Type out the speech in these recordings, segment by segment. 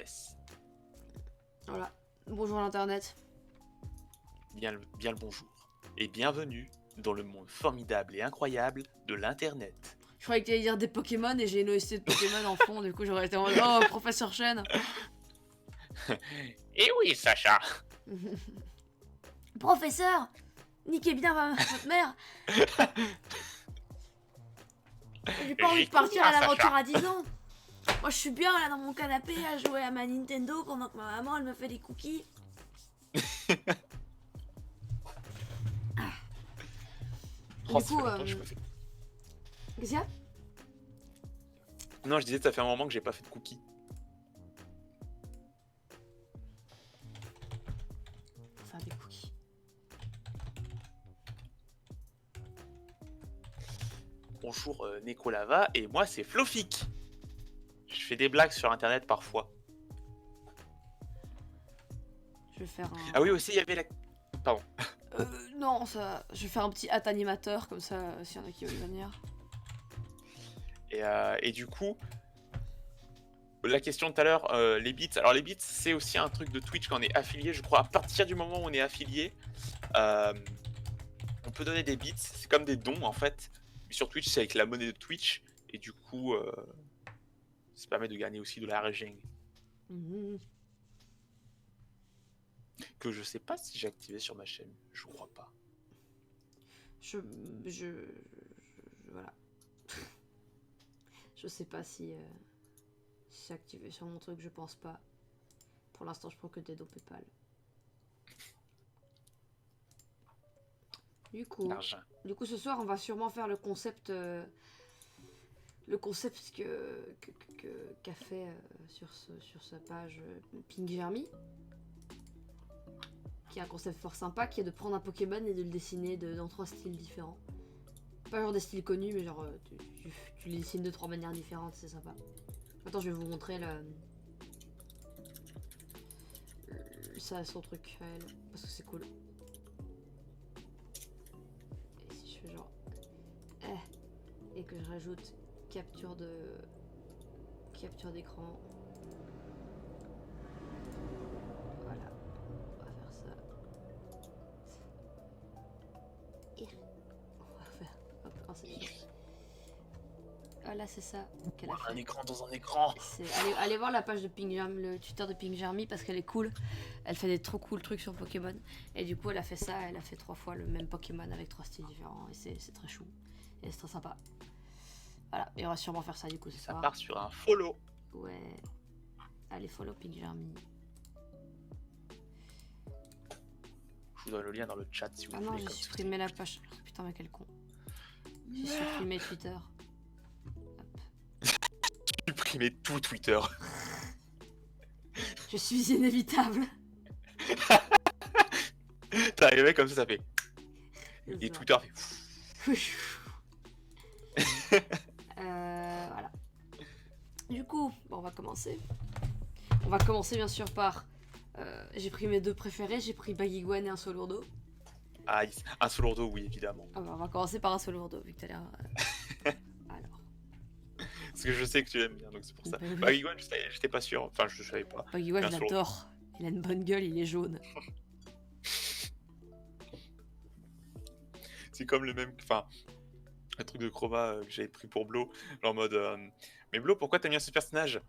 Yes. Voilà. Bonjour l'internet. Bien le bonjour. Et bienvenue dans le monde formidable et incroyable de l'internet. Je croyais que t'allais dire des Pokémon et j'ai une OST de Pokémon en fond, du coup j'aurais été en mode oh, professeur Chen. Et oui, Sacha. Professeur, niquez bien votre mère. J'ai pas envie J'ai de partir tout à bien, l'aventure Sacha. à 10 ans. Moi je suis bien là dans mon canapé à jouer à ma Nintendo pendant que ma maman elle me fait des cookies. Oh, Du ça coup, fait longtemps que je me fais. qu'est-ce qu'il y a? Non, je disais, ça fait un moment que j'ai pas fait de cookies. Faire des cookies. Bonjour Nekolava, et moi c'est Flofik. Je fais des blagues sur internet parfois. Je vais faire un... Ah oui, aussi il y avait la... Pardon. non, ça... je vais faire un petit hâte animateur, comme ça, s'il y en a qui veulent venir. Et du coup, la question de tout à l'heure, les bits. Alors les bits, c'est aussi un truc de Twitch quand on est affilié, je crois. À partir du moment où on est affilié, on peut donner des bits. C'est comme des dons en fait. Mais sur Twitch, c'est avec la monnaie de Twitch. Et du coup, ça permet de gagner aussi de l'argent. Que je sais pas si j'ai activé sur ma chaîne. Je crois pas. Voilà. Je sais pas si c'est activé sur mon truc, je pense pas. Pour l'instant, je prends que des dons PayPal. Du coup, L'argent. ce soir, on va sûrement faire le concept qu'a fait sur sa page Pink Jeremy, qui est un concept fort sympa, qui est de prendre un Pokémon et de le dessiner dans 3 styles différents. Pas genre des styles connus, mais genre tu les dessines de 3 manières différentes, c'est sympa. Attends, je vais vous montrer son truc à elle, parce que c'est cool. Et si je fais genre... et que je rajoute capture d'écran. Voilà, on va faire ça. On va faire... Hop, inception. Voilà, c'est ça qu'elle a fait. Un écran dans un écran. Allez voir la page de Pink Jeremy, le Twitter de Pink Jeremy, parce qu'elle est cool. Elle fait des trop cool trucs sur Pokémon. Et du coup, elle a fait ça, elle a fait 3 fois le même Pokémon avec 3 styles différents. Et c'est très chou. Et c'est très sympa. Voilà, et on va sûrement faire ça du coup ce soir. Ça part sur un follow. Ouais. Allez, follow Pink Jeremy. Je vous donne le lien dans le chat si vous voulez. Ah non, j'ai supprimé la page. Oh, putain, mais quel con. J'ai supprimé Twitter. Supprimer tout Twitter. Je suis inévitable. T'es arrivé comme ça fait. Et Twitter fait. Voilà. Du coup, bon, on va commencer. On va commencer bien sûr par... j'ai pris mes 2 préférés, j'ai pris Baguiguane et un Solourdo. Ah, un Solourdo, oui, évidemment. Ah bah, on va commencer par un Solourdo, vu que t'as l'air... Alors. Parce que je sais que tu aimes bien, donc c'est pour ça. Baguiguane, j'étais pas sûr. Enfin, je savais pas. Baguiguane, je l'adore. Il a une bonne gueule, il est jaune. C'est comme le même... Enfin, un truc de chroma que j'avais pris pour Blo. Genre en mode... Mais Blo, pourquoi t'aimes bien ce personnage?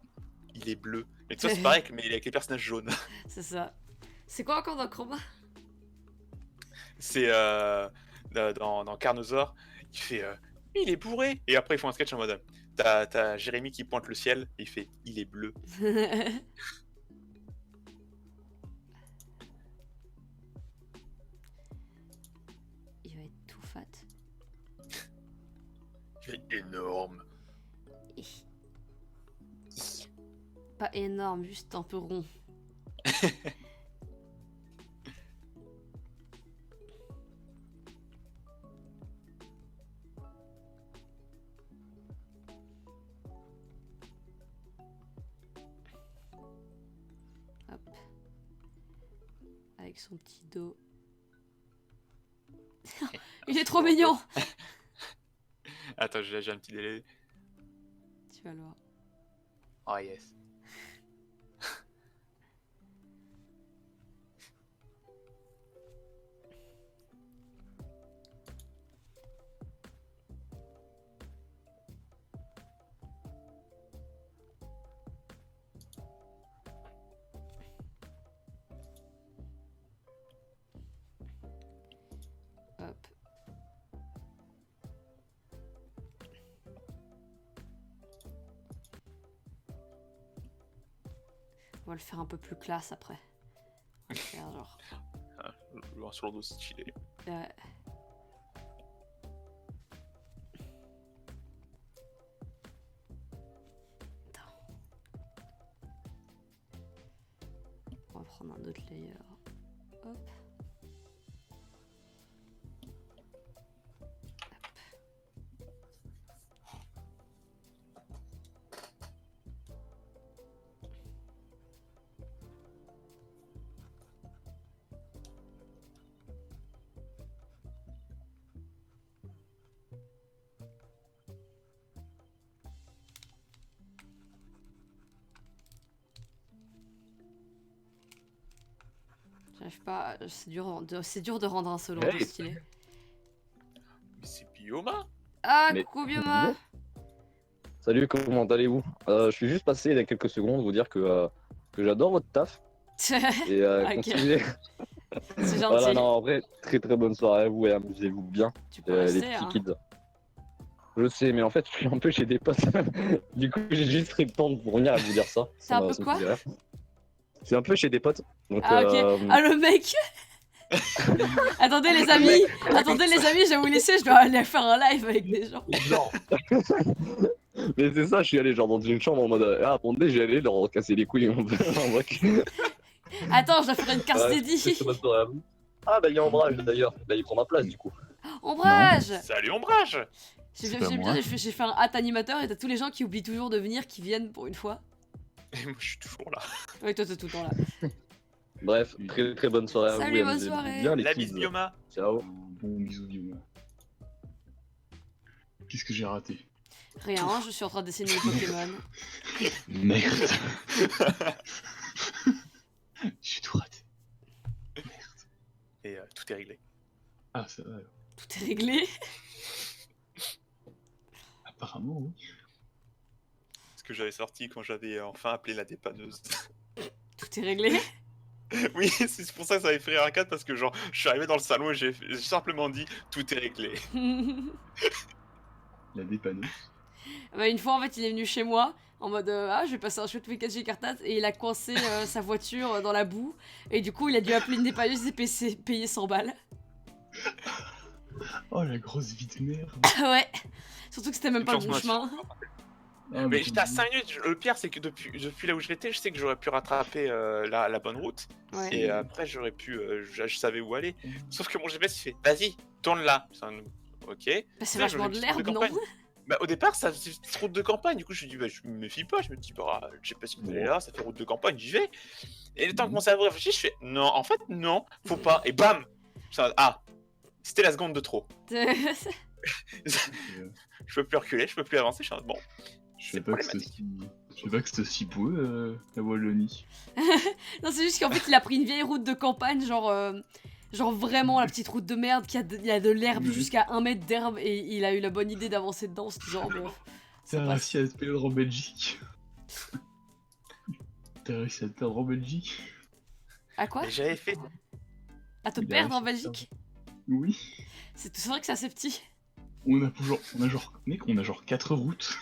Il est bleu. Mais toi, c'est pareil, mais il est avec les personnages jaunes. C'est ça. C'est quoi encore dans Chroma? C'est dans Carnosaur, il fait il est bourré. Et après, ils font un sketch en mode t'as Jérémy qui pointe le ciel et il fait il est bleu. Il va être tout fat. Il est énorme. Pas énorme, juste un peu rond. Hop. Avec son petit dos. Il est trop mignon. Attends, j'ai un petit délai. Tu vas le voir. Oh yes. On va le faire un peu plus classe après. On va le faire genre. Le 1 sur le dos stylé. Ouais. On va prendre un autre layer. Hop. J'arrive pas. C'est dur de rendre un solo Hey. stylé. Mais c'est Bioma. Ah, Mais- coucou Bioma. Salut, comment allez-vous? Je suis juste passé il y a quelques secondes vous dire que j'adore votre taf et Ok. continuez. C'est Voilà, gentil. non, en vrai, très très bonne soirée à vous et amusez-vous bien, Tu peux les rester, petits hein. kids. Je sais, mais en fait, je suis un peu chez des potes. Du coup, j'ai juste répondre pour venir à vous dire ça. T'es un Ça peu ça me quoi? fait rire. C'est un peu chez des potes. Donc, Ah ok. Ah le mec. Attendez les amis, je vais vous laisser, je dois aller faire un live avec des gens. genre. Mais c'est ça, je suis allé genre dans une chambre en mode ah attendez, j'ai allé leur casser les couilles en vrai. Attends, je dois faire une carte Ouais, dédie. c'est bonne soirée à vous. Ah bah il y a Ombrage d'ailleurs, bah il prend ma place du coup. Ombrage. Salut Ombrage. C'est pas moi. J'ai fait un hâte animateur et t'as tous les gens qui oublient toujours de venir, qui viennent pour une fois. Et moi je suis toujours là. Ouais, toi t'es tout le temps là. Bref, très très bonne soirée à Salut, vous. bonne amusez-vous soirée. bien les La kids. bise Bioma. Ciao. Bon bisous, Guillaume. Qu'est-ce que j'ai raté? Rien, je suis en train d'essayer les Pokémon. Merde. J'ai tout raté. Et tout est réglé. Ah, ça va. Tout est réglé. Apparemment, oui. Ce que j'avais sorti quand j'avais enfin appelé la dépanneuse. Tout est réglé. Oui, c'est pour ça que ça avait fait Arcade parce que genre je suis arrivé dans le salon et j'ai simplement dit tout est réglé. La dépanneuse. Bah, une fois en fait il est venu chez moi en mode ah je vais passer un chouette week-end chez Cartat et il a coincé sa voiture dans la boue et du coup il a dû appeler une dépanneuse et s'est payé 100 balles. Oh, la grosse vie de merde. Ouais. Surtout que c'était même pas le Confiance bon moi, chemin. Ah, Mais j'étais à 5 minutes, le pire c'est que depuis là où j'étais, je sais que j'aurais pu rattraper la bonne route. Ouais. Et après j'aurais pu, je savais où aller. Sauf que mon GPS il fait, vas-y, tourne là. Ok. Bah, c'est Là, vachement de je l'herbe, de non? campagne. Bah au départ ça faisait petite route de campagne, du coup je me dis bah je me méfie pas, je me dis bah je sais pas si vous allez là, ça fait route de campagne, j'y vais. Et le temps que mon cerveau réfléchit, je fais non, en fait non, faut pas, et bam. Ah, c'était la seconde de trop. Je peux plus reculer, je peux plus avancer, je suis en mode, bon. Je sais pas que c'est aussi beau, la Wallonie. Non, c'est juste qu'en fait, il a pris une vieille route de campagne, genre vraiment la petite route de merde qui a de l'herbe Oui. jusqu'à 1 mètre d'herbe et il a eu la bonne idée d'avancer dedans, ce genre bref. Ça T'as passe. réussi à te perdre en Belgique. T'as réussi à te perdre en Belgique. À quoi? Et j'avais fait. À te Il a perdre en réussi à Belgique? Oui. C'est vrai que c'est assez petit. On a genre 4 routes.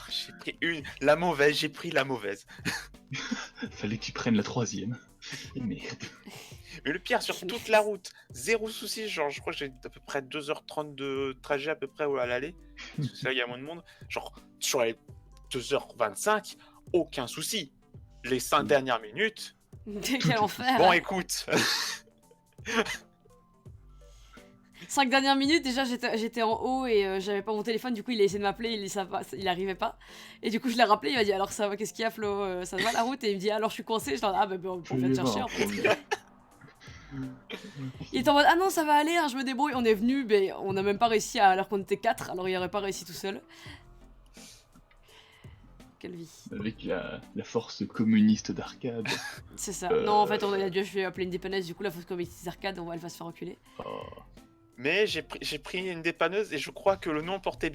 J'ai pris la mauvaise, j'ai pris la mauvaise. Fallait que tu prennes la 3ème. Et merde. Mais le pire, sur toute la route, zéro souci, genre je crois que j'ai à peu près 2h30 de trajet à peu près à l'aller. Parce que c'est là il y a moins de monde. Genre sur les 2h25, aucun souci. Les 5 dernières minutes, Quel enfer! bon écoute. 5 dernières minutes, déjà j'étais en haut et j'avais pas mon téléphone, du coup il a essayé de m'appeler, il arrivait pas. Et du coup je l'ai rappelé, il m'a dit alors ça va, qu'est-ce qu'il y a Flo, ça va la route? Et il me dit alors je suis coincé, je dis ah bah on vient te chercher en fait. Il était en mode ah non ça va aller, hein, je me débrouille, on est venu, mais on a même pas réussi alors qu'on était 4, alors il aurait pas réussi tout seul. Quelle vie. Avec la force communiste d'arcade. C'est ça. Non en fait il a dû appeler une dépanneuse, du coup la fausse comédie d'arcade, elle va se faire reculer. Oh. Mais j'ai pris une dépanneuse et je crois que le nom portait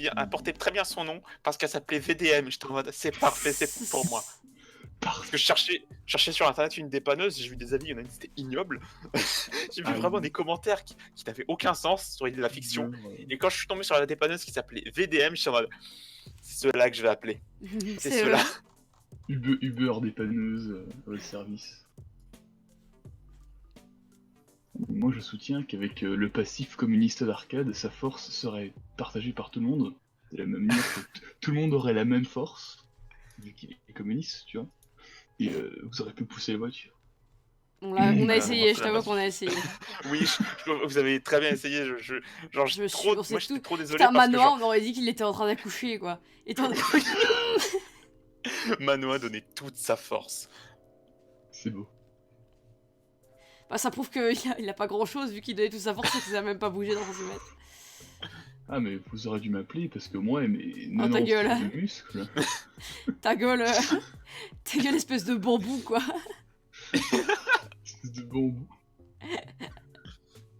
très bien son nom parce qu'elle s'appelait VDM. J'étais en mode c'est parfait, c'est pour moi. Parce que je cherchais sur internet une dépanneuse, j'ai vu des avis, il y en a une c'était ignoble. J'ai vu vraiment des commentaires qui n'avaient aucun sens sur la fiction. Et quand je suis tombé sur la dépanneuse qui s'appelait VDM, je suis en mode c'est ceux-là que je vais appeler. C'est ceux-là. Uber dépanneuse à votre service. Moi je soutiens qu'avec le passif communiste d'Arcade, sa force serait partagée par tout le monde. De la même manière que tout le monde aurait la même force, vu qu'il est communiste, tu vois. Et vous aurez pu pousser les voitures. On a Bah, essayé, on je va t'avoue faire qu'on a essayé. Oui, vous avez très bien essayé. Genre, Je me suis- trop, on s'est moi j'étais tout- trop désolé Putain, parce que Manoa, genre, on aurait dit qu'il était en train d'accoucher, quoi. Et t'en- Manoa donnait toute sa force. C'est beau. Bah, ça prouve qu'il a pas grand chose vu qu'il donnait toute sa force et qu'il a même pas bougé dans son mètre. Ah mais vous aurez dû m'appeler parce que moi et mes Oh, ta 90 gueule. kilos de muscles... Ta gueule, ta gueule, espèce de bambou, quoi. Espèce de bambou.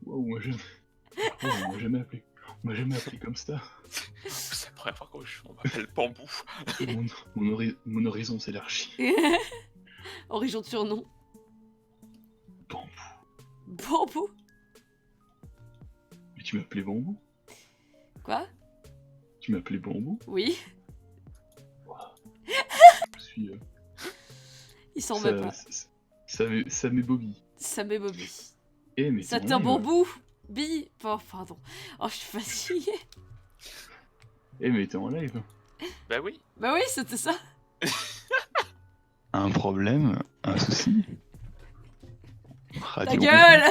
Wow, on m'a jamais appelé. On m'a jamais appelé comme ça. C'est la première fois qu'on m'appelle Bambou. Mon horizon s'élargit. Horizon de surnom. Bambou. Bambou. Mais tu m'appelais Bambou? Quoi? Tu m'appelais Bambou? Oui. Je suis... Il s'en veut pas. Ça m'est Bobby. Ça met Bobby. Eh mais Ça t'es t'est en un live. bambou. Bi. Oh, pardon. Oh, je suis fatiguée. Eh mais t'es en live. Bah oui. Bah oui, c'était ça. Un problème? Un souci? Ta gueule.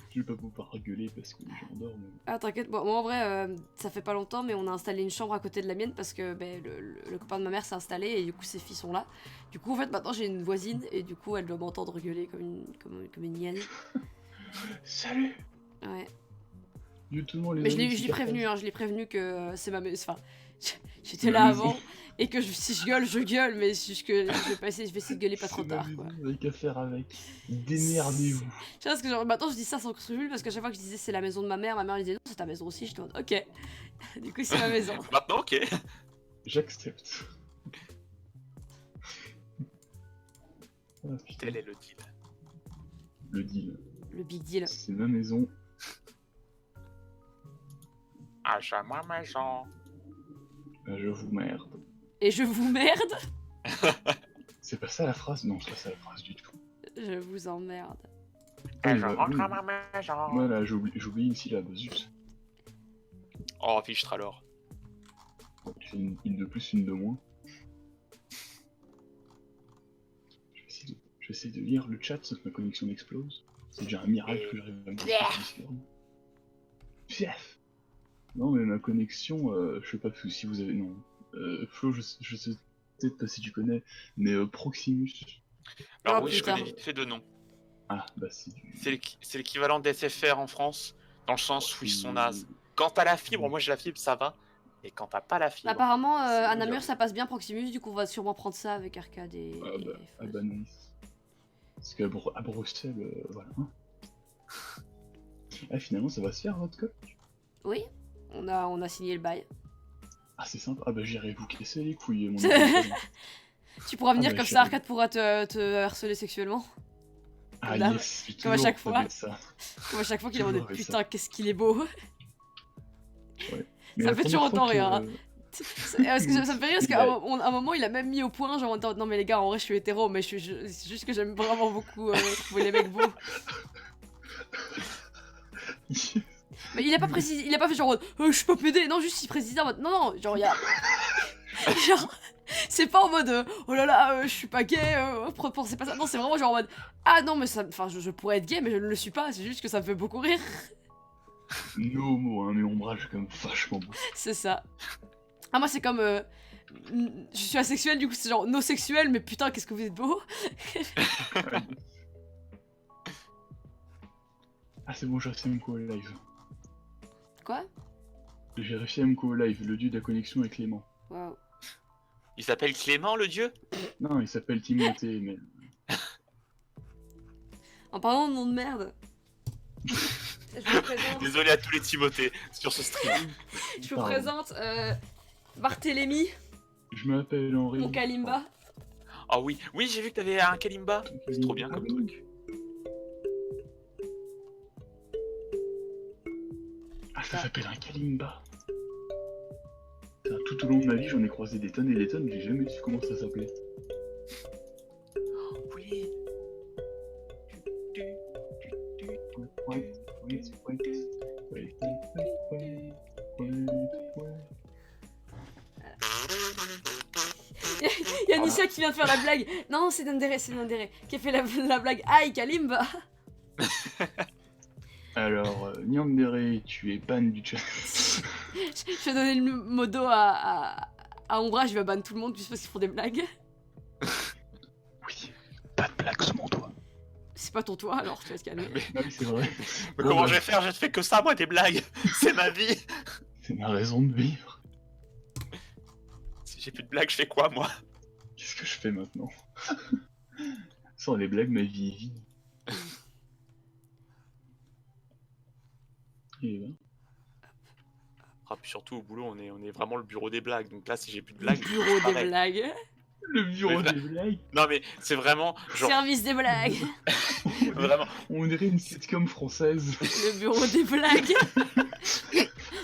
Je vais pas pouvoir gueuler parce que j'endors. Mais... Ah, t'inquiète, bon, moi en vrai, ça fait pas longtemps, mais on a installé une chambre à côté de la mienne parce que ben, le copain de ma mère s'est installé et du coup ses filles sont là. Du coup, en fait, maintenant j'ai une voisine et du coup, elle doit m'entendre gueuler comme une hyène. Salut! Ouais. YouTube, les Mais je amis, l'ai c'est prévenu, Carthage. hein, je l'ai prévenu que c'est ma maison. Enfin, j'étais là avant et que si je gueule, je gueule, mais c'est juste que je vais essayer de gueuler pas trop C'est ma tard, maison, quoi. avec à faire avec. Démerdez-vous. Tu vois, parce que genre, maintenant je dis ça sans scrupule parce qu'à chaque fois que je disais c'est la maison de ma mère me disait non, c'est ta maison aussi. Je te demande, ok. Du coup, c'est ma maison. Maintenant, ok. J'accepte. Ah, putain. Tel est le deal. Le deal. Le big deal. C'est ma maison. Ah, j'ai ma maison. Je vous merde. Et je vous merde. C'est pas ça la phrase? Non, c'est pas ça la phrase du tout. Je vous emmerde. Ah, Oui, je bah, rentre oui. à ma maison. Voilà, j'ai oublié une syllabe, zut. Oh, fichtre alors. Tu fais une de plus, une de moins. Je vais essayer de lire le chat sans que ma connexion explose. C'est déjà un miracle que j'arrive à me faire sur Discord. Fief. Non mais ma connexion, je sais pas si vous avez... Non. Flo, je sais peut-être pas si tu connais, mais Proximus. Alors Oh, oui, je putain. connais vite fait de nom. Ah, bah c'est du... C'est l'équivalent d'SFR en France, dans le sens où ils sont nazes. Quand t'as la fibre, moi j'ai la fibre, ça va. Et quand t'as pas la fibre... Apparemment, c'est à dur. Namur, ça passe bien Proximus, du coup, on va sûrement prendre ça avec Arcade et. Ah bah nice. Parce qu'à à Bruxelles, voilà. Ah finalement ça va se faire votre code? Oui, on a signé le bail. Ah c'est sympa, ah bah j'irai vous casser les couilles mon ami. Tu pourras venir bah, comme je ça, sais. Arcade pourra te harceler sexuellement. Ah Dame. yes, j'ai Comme à toujours chaque fois. rêvé de ça. Comme à chaque fois qu'il est en Toujours mode avec putain, qu'est-ce qu'il est beau. Mais Ça la me fait toujours première autant fois rire. Parce que ça me fait rire parce Il qu'à a- un moment il a même mis au point genre en disant, non mais les gars en vrai je suis hétéro mais c'est juste que j'aime vraiment beaucoup trouver les mecs beaux. Mais il a pas précisé, il a pas fait genre je suis pas pédé, non juste il précisait en mode non non genre il y a genre c'est pas en mode oh là là je suis pas gay pensez pas ça, non c'est vraiment genre en mode ah non mais ça enfin je pourrais être gay mais je ne le suis pas, c'est juste que ça me fait beaucoup rire. No homo, hein, mais ombrage comme vachement beau. C'est ça. Ah moi c'est comme je suis asexuel du coup c'est genre no sexuel mais putain qu'est-ce que vous êtes beau. Ah c'est bon, j'ai réussi à me co live. Quoi? J'ai réussi à me co live, le dieu de la connexion est Clément. Waouh. Il s'appelle Clément, le dieu? Non, il s'appelle Timothée, mais... En parlant de nom de merde. Je vous présente, Désolé à tous les Timothées sur ce stream. je vous Pardon. présente Barthélemy, Je m'appelle Henri. mon Kalimba. Ah oui, oui, j'ai vu que t'avais un Kalimba. C'est trop bien Ah comme oui. truc. Ah, ça s'appelle un Kalimba. Putain, tout au long de ma vie, j'en ai croisé des tonnes et des tonnes, j'ai jamais su comment ça s'appelait. Oui. Il y a Nisha qui vient de faire la blague. Non, c'est Dendere, qui a fait la blague. Aïe, Kalimba. Alors, Nyandere, tu es ban du chat. Je vais donner le modo à Ombrage, je vais ban tout le monde juste parce qu'ils font des blagues. Oui, pas de blague sous mon doigt. C'est pas ton toit alors, tu vas te calmer. Ah oui, c'est vrai. Mais comment je vais faire? Je ne fais que ça, moi, des blagues. C'est ma vie. C'est ma raison de vivre. Si j'ai plus de blagues, je fais quoi, moi? Qu'est-ce que je fais maintenant? Sans les blagues, ma vie est vide. Et ben. Ah, puis surtout, au boulot, on est vraiment le bureau des blagues. Donc là, si j'ai plus de blagues... Bureau des pareil. blagues. Le bureau Mais des blagues. Non, mais c'est vraiment... Genre, Service des blagues. vraiment... On dirait une sitcom française. Le bureau des blagues.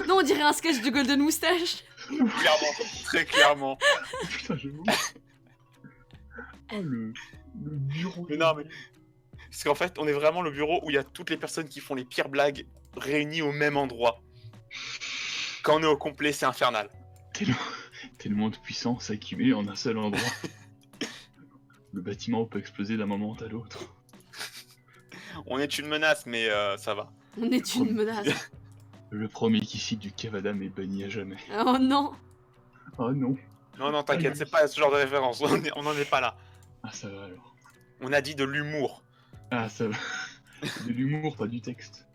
Non, on dirait un sketch de Golden Moustache. Clairement, très clairement. Putain, j'avoue. Oh, le bureau. Mais non, mais... Parce qu'en fait, on est vraiment le bureau où il y a toutes les personnes qui font les pires blagues réunies au même endroit. Quand on est au complet, c'est infernal. Tellement de puissance accumulée en un seul endroit. Le bâtiment peut exploser d'un moment à l'autre. On est une menace, mais ça va. On est une menace. Le premier qui cite du Cavadam est banni à jamais. Oh non. Oh non. Non, t'inquiète, c'est pas ce genre de référence. On en est pas là. Ah, ça va alors. On a dit de l'humour. Ah, ça va. De l'humour, pas du texte.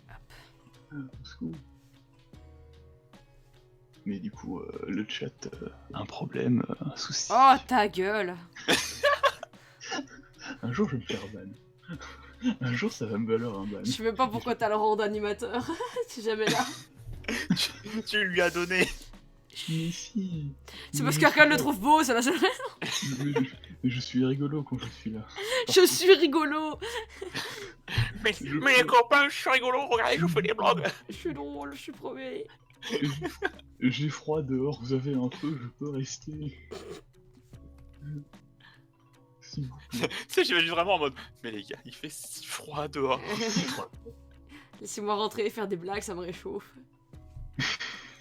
Ah, au secours. Mais du coup, le chat, un problème, un souci. Oh ta gueule. Un jour, je vais me faire ban. Un jour, ça va me valoir un ban. Je sais même pas pourquoi t'as le rang d'animateur. C'est jamais là. Tu lui as donné. Mais si. C'est parce qu'Arkane le trouve beau, c'est la seule raison. Mais je suis rigolo quand je suis là. Je suis rigolo. Mais les copains, je suis rigolo, regardez, je vous fais des blagues. Je suis drôle, je suis premier. J'ai froid dehors, vous avez un feu, je peux rester. S'il vous plaît. Tu sais, j'imagine vraiment en mode, mais les gars, il fait si froid dehors. Laissez-moi rentrer et faire des blagues, ça me réchauffe.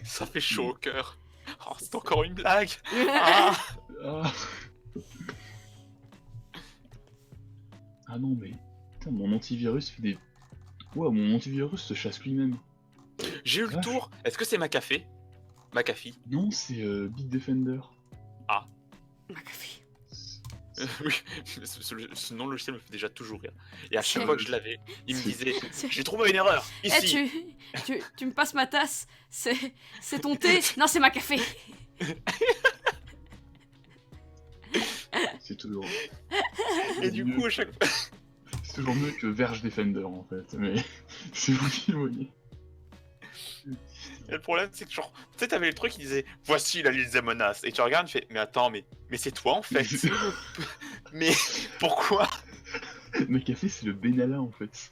Ça fait chaud au cœur. Oh, c'est encore une blague. Ah. Ah. Ah non, mais. Putain, mon antivirus fait des. Ouah, mon antivirus se chasse lui-même. J'ai eu le tour. Est-ce que c'est McAfee? McAfee. Non, c'est Bitdefender. McAfee. Oui, ce nom logiciel me fait déjà toujours rire. Et à chaque fois que je l'avais, il me disait j'ai trouvé une erreur Eh, ici. tu me passes ma tasse. C'est ton thé. Non, c'est ma café. C'est toujours. Et du coup, à chaque fois. C'est toujours mieux que Verge Defender en fait, mais c'est vous qui le voyez. Et le problème, c'est que genre, tu sais, t'avais le truc qui disait voici la liste des menaces. Et tu regardes, tu fais mais attends, mais c'est toi en fait. Mais pourquoi? McAfee, c'est le Benalla en fait.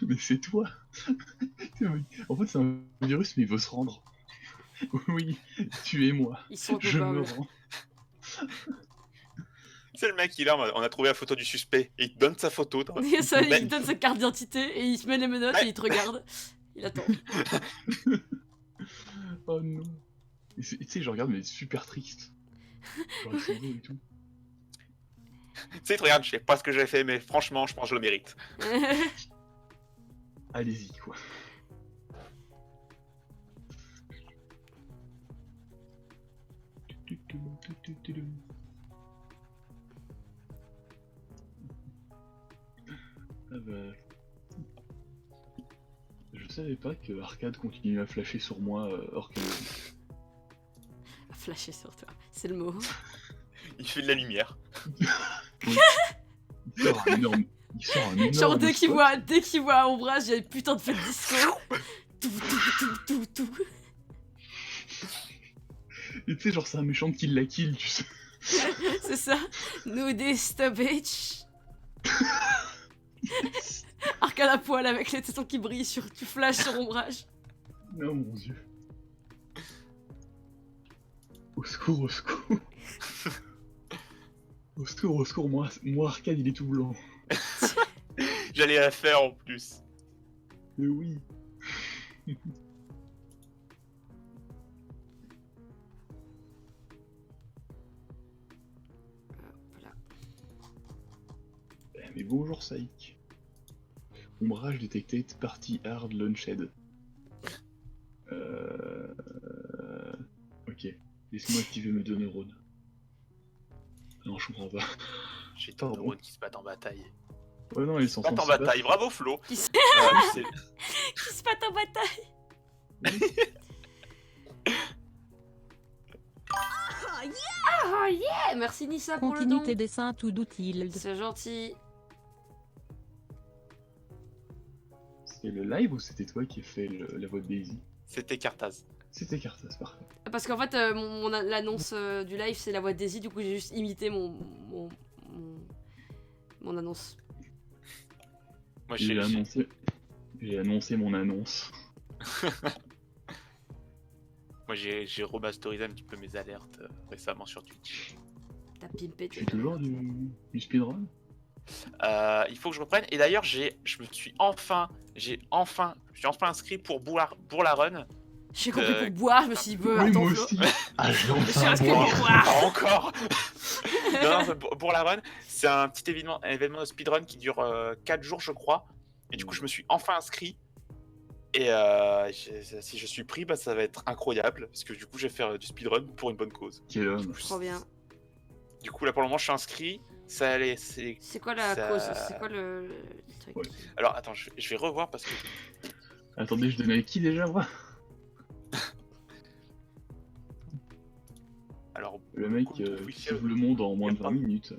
Mais c'est toi. En fait, c'est un virus, mais il veut se rendre. Oui, tu es moi. Ils sont Je me coupables. rends. C'est le mec, il est en mode, on a trouvé la photo du suspect. Et il te donne sa photo. Il te donne sa carte d'identité et il se met les menottes et il te regarde. Il attend. Oh non. Tu sais, je regarde, mais super triste. Genre, c'est beau et tout. Tu sais, il te regarde, je sais pas ce que j'ai fait, mais franchement, je pense que je le mérite. Allez-y, quoi. Ah bah... Je savais pas que Arcade continuait à flasher sur moi hors que... Flasher sur toi, c'est le mot. Il fait de la lumière. Oui. Il sort un énorme... Genre dès qu'il spot. voit Ombrage, il y a une putain de fête disco. Tout. Et tu sais, genre c'est un méchant qui la kill, tu sais. C'est ça. Nudista bitch. Arc à la poêle avec les tétons qui brillent sur... Tu flashes sur Ombrage. Non, mon dieu. Au secours, au secours. Au secours, moi Arcade, il est tout blanc. J'allais la faire en plus. Mais oui. Voilà. Mais bonjour, Saïk. Ombrage detected, party hard launched. Ok. Laisse-moi activer mes 2 neurones. Non, je comprends pas. J'ai deux Pardon. neurones qui se battent en bataille. Ouais, non, ils sont Battent en censés bataille, battre. bravo Flo. Qui se C'est- qui se battent en bataille. Ah yeah. Merci Nissa pour le Continue don. tes dessins tout d'utile. C'est gentil. C'était le live ou c'était toi qui as fait la voix de Daisy? C'était Cartaz. C'était Cartas, parfait. Parce qu'en fait, l'annonce du live, c'est la voix de Daisy, du coup j'ai juste imité mon annonce. Moi J'ai annoncé mon annonce. Moi j'ai remasterisé un petit peu mes alertes récemment sur Twitch. T'as pimpé Tu fais toujours du speedrun? Il faut que je reprenne. Et d'ailleurs, je me suis enfin inscrit pour la run. J'ai compris pour boire, je me suis dit, Oui, attends, moi Flo. aussi. Ah, j'ai Je suis enfin inscrit boire. pour boire. Pas encore. Non, pour la run, c'est un petit événement de speedrun qui dure 4 jours, je crois. Et du coup, je me suis enfin inscrit. Et si je suis pris, bah, ça va être incroyable. Parce que du coup, je vais faire du speedrun pour une bonne cause. Quel homme. Trop bien. Du coup, là, pour le moment, je suis inscrit. Ça allait. C'est quoi la Ça- cause? C'est quoi le truc? Ouais. Alors, attends, je vais revoir parce que. Attendez, je donnais à qui déjà, moi? Alors, Le mec Beaucoup de qui officiels. sauve le monde en moins de 20 minutes.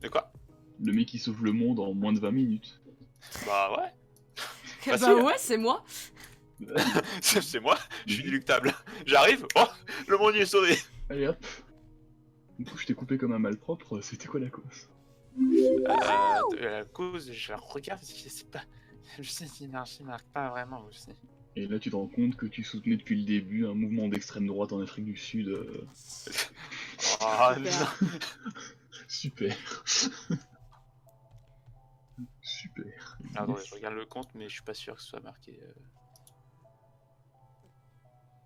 de quoi? Le mec qui sauve le monde en moins de 20 minutes. Bah ouais. Bah Facile. ouais, c'est moi. C'est moi, je suis inéluctable. J'arrive, oh, le monde y est sauvé. Allez hop. Du coup, je t'ai coupé comme un malpropre, c'était quoi la cause? La cause, je la regarde, je sais pas. Je sais s'il marque pas vraiment aussi. Et là, tu te rends compte que tu soutenais depuis le début un mouvement d'extrême droite en Afrique du Sud. Oh, Super. non. Super. Super. Attendez, je regarde le compte, mais je suis pas sûr que ce soit marqué.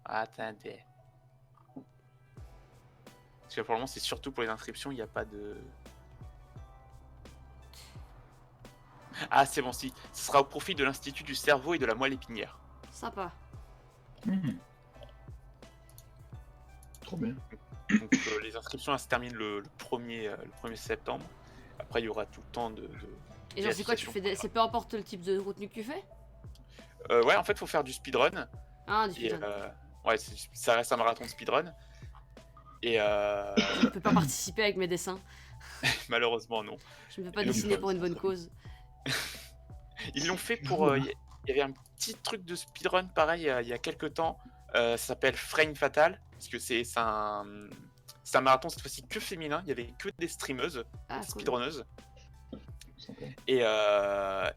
Attendez. Parce que pour le moment, c'est surtout pour les inscriptions, il n'y a pas de. Ah, c'est bon, si. Ce sera au profit de l'Institut du cerveau et de la moelle épinière. Sympa. Mhm. Trop bien. Donc les inscriptions elles se terminent le 1er septembre. Après il y aura tout le temps de Et genre, c'est quoi, tu fais c'est peu importe le type de contenu que tu fais? ouais, en fait faut faire du speedrun. Ah, du Et, speedrun. ouais, ça reste un marathon de speedrun. Et Je ne peux pas participer avec mes dessins. malheureusement non. Je ne peux pas Et donc, dessiner pour une bonne cause. Ils l'ont fait pour... Il y avait un petit truc de speedrun pareil il y a quelques temps. Ça s'appelle Frame Fatal. Parce que c'est un marathon cette fois-ci que féminin. Il y avait que des streameuses, Ah, des cool. speedrunneuses. Sympa. Et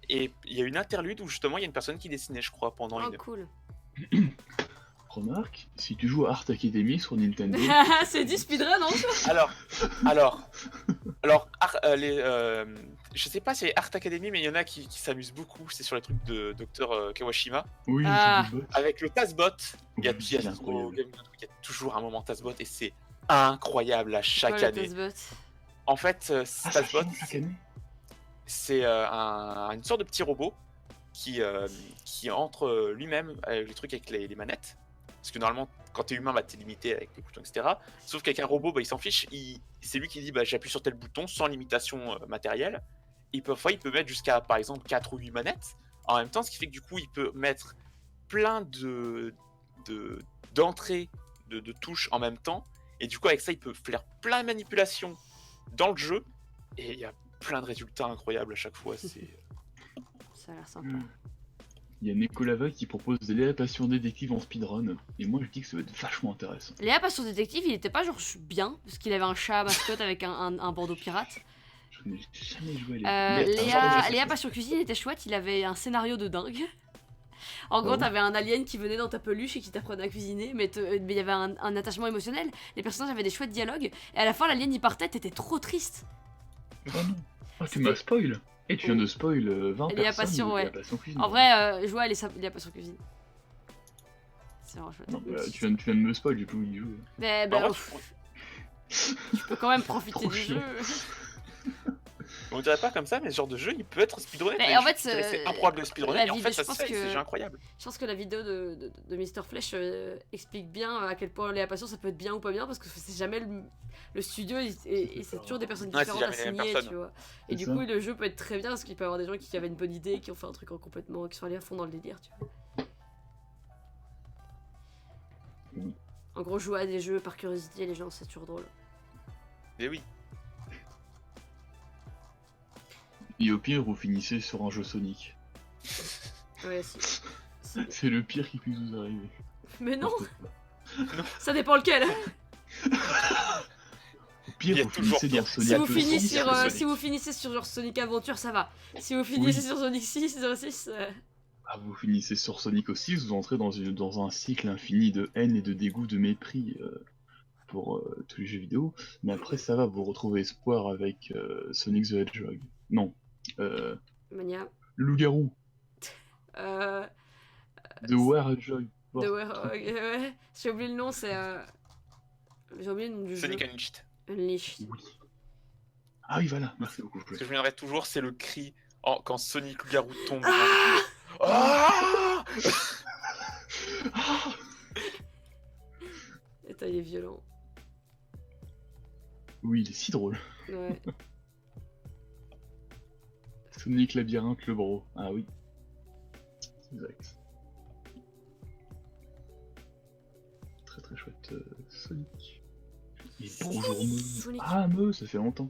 il y a une interlude où justement il y a une personne qui dessinait, je crois, pendant Oh, une. cool. Remarque, si tu joues à Art Academy sur Nintendo, C'est du speedrun, non? Alors, je sais pas si c'est Art Academy, mais il y en a qui s'amusent beaucoup. C'est sur les trucs de Dr Kawashima. oui, Ah. c'est du bot. Avec le TASBot, il y a Oui, c'est incroyable. toujours un moment TASBot et c'est incroyable à chaque Voilà, le année. TASBot. En fait, Ah, ça TASBot, change chaque année. c'est une sorte de petit robot qui entre lui-même les trucs avec les manettes. Parce que normalement, quand t'es humain, bah, t'es limité avec les boutons, etc. Sauf qu'avec un robot, bah, il s'en fiche. C'est lui qui dit bah, j'appuie sur tel bouton sans limitation matérielle. Et parfois, il peut mettre jusqu'à, par exemple, 4 ou 8 manettes en même temps. Ce qui fait que du coup, il peut mettre plein d'entrées de touches en même temps. Et du coup, avec ça, il peut faire plein de manipulations dans le jeu. Et il y a plein de résultats incroyables à chaque fois. Ça a l'air sympa. Il y a Nekolava qui propose des Léa Passion détective en speedrun. Et moi, je dis que ça va être vachement intéressant. Léa Passion Détective, il était pas genre bien, parce qu'il avait un chat mascotte avec un bandeau pirate. Je n'ai jamais joué à Léa. Léa Passion Cuisine était chouette, il avait un scénario de dingue. En gros, Ah bon t'avais un alien qui venait dans ta peluche et qui t'apprenait à cuisiner, mais il y avait un attachement émotionnel. Les personnages avaient des chouettes dialogues, et à la fin, l'alien il partait, t'étais trop triste. Oh non. Ah, tu m'as spoil. Et tu viens de spoil 20 Il y a personnes Passion, de ouais. la Passion cuisine. En vrai, Joël, il y a pas sur cuisine. C'est vraiment chouette. Non, bah, tu viens de me spoil, j'ai plus envie d'y jouer. Mais Par bah, contre, tu peux quand même profiter Trop du chiant. jeu. on dirait pas comme ça, mais ce genre de jeu, il peut être speedrunné. Mais en fait, c'est improbable de speedrunner, la et en vidéo, fait, ça je se pense fait, que- c'est déjà incroyable. Je pense que la vidéo de Mr. Flèche explique bien à quel point Léa Passion ça peut être bien ou pas bien, parce que c'est jamais le studio et c'est toujours des personnes Ouais, c'est différentes à jamais les mêmes signer, personnes. tu vois. Et C'est du ça. coup, le jeu peut être très bien, parce qu'il peut y avoir des gens qui avaient une bonne idée, qui ont fait un truc complètement, qui sont allés à fond dans le délire, tu vois. Oui. En gros, jouer à des jeux par curiosité, les gens, c'est toujours drôle. Mais oui. Et au pire, vous finissez sur un jeu Sonic. Ouais, si. C'est le pire qui puisse vous arriver. Mais non, ça dépend lequel. Au Il y pire, a vous toujours finissez dans pire. Sonic. Si vous, aussi, finissez c'est sur, le Sonic. si vous finissez sur genre Sonic Adventure, ça va. Si vous finissez Oui. sur Sonic 6, 06, Ah, vous finissez sur Sonic aussi, vous entrez dans un cycle infini de haine et de dégoût, de mépris pour tous les jeux vidéo. Mais après, ça va, vous retrouvez espoir avec Sonic the Hedgehog. Non. Mania. Loup-garou. Euh, The Were Hedgehog. de ouais, j'ai oublié le nom, c'est. J'ai oublié le nom du Sonic jeu. Unleashed. Unleashed. Oui. Ah oui, voilà, merci beaucoup. Ce que je me souviendrai toujours, c'est le cri quand Sonic le garou tombe. Ah Ah Et t'as les violents. Oui, il est si drôle. Ouais. Sonic Labyrinthe, le bro. Ah oui. Exact. Très très chouette Sonic. Et bonjour Meu. Sonic. Ah Meu, ça fait longtemps.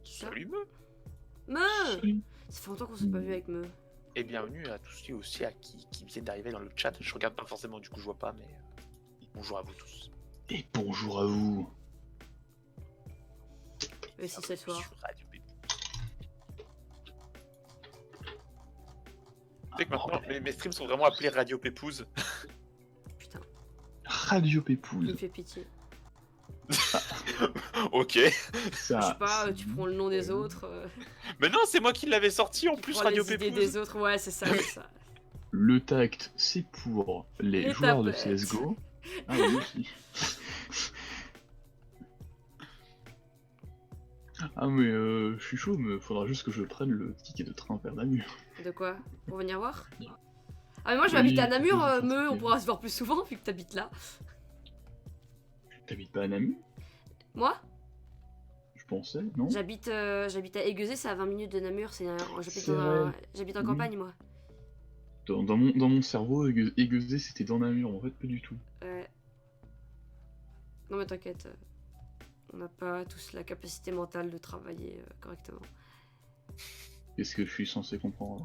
Ça. Salut me Me Salut. Ça fait longtemps qu'on s'est pas vu avec Me. Et bienvenue à tous ceux aussi qui viennent d'arriver dans le chat. Je regarde pas forcément, du coup je vois pas, mais bonjour à vous tous. Et bonjour à vous. Et si c'est le soir. Sur Radio Pépou. Tu sais que maintenant, mes streams sont vraiment appelés Radio Pépouze. Putain, Radio il me Pépouze. fait pitié. Ok. Ça, Je sais pas, c'est tu prends le nom des autres. Mais non, c'est moi qui l'avais sorti en Tu plus, prends Radio les idées Pépouze. des autres, ouais, c'est ça, c'est ça. Le tact, c'est pour les Les joueurs de tapettes. CSGO. Ah oui, aussi. Ah mais je suis chaud, mais faudra juste que je prenne le ticket de train vers Namur. De quoi? Pour venir voir? Ah mais moi je Oui, m'habite à Namur, oui, je Me, pense on que- pourra se voir plus souvent vu que t'habites là. T'habites pas à Namur? Moi? Je pensais, non? J'habite à Aiguezé, c'est à 20 minutes de Namur, C'est vrai. j'habite en Oui. campagne moi. Dans mon cerveau, Aiguezé c'était dans Namur, en fait pas du tout. Ouais. Non mais t'inquiète, on n'a pas tous la capacité mentale de travailler correctement. Qu'est-ce que je suis censé comprendre?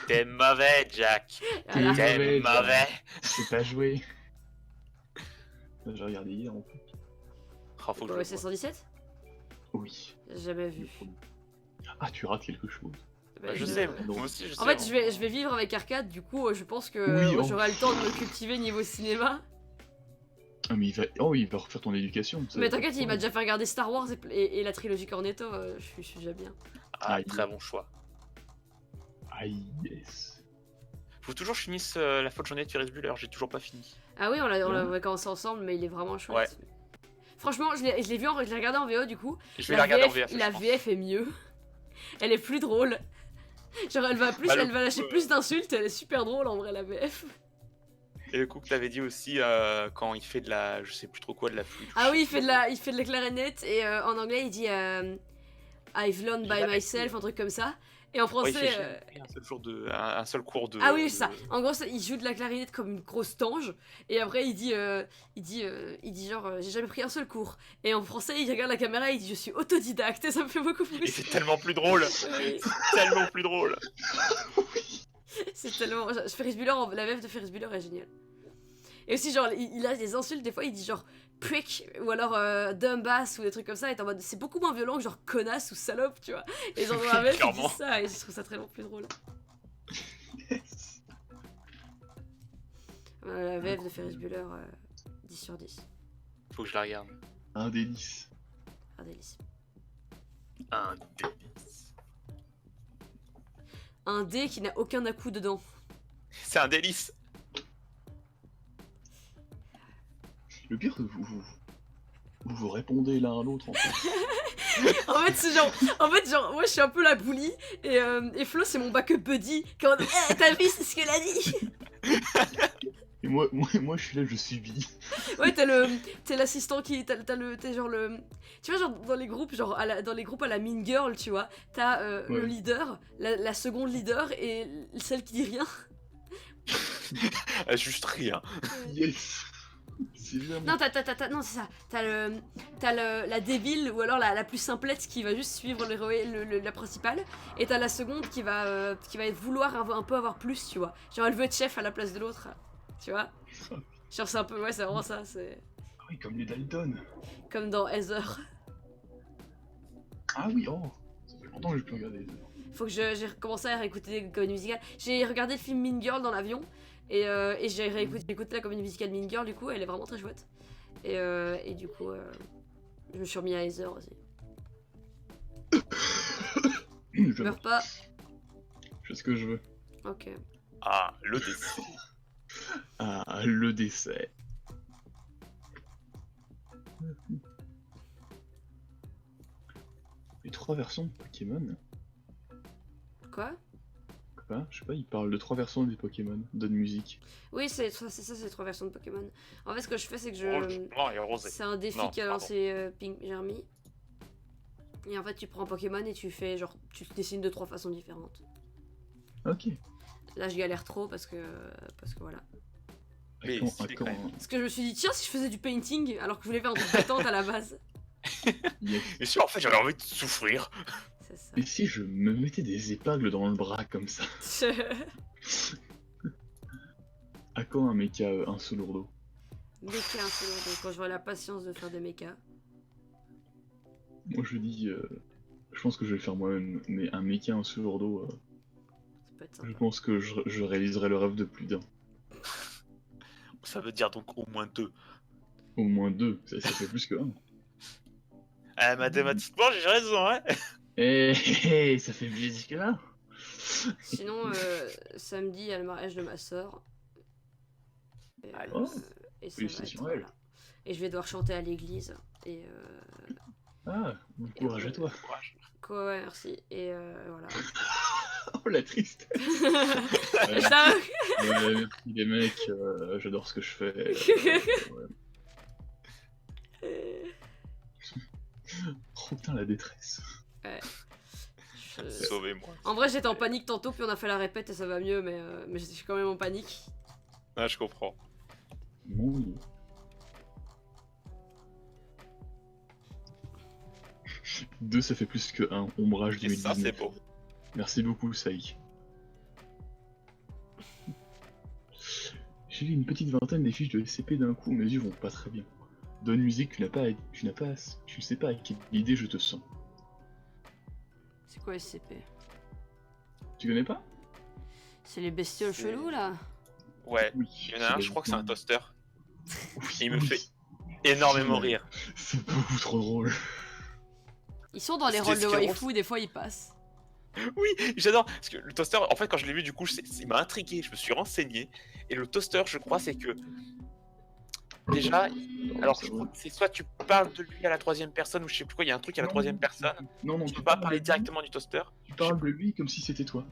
T'es mauvais, Jack. Voilà. T'es T'es mauvais, mauvais. C'est pas joué. J'ai regardé hier en fait. Oh, faut que Ouais, je c'est le voie. 117? Oui. J'ai jamais vu. Ah, tu rates quelque chose. Bah, je Je- sais, moi aussi je sais. En fait, hein. je vais vivre avec Arcade, du coup, je pense que Oui, oh. j'aurai le temps de me cultiver niveau cinéma. Ah, mais il va refaire ton éducation. ça, Mais pas de t'inquiète, il m'a problème. déjà fait regarder Star Wars et la trilogie Cornetto, je suis déjà bien. Ah, très bon choix. Ah, yes. Faut toujours que je finisse la faute journée de Ferris Bueller, j'ai toujours pas fini. Ah oui, on Ouais. l'a commencé ensemble, mais il est vraiment chouette. Franchement, je l'ai vu, je l'ai regardé en VO du coup. Je vais la regarder en VF. La je pense. VF est mieux. Elle est plus drôle. Genre, elle va Bah, elle va lâcher plus d'insultes, elle est super drôle en vrai, la VF. Et le coup que t'avais dit aussi quand il fait de la, je sais plus trop quoi, de la flûte. Ah oui, il fait de la clarinette et en anglais il dit I've learned J'ai by jamais myself, fait. un truc comme ça. Et en Ouais, il français. fait jamais un seul cours de. Ah oui, c'est ça. En gros, il joue de la clarinette comme une grosse tange. Et après, il dit genre, j'ai jamais pris un seul cours. Et en français, il regarde la caméra et il dit, je suis autodidacte. Et ça me fait beaucoup Et plus. c'est tellement plus drôle. Oui, Tellement plus drôle. c'est tellement. Ferris Bueller, la VF de Ferris Bueller est géniale. Et aussi, genre, il a des insultes, des fois, il dit genre prick ou alors dumbass ou des trucs comme ça. Et t'es en mode, c'est beaucoup moins violent que genre connasse ou salope, tu vois. Et genre, dans la VF, il dit Clairement. ça et je trouve ça tellement plus drôle. La VF de Ferris Bueller, 10 sur 10. Faut que je la regarde. Un délice. Un délice. Un délice. Un dé qui n'a aucun à-coup dedans. C'est un délice. Le pire, vous répondez l'un à l'autre en fait. En fait, c'est genre, moi je suis un peu la bully et Flo c'est mon backup buddy. Quand t'as vu, c'est ce qu'elle a dit. Et moi je suis là, je subis. Ouais, t'es l'assistant qui, t'es genre le, tu vois genre dans les groupes genre dans les groupes à la Mean Girl, tu vois, t'as le leader, la seconde leader et celle qui dit rien. Juste rien. Yes. C'est vraiment... Non, c'est ça. T'as la débile ou alors la plus simplette qui va juste suivre la principale. Et t'as la seconde qui va vouloir un peu avoir plus, tu vois. Genre elle veut être chef à la place de l'autre, tu vois. Genre c'est un peu, ouais, c'est vraiment ça. C'est Ah oui, comme les Dalton. comme dans Heather. Ah oui, oh. Ça fait longtemps que j'ai pu regarder. Faut que j'ai recommencé à réécouter des comédies musicales. J'ai regardé le film Mean Girl dans l'avion. Et j'ai écouté la comédie musicale Mean Girl, du coup, elle est vraiment très chouette. Et du coup, je me suis remis à Heather aussi. Meurs pas. Je fais ce que je veux. Ok. Ah, le délice. Ah, le décès. Les 3 versions de Pokémon. Quoi? Quoi? Je sais pas, ils parlent de 3 versions des Pokémon, Donne musique. Oui, c'est ça, c'est 3 versions de Pokémon. En fait, ce que je fais, c'est que Non, il y a rosé. c'est un défi Non, qu'a pardon. lancé Pink Jeremy. Et en fait, tu prends un Pokémon et tu fais genre, tu te dessines de 3 façons différentes. Ok. Là, je galère trop parce que voilà. Mais À stylé quand, quand même. Parce que je me suis dit, tiens, si je faisais du painting alors que je voulais faire un truc d'attente à la base. Yes. Et sûr, en fait, j'avais envie de souffrir. C'est ça. Et si je me mettais des épingles dans le bras comme ça? À quand un mecha, un sous lourdeau? Mecha, un peu donc quand j'aurai la patience de faire des mechas. Moi je dis, je pense que je vais le faire moi-même, mais un mecha, un sous lourdeau, Ça peut être je sympa. pense que je réaliserai le rêve de plus d'un. Ça veut dire donc au moins 2. Au moins 2, ça fait plus que 1. Mathématiquement, j'ai raison, hein. Eh, ça fait plus que 1. Sinon, samedi, il y a le mariage de ma soeur. Et, Allez. Oh, et ça va félicitations être, à elle. voilà. Et je vais devoir chanter à l'église. Et Ah, bon courage à toi. Courage. quoi, ouais, merci. Et voilà. Oh la tristesse. Et ça, Ouais, merci les mecs, j'adore ce que je fais. Ouais. Oh putain la détresse. Sauvez-moi. En vrai, j'étais en panique tantôt, puis on a fait la répète et ça va mieux, mais j'étais quand même en panique. Ah, je comprends. Mon dieu. Deux, ça fait plus que 1. Ombrage Et ça, 2019. c'est beau. Merci beaucoup, Saïk. J'ai lu une petite vingtaine des fiches de SCP d'un coup, mes yeux vont pas très bien. Donne musique, tu sais pas à quelle idée je te sens. C'est quoi SCP? Tu connais pas? C'est les bestioles C'est- chelous là? Ouais. Oui. Il y en a un, je crois que c'est un toaster. Oui, Il me oui. fait énormément Ouais. rire. C'est beaucoup trop drôle. Ils sont dans les Ce qui rôles est- de ce qui est waifu, des fois ils passent. Oui, j'adore. Parce que le toaster, en fait, quand je l'ai vu, du coup, il m'a intrigué. Je me suis renseigné. Et le toaster, je crois, c'est que. Déjà, alors je crois que c'est soit tu parles de lui à la troisième personne, ou je sais plus quoi, il y a un truc à la troisième personne. Non, Tu tu peux pas parles parler de lui- directement du toaster. Tu parles de lui comme si c'était toi.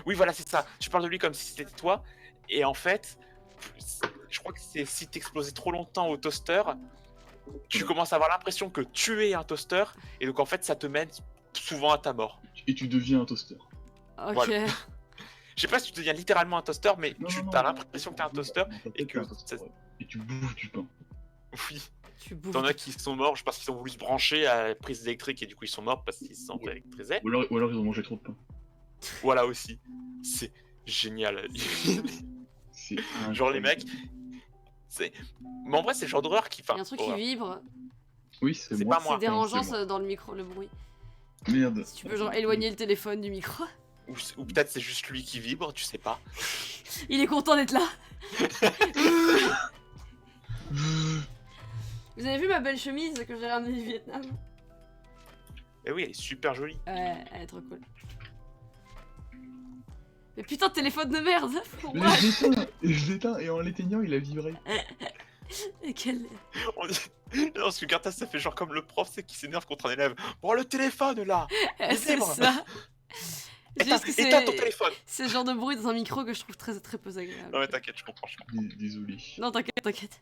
Oui, voilà, c'est ça. Tu parles de lui comme si c'était toi. Et en fait, je crois que c'est si t'explosais trop longtemps au toaster, tu commences à avoir l'impression que tu es un toaster. Et donc, en fait, ça te mène souvent à ta mort. Et tu deviens un toaster. Ok. Voilà. Je sais pas si tu deviens littéralement un toaster, mais Non, tu non, as non, l'impression que t'es un non, toaster. non, t'as et peut-être que un toaster, ça- ouais. Et tu bouffes du pain. Oui. Tu bouffes. T'en as qui sont morts parce qu'ils ont voulu se brancher à la prise électrique et du coup ils sont morts parce qu'ils se sont Ouais. électrisés. Ou alors ils ont mangé trop de pain. Voilà aussi. C'est génial. C'est Genre les incroyable. mecs. Mais en vrai, c'est le genre d'horreur qui. Il y a un truc qui vibre. Oui, c'est C'est moi. pas moi. C'est dérangeant c'est moi. ça, dans le micro, le bruit. Merde. Si tu peux genre éloigner le téléphone du micro. Ou peut-être c'est juste lui qui vibre, tu sais pas. Il est content d'être là. Vous avez vu ma belle chemise que j'ai ramenée du Vietnam? Eh oui, elle est super jolie. Ouais, elle est trop cool. Mais putain, téléphone de merde. Pour Mais moi. je l'éteins et en l'éteignant il a vibré. Et quel... On dit- Non, parce que Gartas, ça fait genre comme le prof, c'est qui s'énerve contre un élève. Bon, le téléphone là. C'est libre. ça. Juste que Éteins ton téléphone. c'est le genre de bruit dans un micro que je trouve très très peu agréable. Non mais t'inquiète, je comprends. Désolé. Non, t'inquiète, t'inquiète.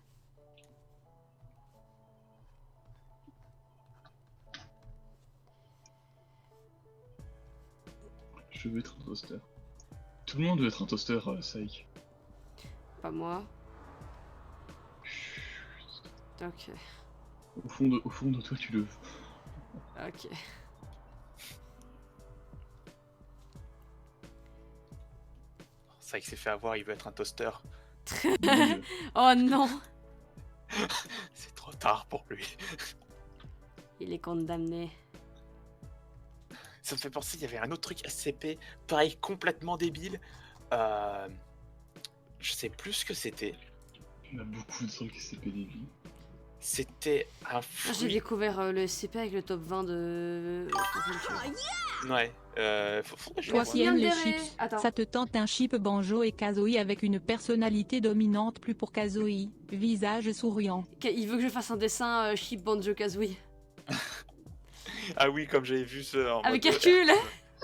Je veux être un toaster. Tout le monde veut être un toaster, Saïk. Pas moi. Ok. Au fond de toi, tu le veux. Ok. C'est vrai qu'il s'est fait avoir, il veut être un toaster. Mais, Oh non. C'est trop tard pour lui. Il est condamné. Ça me fait penser, il y avait un autre truc SCP, pareil, complètement débile. Je sais plus ce que c'était. il y a beaucoup de trucs SCP débiles. C'était un Moi, j'ai fruit. découvert le SCP avec le top 20 de... Ouais, faudrait que je le Toi voie. qui aimes les Yandere. chips, Attends. ça te tente un chip Banjo et Kazooie avec une personnalité dominante plus pour Kazooie, visage souriant. Il veut que je fasse un dessin Chip Banjo Kazooie. Ah oui, comme j'avais vu ça en Avec mode- Hercule.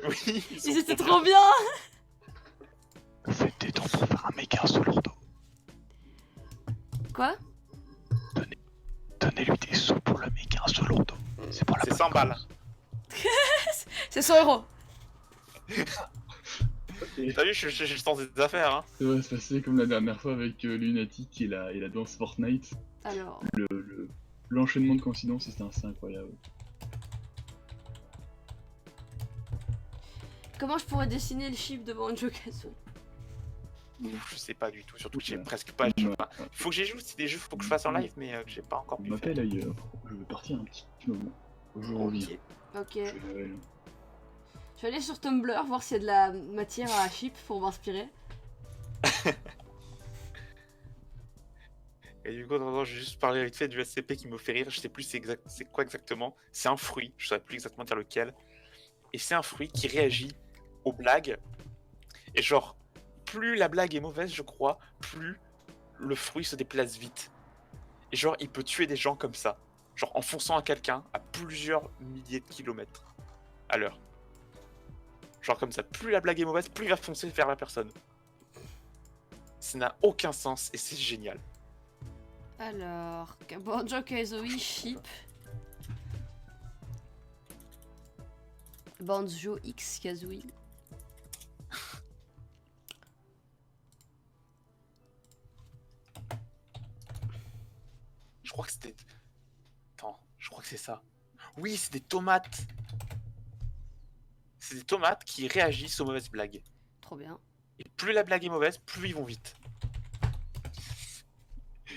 Oui, Ils étaient trop bien. C'était temps pour faire un méga sous lourdeau. Quoi? Donnez-lui des sous pour le méga sous lourdeau. C'est pour la C'est bonne 100 balles. C'est 100 €. T'as vu, je sens des affaires, hein. Ça va se passer comme la dernière fois avec Lunatic et la danse Fortnite. Alors... L'enchaînement de coïncidences, c'était assez incroyable. Comment je pourrais dessiner le chip de Banjo Kazooie? Je sais pas du tout, surtout que j'ai presque pas. Faut que j'y joue, c'est des jeux faut que je fasse en live, mais que j'ai pas encore On pu faire. m'appelle ailleurs. Je vais partir un petit moment. Je reviens. Ok. Ok. Je vais- Je vais aller sur Tumblr voir s'il y a de la matière à chip pour m'inspirer. Et du coup, non, j'ai juste parlé vite fait du SCP qui me fait rire. Je sais plus c'est quoi exactement. C'est un fruit, je saurais plus exactement dire lequel. Et c'est un fruit qui réagit aux blagues. Et genre, plus la blague est mauvaise, je crois, plus le fruit se déplace vite. Et genre, il peut tuer des gens comme ça. Genre en fonçant à quelqu'un à plusieurs milliers de kilomètres à l'heure. Genre comme ça, plus la blague est mauvaise, plus il va foncer vers la personne. Ça n'a aucun sens et c'est génial. Alors... Banjo Kazooie chip... Banjo X Kazooie... Je crois que c'était... Attends, je crois que c'est ça. Oui, c'est des tomates. C'est des tomates qui réagissent aux mauvaises blagues. Trop bien. Et plus la blague est mauvaise, plus ils vont vite.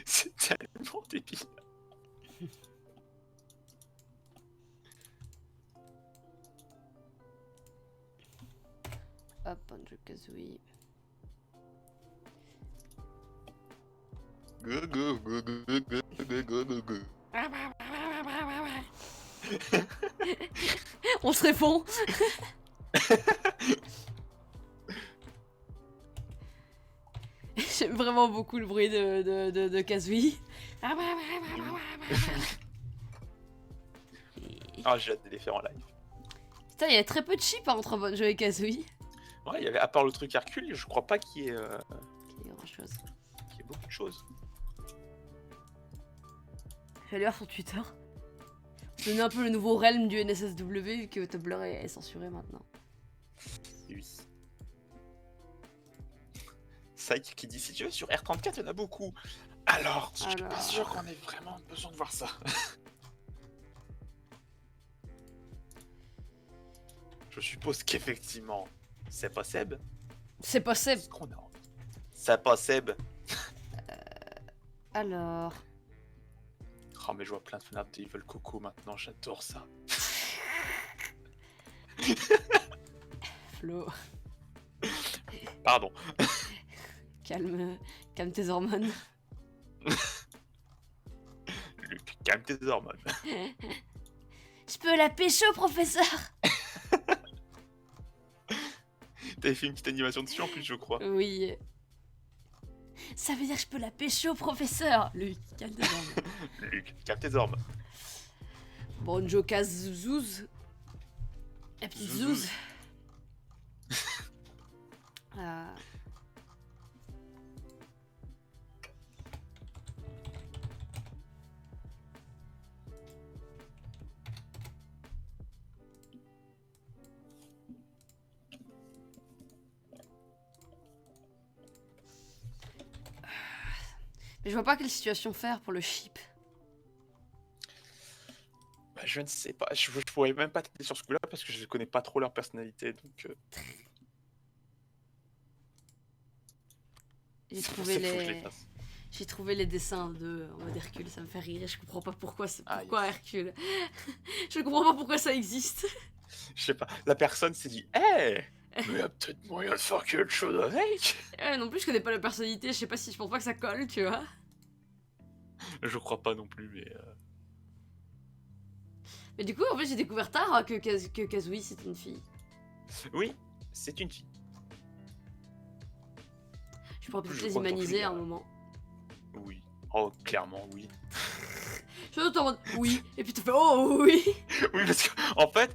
C'est tellement débile. Hop, Banjo Kazooie... On se répond. J'aime vraiment beaucoup le bruit de Kazooie. Ah, j'ai hâte de les faire en live. Putain, il y a très peu de chips hein, entre Banjo et Kazooie. Ouais, il y avait, à part le truc Hercule, je crois pas qu'il y ait, Il y a grand chose. qu'il y ait beaucoup de choses. Je vais aller voir sur Twitter. C'est un peu le nouveau realm du NSSW vu que Tumblr est censuré maintenant. Oui. Saïk qui dit si tu veux sur R34 il y en a beaucoup. Alors, je suis pas Alors. sûr qu'on ait vraiment besoin de voir ça. Je suppose qu'effectivement c'est possible. C'est possible. Ce qu'on a envie. C'est possible. Alors... Oh mais je vois plein de fenêtres de Evil Coco maintenant, j'adore ça. Flo... Pardon. calme tes hormones. Luc, calme tes hormones. Je peux la pécho, professeur. T'avais fait une petite animation dessus en plus, je crois. Oui. Ça veut dire que je peux la pécho, professeur. Luc, calme tes hormones. Luc, calme tes hormones. Bonjo Kazouz. La petite Zouzouz. zouze. Euh, Mais je vois pas quelle situation faire pour le ship. Bah, je ne sais pas, je pourrais même pas t'aider sur ce coup-là parce que je connais pas trop leur personnalité, donc J'ai c'est trouvé faut que je les les... fasse. J'ai trouvé les dessins de en mode Hercule, ça me fait rire. Je comprends pas pourquoi Ah, pourquoi Hercule. Je comprends pas pourquoi ça existe. Je sais pas, la personne s'est dit, hé, mais il y a peut-être moyen de faire quelque chose avec. Non plus, je connais pas la personnalité. Je sais pas si je pense pas que ça colle, tu vois. Je crois pas non plus, mais Mais du coup, en fait, j'ai découvert tard hein, que Kazooie c'était une fille. oui, c'est une fille. Je pourrais Je peut-être les crois que dans tous les humaniser à cas- un moment. Oui. Oh, clairement, oui. Je suis en mode oui, et puis tu fais oh oui. Oui, parce qu'en fait,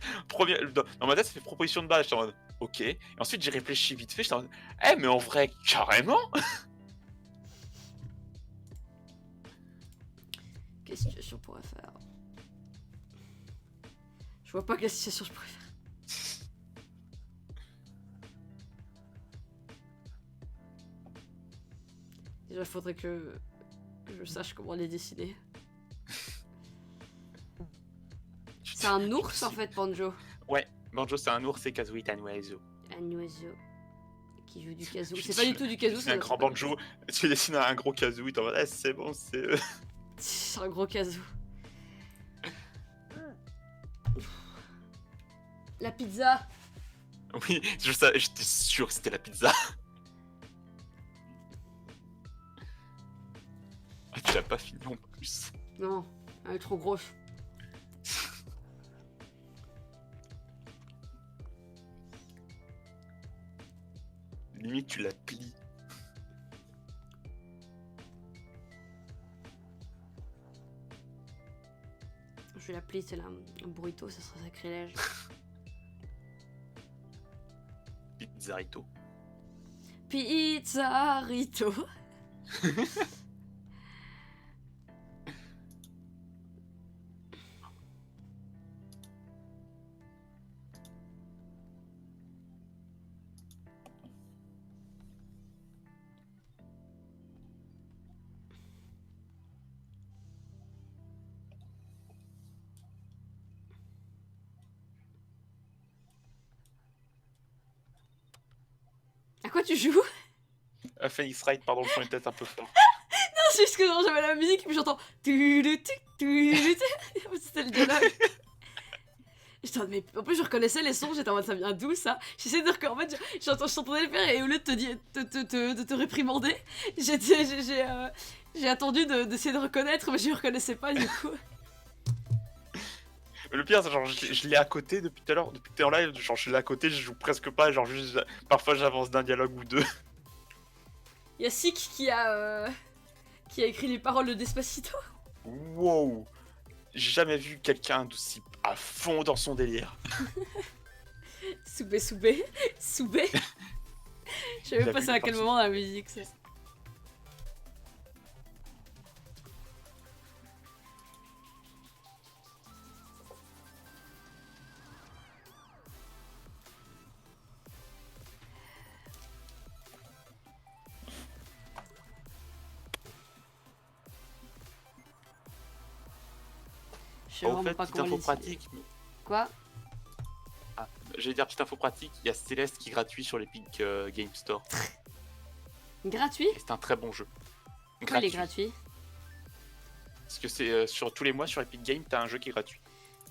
dans ma tête, ça fait proposition de base. J'étais en mode, ok. Et ensuite, j'ai réfléchi vite fait. J'étais en mode, eh, mais en vrai, carrément. Quelle situation je pourrais faire? Je vois pas quelle situation je pourrais faire. Déjà, faudrait que je sache comment les dessiner. C'est un ours en fait, Banjo. Ouais, Banjo, c'est un ours et Kazooie est un oiseau. Un oiseau qui joue du kazoo. C'est pas du tout du kazoo, C'est un grand Banjo. Tu dessines un gros Kazooie, t'es en mode, eh, c'est bon, c'est. C'est un gros kazoo. La pizza. Oui, j'étais sûr que c'était la pizza. Ah, tu l'as pas fini en plus. Non, elle est trop grosse. Limite, tu la plies. Je vais l'appeler, c'est un burrito, ça serait sacrilège. Pizzarito. Pizzarito. À quoi tu joues? Phoenix Wright, pardon, le son est peut-être un peu fort. C'est juste que genre, j'avais la musique et puis j'entends. C'était le dialogue. J'étais en mode, mais en plus je reconnaissais les sons, j'étais en mode ça vient d'où ça? J'essayais de reconnaître, en fait, j'entendais le faire et au lieu de te réprimander, j'ai attendu d'essayer de reconnaître, mais je ne reconnaissais pas du coup. Mais le pire, c'est genre, je l'ai à côté depuis tout à l'heure, depuis que t'es en live, genre je l'ai à côté, je joue presque pas, genre juste, parfois j'avance d'un dialogue ou deux. Il y a Sik qui a écrit les paroles de Despacito. Wow, j'ai jamais vu quelqu'un d'aussi à fond dans son délire. Soubé. Je savais Il a pas vu c'est à quel partie. moment dans la musique ça. Je sais Au vraiment fait, pas petite comment info les pratique. Quoi? J'allais dire petite info pratique, il y a Céleste qui est gratuit sur l'Epic Game Store. Gratuit? Et c'est un très bon jeu. Pourquoi il est gratuit? Parce que c'est sur tous les mois sur Epic Game, t'as un jeu qui est gratuit.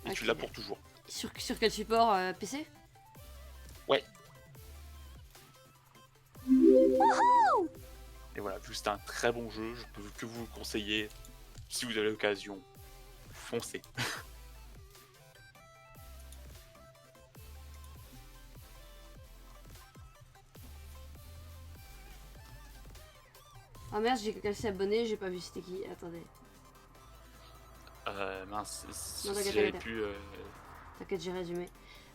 Et Ok. tu l'as pour toujours. Sur quel support PC? Ouais. tout, c'était un très bon jeu. Je peux que vous le conseiller. Si vous avez l'occasion, foncez. Oh merde, j'ai quelqu'un qui s'est abonné, j'ai pas vu c'était qui. Attendez. Mince, Non, si t'inquiète, j'avais t'inquiète. pu... T'inquiète, j'ai résumé.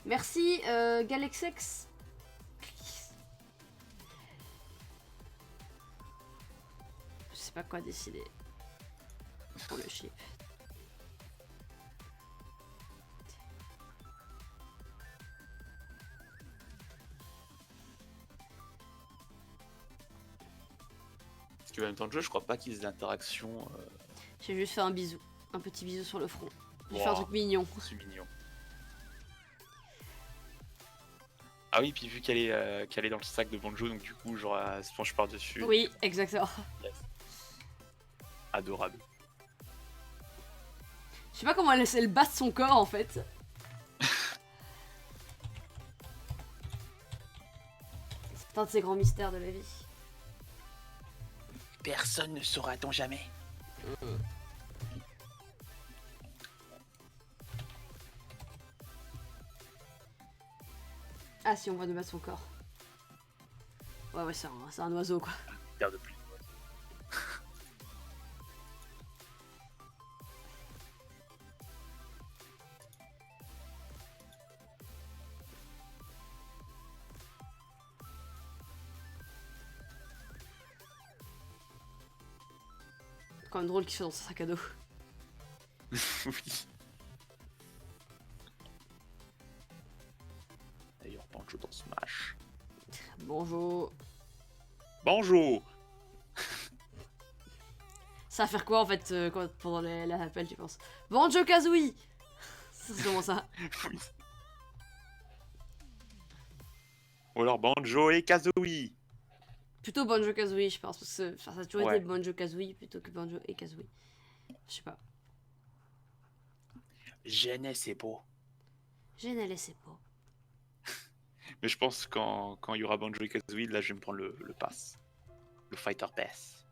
Merci, Galexex. Je sais pas quoi décider. Pour le chip. Parce que en même temps de jeu, je crois pas qu'ils aient d'interaction. J'ai juste fait un bisou. Un petit bisou sur le front. J'ai fait un Wow. truc mignon. C'est mignon. Ah oui, puis vu qu'elle est dans le sac de Banjo, donc du coup, genre, elle se penche par-dessus. Oui, exactement. Yes. Adorable. Je sais pas comment elle bat son corps en fait. C'est un de ces grands mystères de la vie. Personne ne saura-t-on jamais. Ah si, on voit de battre son corps. Ouais, c'est un oiseau quoi. Terre de pluie. C'est quand même drôle qu'il soit dans son sac à dos. Oui. D'ailleurs, Banjo dans Smash. Bonjour. Banjo. Ça va faire quoi en fait pendant l'appel, tu penses? Banjo Kazooie. C'est comment ça? Oui. Ou alors Banjo et Kazooie. Plutôt Banjo Kazooie, je pense. Parce que ça a toujours Ouais. été Banjo Kazooie plutôt que Banjo et Kazooie. Je sais pas. Je ne sais pas. Je ne le sais pas. Mais je pense que quand il y aura Banjo et Kazooie, là je vais me prendre le pass. Le Fighter Pass.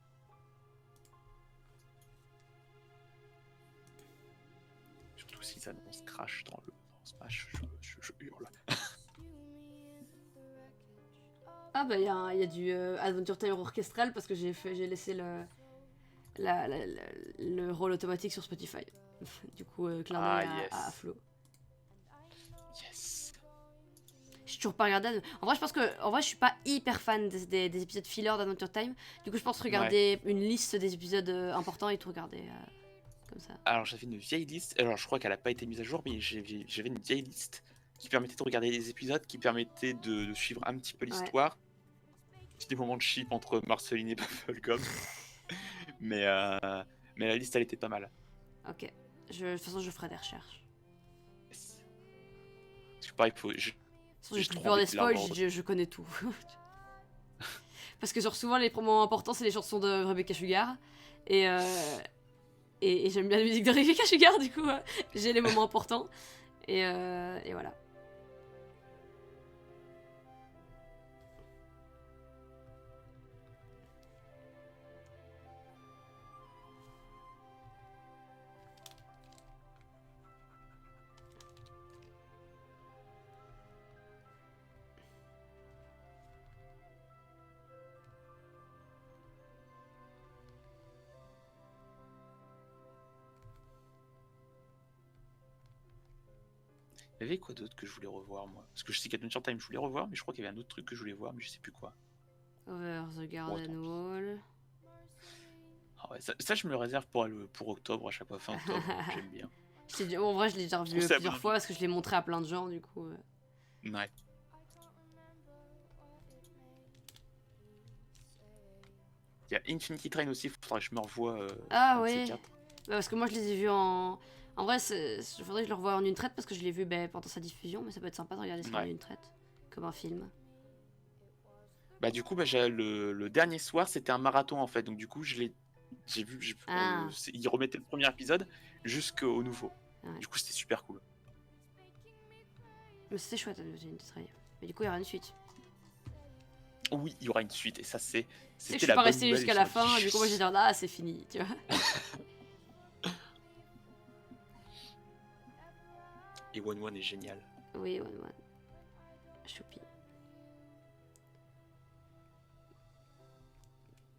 Surtout s'ils annoncent Crash dans Smash, je hurle. Ah bah il y a du Adventure Time orchestral parce que j'ai laissé le rôle automatique sur Spotify. Du coup, clin d'œil Ah, yes. à Flo. Yes. J'ai toujours pas regardé. En vrai, je pense que je suis pas hyper fan des épisodes filler d'Adventure Time. Du coup, je pense regarder une liste des épisodes importants et tout regarder comme ça. Alors j'avais une vieille liste, alors je crois qu'elle a pas été mise à jour, mais j'avais une vieille liste qui permettait de regarder les épisodes, qui permettait de suivre un petit peu l'histoire. Petit des moments de chip entre Marceline et Bubblegum. mais la liste elle était pas mal. Ok. De toute façon, je ferai des recherches. Yes. Parce que pareil, De toute façon, j'ai j'ai plus trop peur envie des de la spoils, rendre. je connais tout. Parce que genre souvent les moments importants c'est les chansons de Rebecca Sugar et j'aime bien la musique de Rebecca Sugar du coup j'ai les moments importants et voilà. Il y avait quoi d'autre que je voulais revoir moi? Parce que je sais qu'Adventure Time je voulais revoir, mais je crois qu'il y avait un autre truc que je voulais voir, mais je sais plus quoi. Over the Garden tant pis. Wall. Ah ouais, ça je me le réserve pour octobre, à chaque fois fin octobre, j'aime bien. En vrai je l'ai déjà revu trouve ça plusieurs bien. fois parce que je l'ai montré à plein de gens du coup. Ouais. Il y a Infinity Train aussi, il faudrait que je me revoie. Ah un de ces ouais. quatre. Bah, parce que moi je les ai vus en vrai il faudrait que je le revoie en une traite parce que je l'ai vu pendant sa diffusion mais ça peut être sympa de regarder ça en Ouais. une traite comme un film. Bah du coup, le dernier soir, c'était un marathon en fait, donc du coup, j'ai vu, Ah. ils remettaient le premier épisode jusqu'au nouveau. Ouais. Du coup, c'était super cool. Mais c'était chouette Infinity Train. Mais du coup il y aura une suite. Oui, il y aura une suite, et ça, C'est que je c'était suis la pas bonne restée nouvelle. jusqu'à la fin, du coup, moi j'ai dit, ah, c'est fini, tu vois. Et One One est génial. Oui, ouais. Choupi.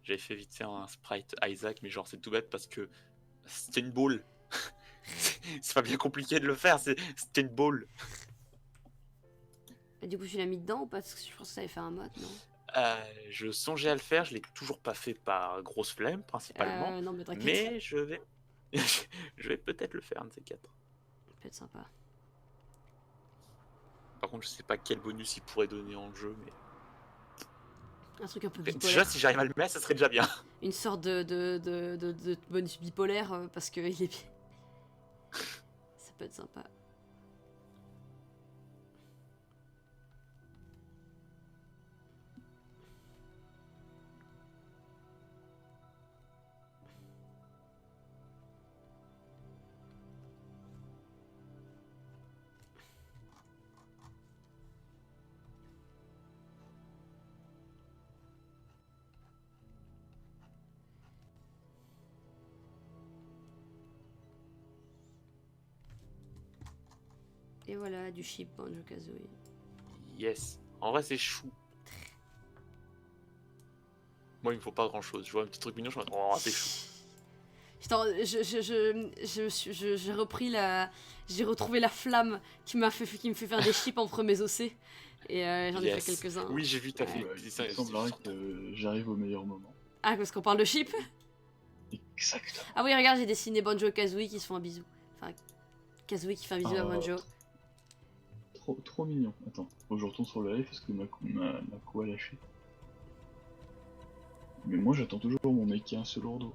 J'avais fait vite fait un sprite Isaac, mais genre, c'est tout bête parce que c'était une boule. C'est pas bien compliqué de le faire, c'était une boule. Et du coup, tu l'as mis dedans ou pas? Parce que je pense que ça avait fait un mode, non? Je songeais à le faire, je l'ai toujours pas fait par grosse flemme, principalement. Non, mais t'inquiète. Mais je vais. Je vais peut-être le faire, un de ces quatre. Ça peut être sympa. Par contre, je sais pas quel bonus il pourrait donner en jeu, mais. Un truc un peu Déjà, bipolaire. si j'arrive à le mettre, ça serait déjà bien. Une sorte de bonus bipolaire parce que il est bien. Ça peut être sympa. Et voilà, du chip Banjo-Kazooie. Yes. En vrai, c'est chou. Moi, il me faut pas grand chose. Je vois un petit truc mignon, je me dis, oh, c'est chou. J'ai repris la. J'ai retrouvé la flamme qui me fait faire des chips entre mes OC. Et j'en ai fait quelques-uns. Oui, j'ai vu, t'as Ouais. fait. Il semblerait que j'arrive au meilleur moment. Ah, parce qu'on parle de chips? Exactement. Ah oui, regarde, j'ai dessiné Banjo-Kazooie qui se font un bisou. Enfin, Kazooie qui fait un bisou à Banjo. Trop mignon. Attends, faut que je retourne sur le live parce que ma co a lâché. Mais moi j'attends toujours mon mec qui a un seul lourdeau.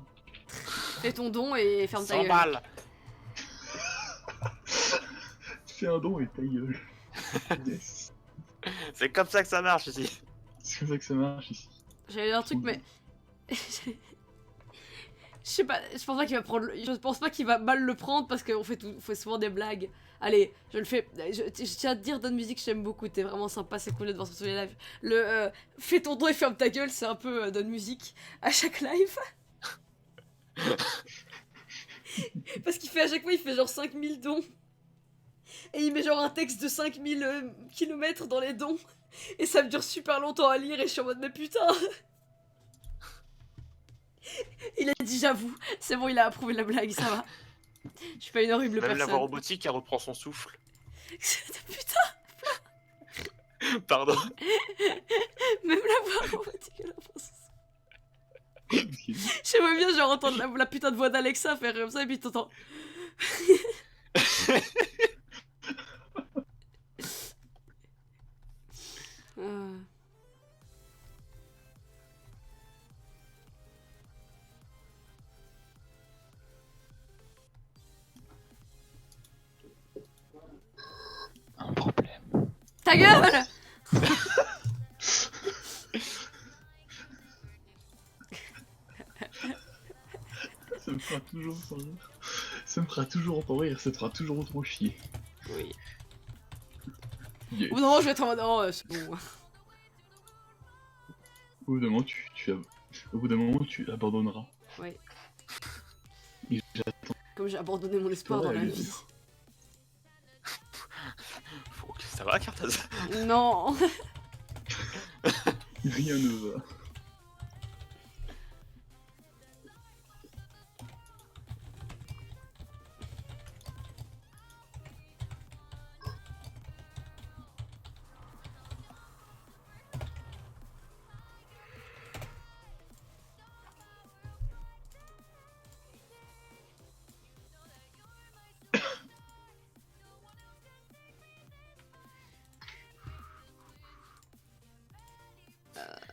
Fais ton don et ferme ta 100 gueule. balles. Fais un don et ta gueule. Yes. C'est comme ça que ça marche ici. C'est comme ça que ça marche ici. J'avais un truc, mais. Je sais pas, je pense pas qu'il va prendre. Je pense pas qu'il va mal le prendre parce qu'on fait, on fait souvent des blagues. Allez, je le fais. Je tiens à te dire, Don Music, j'aime beaucoup, t'es vraiment sympa, c'est cool de te voir sur les lives. Le fais ton don et ferme ta gueule, c'est un peu Don Music à chaque live. Parce qu'il fait à chaque fois, il fait genre 5000 dons. Et il met genre un texte de 5000 kilomètres dans les dons. Et ça me dure super longtemps à lire et je suis en mode mais putain. Il a dit j'avoue, c'est bon, il a approuvé la blague, ça va. Je suis pas une horrible Même la personne. voix robotique, elle reprend son souffle. Putain, Pardon. même la voix robotique, elle reprend son souffle. J'aimerais bien genre entendre la putain de voix d'Alexa faire comme ça et puis t'entends. Un problème. Ta gueule. Ça me fera toujours autant rire. Ça me fera toujours autant rire, ça te fera toujours autant chier. Oui. Yes. Ou non, je vais être en mode oh, c'est bon. Au bout d'un moment, au bout d'un moment, tu abandonneras. Oui. Et j'attends. Comme j'ai abandonné mon espoir dans la vie. Ça va, Cartaz? Non. Rien ne va.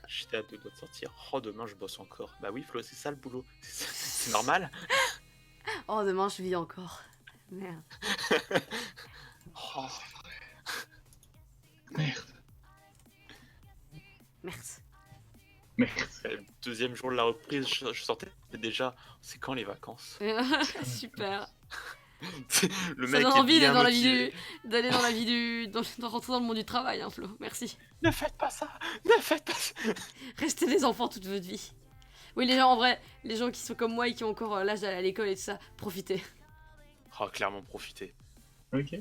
J'étais à deux doigts de sortir. Oh, demain je bosse encore. Bah oui, Flo, c'est ça le boulot. C'est normal. Oh, demain je vis encore. Merde. Oh, Merde. Merde. Merde. le deuxième jour de la reprise, je sortais déjà. C'est quand les vacances? Super. Le Ça mec donne est envie bien d'aller dans la motivé. vie d'aller dans la vie de rentrer dans le monde du travail, hein, Flo. Merci. Ne faites pas ça. Ne faites pas ça. Restez des enfants toute votre vie. Oui, les gens, en vrai, les gens qui sont comme moi et qui ont encore l'âge d'aller à l'école et tout ça, profitez. Oh, clairement, profitez. Ok.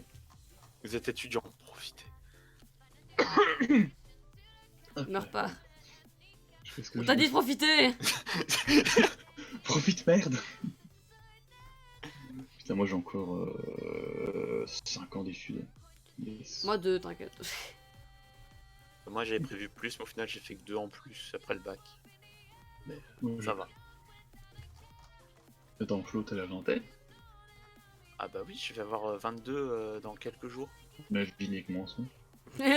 Vous êtes étudiant, profitez. Meurs pas. Je fais ce que On je t'a veux. dit de profiter. Profite, merde. Putain, moi j'ai encore 5 ans d'études. Yes. Moi, 2, t'inquiète. Moi, j'avais prévu plus, mais au final, j'ai fait que 2 en plus après le bac. Mais Ouais, ça va. Attends, Flo, t'as la vingtaine? Ah bah oui, je vais avoir 22 dans quelques jours. Bah, je vis avec moi en ce moment.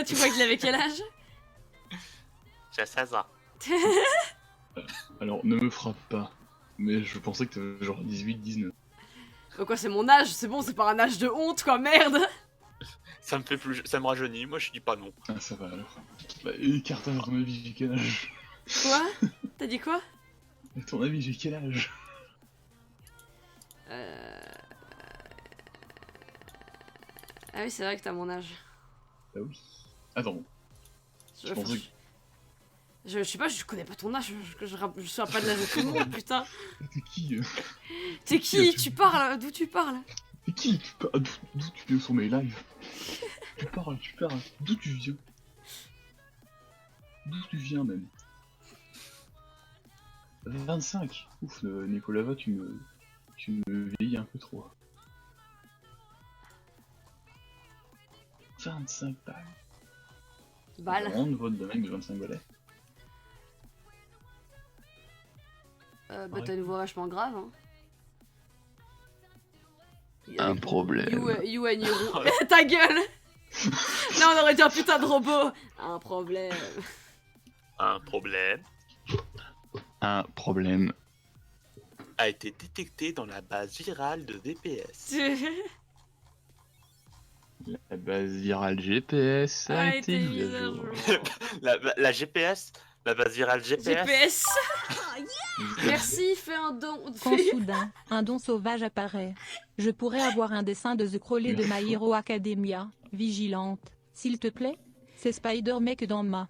Tu vois qu'il avait quel âge? J'ai 16 ans. Alors, ne me frappe pas. Mais je pensais que t'avais genre 18-19. Quoi, c'est mon âge? C'est bon, c'est pas un âge de honte, quoi, merde. Ça me fait plus, ça me rajeunit. Moi, je dis pas non. Ah, ça va alors. Bah, et Carter, à ton avis, j'ai quel âge? Quoi? T'as dit quoi? À ton avis, j'ai quel âge? Ah oui, c'est vrai que t'as mon âge. Bah oui. Attends, je pensais que Je sais pas, je connais pas ton âge, je sais pas de l'âge de tout le monde, putain. t'es qui? T'es qui? Tu parles? D'où tu parles? T'es qui? D'où tu viens sur mes lives? Tu parles, d'où tu viens? D'où tu viens même? 25. Ouf, Nicolava, tu me vieillis un peu trop. 25 balles. Balle. Vraiment une vote de mec de 25 balais. Bah t'as une voix vachement grave, hein. Un problème. You and you. Ta gueule. Là on aurait dit un putain de robot. Un problème. Un problème Un problème. a été détecté dans la base virale de VPS. La base virale GPS a été mise à jour. La GPS, la base virale GPS. GPS. Merci, fais un don. Quand soudain, un don sauvage apparaît. Je pourrais avoir un dessin de The Crowley de My Hero Academia. Vigilante, s'il te plaît. C'est Spider-Mec dans ma.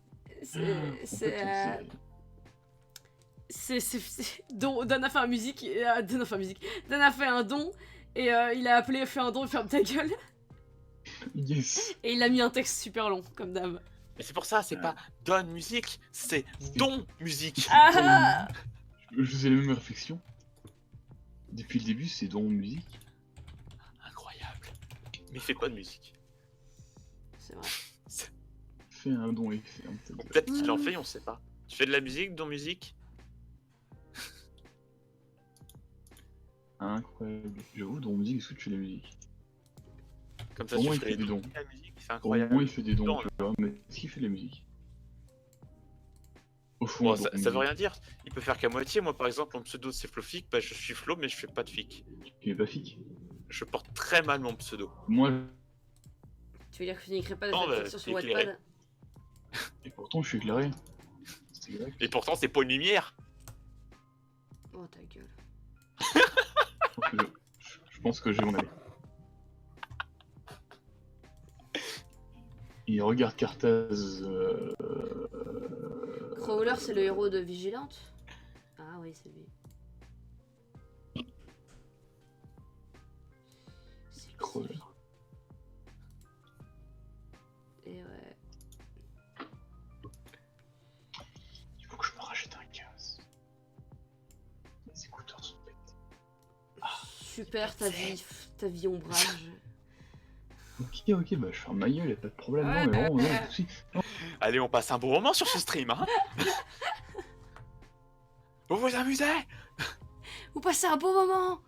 Dan a fait un musique. Dan a fait un musique. Dan a fait un don. Et il a appelé fais un don, ferme ta gueule. Yes. Et il a mis un texte super long, comme d'hab. Mais c'est pour ça, c'est pas Don Musique, c'est Don Musique. Ah. Je faisais la même réflexion. Depuis le début, c'est dans musique. Incroyable. Mais il fait pas de musique. C'est vrai. Fais un don et fais un petit. Peut-être qu'il en fait, on sait pas. Tu fais de la musique, Don Musique? Incroyable. J'avoue, dans musique, est-ce que tu fais de la musique? Comme ça, Au tu moins, il ferais fait des dons. la musique, c'est Au incroyable. moins, il fait des dons, Non, tu vois, mais est-ce qu'il fait de la musique? Au fond, Bon, dans ça veut musique. rien dire. Il peut faire qu'à moitié. Moi, par exemple, mon pseudo c'est Flofic. Bah, je suis Flo, mais je fais pas de fic. Tu es pas fic. Je porte très mal mon pseudo. Moi, Tu veux dire que tu n'écris pas de Non, fiction sur éclairé. Wattpad? et pourtant, je suis éclairé. C'est vrai. Et pourtant, c'est pas une lumière. Oh ta gueule. Je pense que j'ai mon avis. Il regarde Cartaz. Crawler, c'est le héros de Vigilante? Ah oui, c'est lui. C'est lui. Crawler. Et ouais. Il faut que je me rachète un 15. Les écouteurs sont pétés. Super ta vie ombrage. Ok, bah je ferme ma gueule, y'a pas de problème. Ouais, Non, mais vraiment, non, si. Allez, on passe un bon moment sur ce stream, hein. Vous vous amusez? Vous passez un bon moment.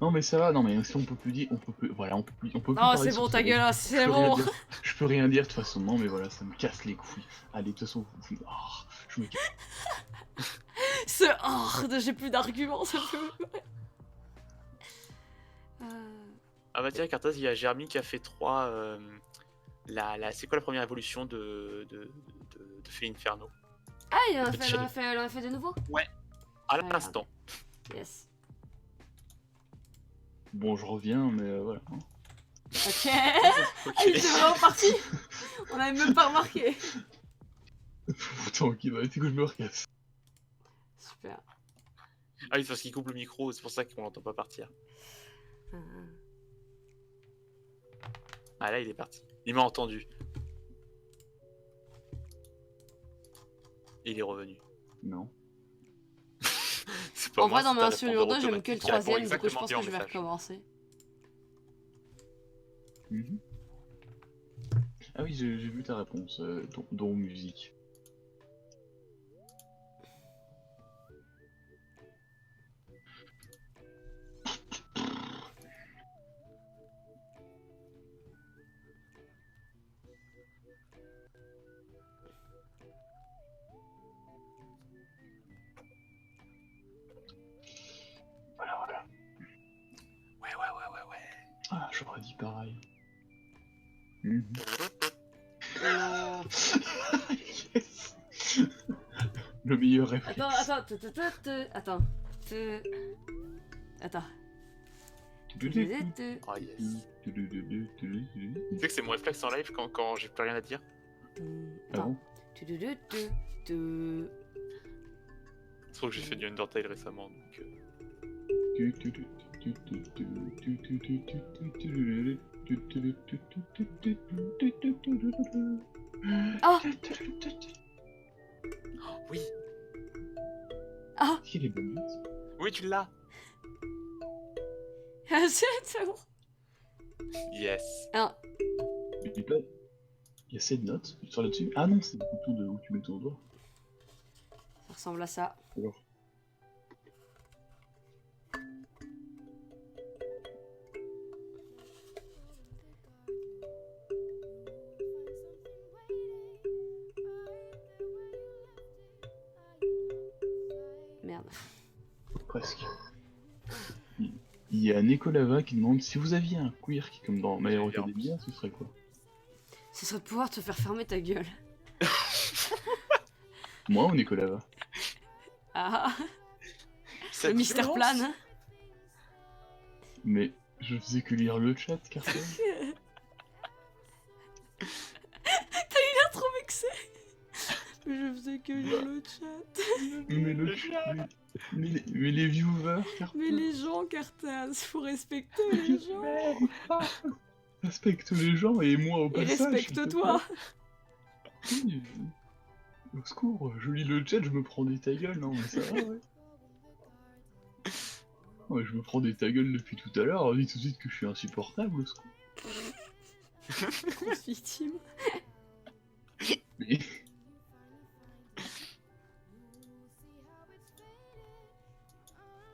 Non, mais ça va, non, mais si on peut plus dire, on peut plus. Voilà, on peut plus. Non, parler c'est sur bon ce ta truc. gueule, hein, Je c'est peux rien bon. dire. Je peux rien dire de toute façon, non, mais voilà, ça me casse les couilles. Allez, de toute façon, je me casse. Ce horde, j'ai plus d'arguments, ça peut. Ah bah tiens, Cartaz, il y a Jeremy qui a fait 3. C'est quoi la première évolution de Fée Inferno? Ah, il en a fait de nouveau? À Ouais, l'instant. Yes. Bon, je reviens, mais voilà. Ok. Ok. Il était vraiment parti. On avait même pas remarqué. Pourtant, qui va être que je me recasse. Super. Ah oui, parce qu'il coupe le micro, c'est pour ça qu'on l'entend pas partir. Ah là, il est parti. Il m'a entendu. Il est revenu. Non. C'est pas En moi, vrai, dans c'est mes un 1 sur répondeur 2, j'aime que le automatique qui répond 3ème, du coup je exactement pense bien que au je vais message. recommencer. Mhm. Ah oui, j'ai vu ta réponse, dont musique. Voilà. Ouais. Ah, j'aurais dit pareil. Mhm. Non. Yes. Le meilleur réflexe. Attends. Attends. Oh yes. Tu sais que c'est mon réflexe en live quand j'ai plus rien à dire. Ah bon? Je trouve que j'ai fait du Undertale récemment, donc... Ah Oui, Ah Qui est les bonnes notes? oui, tu l'as. C'est bon. Yes. Alors, Et là, il y a 7 notes, tu sors là-dessus. Ah non, c'est le bouton de où tu mets ton doigt. ça ressemble à ça. Alors. Merde. Presque. Il y a Nekolava qui demande si vous aviez un queer qui, comme dans My Hero Academia, ce serait quoi? Ce serait de pouvoir te faire fermer ta gueule. Moi ou Nekolava? Ah, Cette le Mister violence. Plan. Mais je faisais que lire le chat, Carton. Il a trop vexé. Je faisais que lire le chat. Mais mais les viewers, Carton. Mais les gens, Cartaz, faut respecter les gens. Respecte les gens et moi au Et passage. s'il te respecte-toi. plaît. Oui, au secours, je lis le chat, je me prends des ta gueule, non mais ça va, ouais. Ouais, je me prends des ta gueule depuis tout à l'heure, dis tout de suite que je suis insupportable, au secours. Grosse victime. Mais...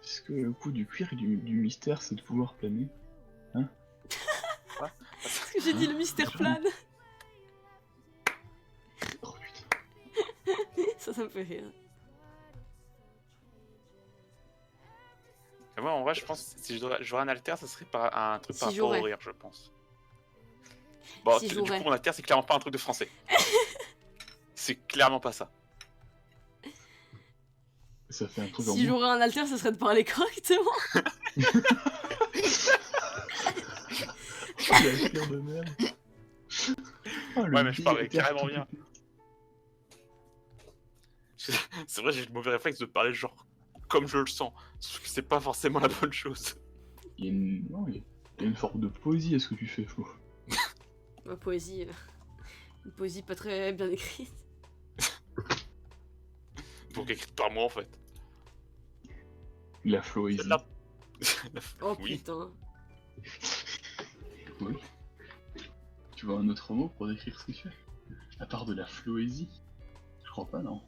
Est-ce que le coup du cuir et du mystère, c'est de pouvoir planer? Parce que j'ai dit le Mister Plan. Oh putain. Ça me fait rire. Moi, en vrai, je pense que si je dois jouer un alter, ça serait pas un truc Si par rapport j'aurais. au rire, je pense. Bon, Si du j'aurais. coup, mon alter, c'est clairement pas un truc de français. C'est clairement pas ça. Ça fait un truc en Si moi. j'aurais un alter, ce serait de parler correctement. La cuir de merde. Oh, le Ouais, mais je vieil parlais alter carrément tout bien. pété. C'est vrai, j'ai le mauvais réflexe de parler genre comme je le sens. Sauf que c'est pas forcément la bonne chose. Il y a une... Non, il y a une forme de poésie à ce que tu fais, Flo. Ma poésie. Une poésie pas très bien écrite. Donc écrite par moi en fait. La floésie. Celle-là. Oh Oui. putain. Oui. Tu vois un autre mot pour décrire ce que tu fais? À part de la floésie? Je crois pas, non.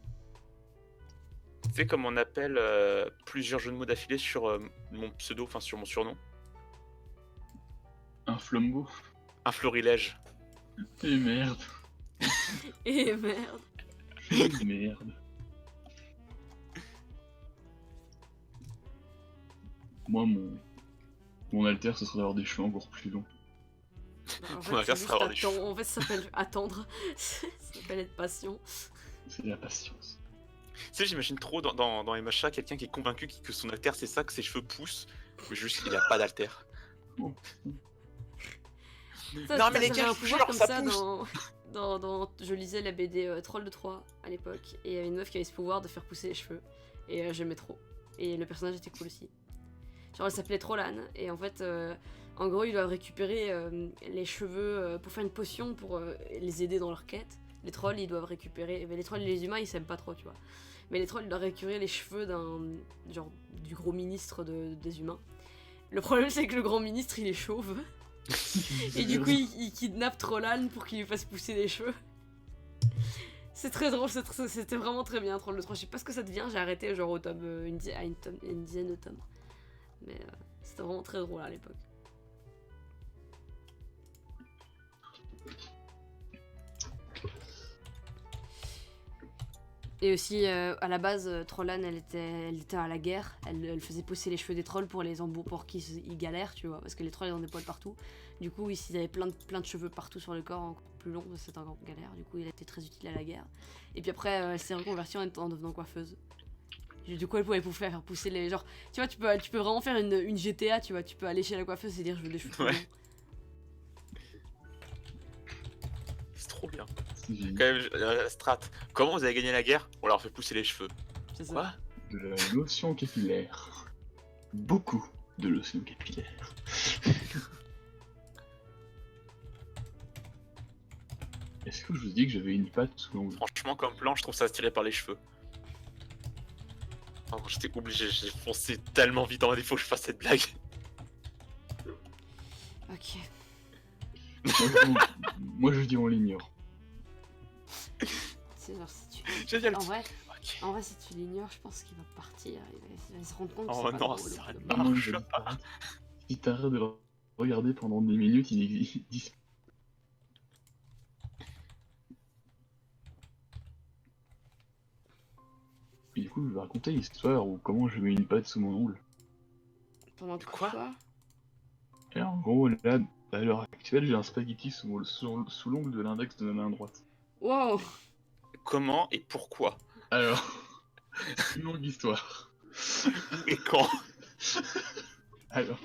Tu sais comme on appelle plusieurs jeux de mots d'affilée sur mon pseudo, enfin sur mon surnom? Un flambeau? Un florilège. Et merde. Et merde. Et merde. Moi, mon alter, ce serait d'avoir des cheveux encore plus longs. En On va fait, faire c'est ça avoir juste des attendre. En fait, ça s'appelle attendre. Ça s'appelle être patient. C'est la patience. Tu sais, j'imagine trop dans les machas quelqu'un qui est convaincu que son alter c'est ça, que ses cheveux poussent, mais juste il a pas d'alter. Oh, Non, mais les j'avais gars, un je vous pouvoir jure, comme ça ça pousse. je lisais la BD Troll de Troie à l'époque, et il y avait une meuf qui avait ce pouvoir de faire pousser les cheveux, et j'aimais trop. Et le personnage était cool aussi. Genre elle s'appelait Trollan, et en fait, en gros, ils doivent récupérer les cheveux pour faire une potion pour les aider dans leur quête. Les trolls, ils doivent récupérer. Mais les trolls et les humains, ils s'aiment pas trop, tu vois. Mais les trolls, ils doivent récupérer les cheveux du gros ministre des humains. Le problème, c'est que le grand ministre, il est chauve. Et du coup, il kidnappe Trollan pour qu'il lui fasse pousser les cheveux. C'est très drôle, c'était vraiment très bien, Troll de 3. Je sais pas ce que ça devient, j'ai arrêté genre au tome, une dizaine de tomes. Mais c'était vraiment très drôle à l'époque. Et aussi, à la base, Trollan, elle était à la guerre. Elle faisait pousser les cheveux des trolls pour pour qu'ils galèrent, tu vois. Parce que les trolls, ils ont des poils partout. Du coup, s'ils avaient plein de cheveux partout sur le corps, encore plus long, c'était encore galère. Du coup, il a été très utile à la guerre. Et puis après, elle s'est reconvertie en devenant coiffeuse. Du coup, elle pouvait faire pousser les... Genre, tu vois, tu peux vraiment faire une GTA, tu vois. Tu peux aller chez la coiffeuse et dire, je veux des cheveux plus longs. C'est trop bien. C'est génial. Quand même, Strat, comment vous avez gagné la guerre? On leur fait pousser les cheveux. C'est ça. Quoi? De la lotion capillaire. Beaucoup de lotion capillaire. Est-ce que je vous dis que j'avais une patte sous l'ongle? Franchement, comme plan, je trouve ça tiré par les cheveux. Oh, j'étais obligé, j'ai foncé tellement vite en mode il faut que je fasse cette blague. Ok. Moi je dis on l'ignore. C'est genre, si tu... Génial. En vrai, Ok. si tu l'ignores, je pense qu'il va partir. Il va se rendre compte que Oh c'est pas non, drôle. ça arrête au bout pas. d'un moment. Moi, je je sais pas. Si t'arrêtes de le regarder pendant des minutes, il disparaît. Et du coup, je vais raconter l'histoire où comment je mets une patte sous mon ongle. Pendant Quoi? Et en gros, là, à l'heure actuelle, j'ai un spaghetti sous l'ongle de l'index de ma main droite. Wow. Comment et pourquoi? Alors, c'est une longue histoire. Et quand? Alors,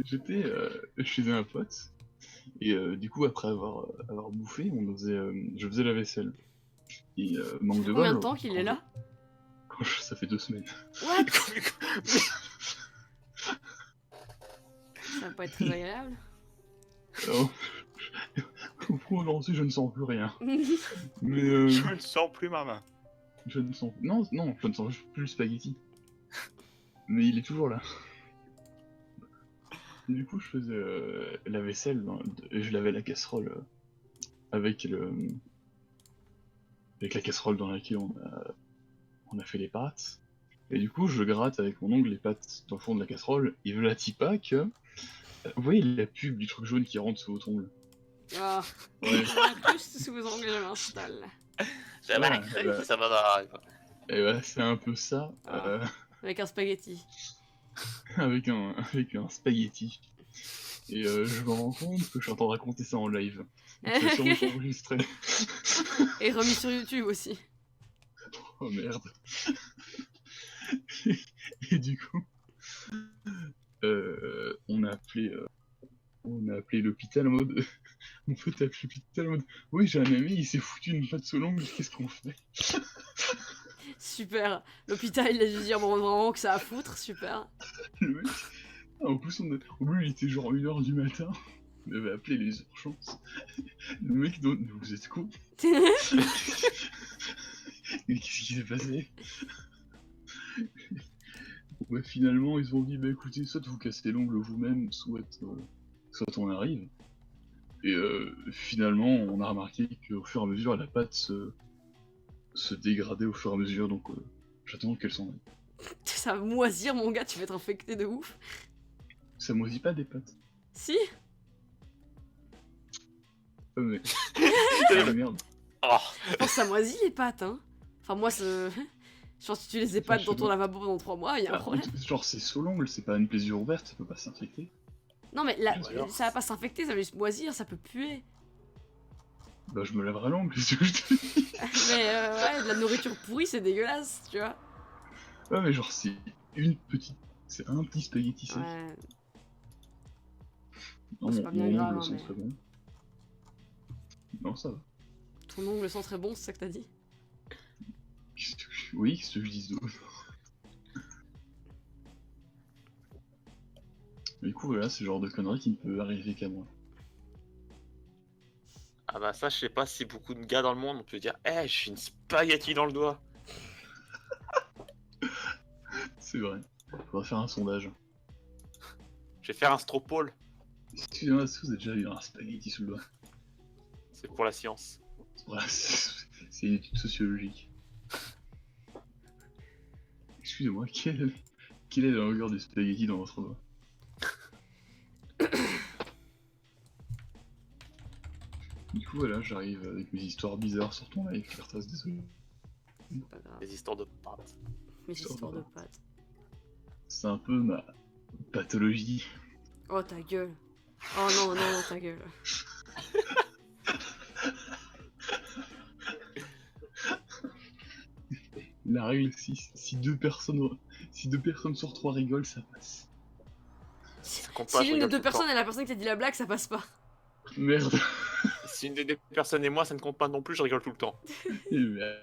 j'étais chez un pote, et du coup, après avoir bouffé, je faisais la vaisselle. Et manque de Combien bol. de temps qu'il est là? Ça fait 2 semaines. What? Ça va pas être très agréable. Alors, au point aujourd'hui, je ne sens plus rien. Mais Je ne sens plus ma main. je ne sens... Non, je ne sens plus le spaghetti. Mais il est toujours là. Du coup, je faisais la vaisselle, et je lavais la casserole avec la casserole dans laquelle on a fait les pâtes. Et du coup, je gratte avec mon ongle les pâtes dans le fond de la casserole. Il veut la pas que... Vous voyez la pub du truc jaune qui rentre sous votre ongle? Ah. Ouais. Juste sous vos ongles, je m'installe. J'avais Ouais, cru bah. que ça va. Et ouais, c'est un peu ça, Ah. Avec un spaghetti. avec un spaghetti. Et je me rends compte que je suis en train de raconter ça en live. Donc c'est sûrement pas enregistré. Et remis sur YouTube aussi. Oh merde. Et du coup, on a appelé l'hôpital en mode... On peut appeler l'hôpital en mode... Oui, j'ai un ami, il s'est foutu une patte sous l'ongle, qu'est-ce qu'on fait? Super. L'hôpital, il a dû dire, bon, vraiment que ça a à foutre, super. Le mec... En plus, au début, il était genre 1h du matin. On avait appelé les urgences. Le mec, mais vous êtes con? Mais qu'est-ce qui s'est passé? Ouais, finalement, ils ont dit, bah écoutez, soit vous cassez l'ongle vous-même, soit on arrive. Et finalement, on a remarqué qu'au fur et à mesure, la pâte se dégradait au fur et à mesure, donc j'attends qu'elle s'en aille. Ça va moisir, mon gars, tu vas être infecté de ouf. Ça moisit pas des pâtes. Si. Oh mais... Ah, merde. Oh. Je pense que ça moisit les pâtes, hein. Enfin, moi, je pense que si tu les pâtes dans ton lavabo pendant 3 mois, il y a un problème. Genre, c'est sous l'ongle, c'est pas une blessure ouverte, ça peut pas s'infecter. Non, mais là, Alors. ça va pas s'infecter, ça va juste moisir, ça peut puer. Bah, je me laverai l'ongle, c'est ce que je te dis. Mais ouais, de la nourriture pourrie, c'est dégueulasse, tu vois. Ouais, mais genre, c'est un petit spaghetti sec. Ouais. Non, c'est mon, pas bien mon grave, ongle hein, sent mais- très bon. Non, ça va. Ton ongle sent très bon, c'est ça que t'as dit? Oui, qu'est-ce que je dis d'autre? Du coup, voilà, c'est le genre de conneries qui ne peut arriver qu'à moi. Ah bah ça, je sais pas si beaucoup de gars dans le monde on peut dire Eh, j'ai une spaghetti dans le doigt. C'est vrai. Faudra faire un sondage. Je vais faire un stropole. Excusez-moi, est-ce que vous avez déjà eu un spaghetti sous le doigt? C'est pour la science. Voilà, c'est une étude sociologique. Excusez-moi, quelle est la longueur du spaghetti dans votre doigt? Du coup, voilà, j'arrive avec mes histoires bizarres sur ton live, Cartas, désolé. C'est pas grave. Les histoires de pâtes. Mes histoires de pâtes. C'est un peu ma pathologie. Oh ta gueule. Oh non, non, non, ta gueule. La règle, si deux personnes sur trois rigolent, ça passe. Ça compte pas, Si je l'une des rigole deux tout le temps. personnes est la personne qui t'a dit la blague, ça passe pas. Merde. Si une des deux personnes et moi, ça ne compte pas non plus, je rigole tout le temps. Et merde.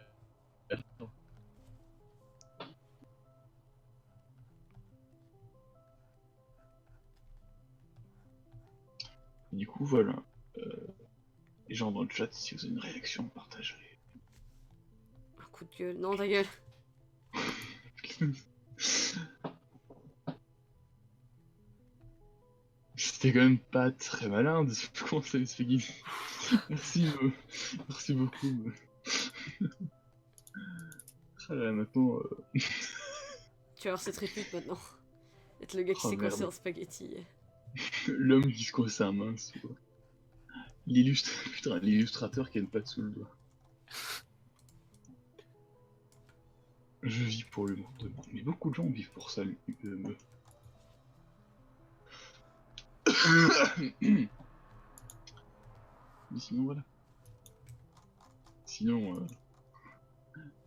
Du coup, voilà. Les gens dans le chat, si vous avez une réaction, partagez. Un coup de gueule. Non, ta gueule. C'était quand même pas très malin de commencer les spaghettis. Merci, merci beaucoup. Ah là, maintenant, Tu vas avoir cette réplique maintenant. Être le gars qui Oh, s'est coincé merde. en spaghetti. l'homme qui se coince sa main sous putain, l'illustrateur qui a une patte sous le doigt. Je vis pour l'humour de moi. Mais beaucoup de gens vivent pour ça, l'humour. Mais sinon, voilà. Sinon,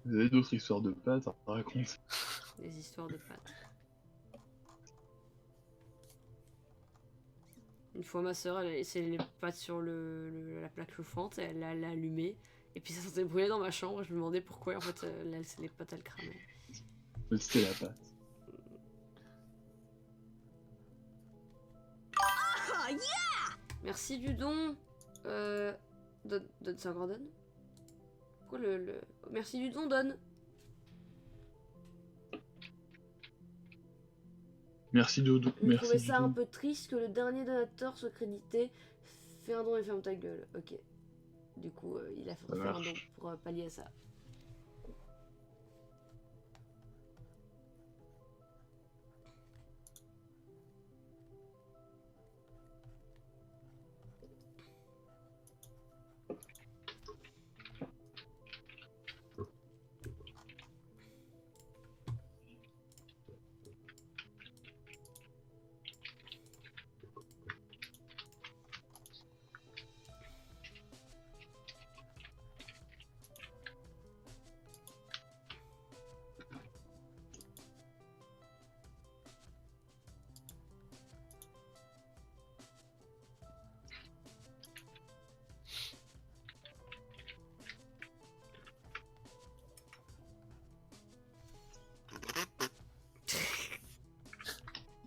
vous avez d'autres histoires de pâtes à raconter? Des histoires de pâtes. Une fois, ma soeur, elle a laissé les pâtes sur la plaque chauffante, et elle l'a allumée. Et puis ça sentait brûler dans ma chambre, et je me demandais pourquoi, et en fait, les pâtes, elles cramaient. Mais c'était la pâte. Merci du don. Don c'est encore Don? Pourquoi le... Merci du don, Don. Merci Dodo. Je Merci trouvais ça Dodo. un peu triste que le dernier donateur soit crédité. Fais un don et ferme ta gueule. Ok. Du coup, il a fait un don marche. pour pallier à ça.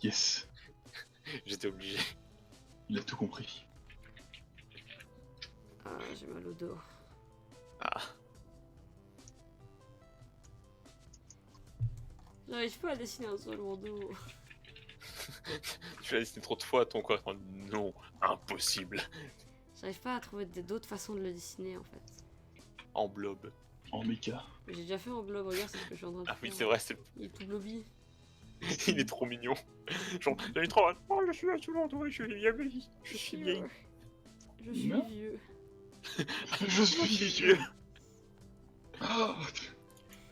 Yes. J'étais obligé. Il a tout compris. Ah, j'ai mal au dos. Ah. J'arrive pas à dessiner un seul mon dos. Tu l'as dessiné trop de fois, ton corps. Non, impossible. J'arrive pas à trouver d'autres façons de le dessiner en fait. En blob. En méca. Mais j'ai déjà fait en blob, regarde, c'est ce que je suis en train de Ah faire. oui, c'est vrai, c'est... Il est tout blobby. il est trop mignon. Genre, il est trop... Oh, je suis à tout l'endroit, je suis vieille. Je suis vieille. Je suis Non. vieux. Je suis vieux. Oh,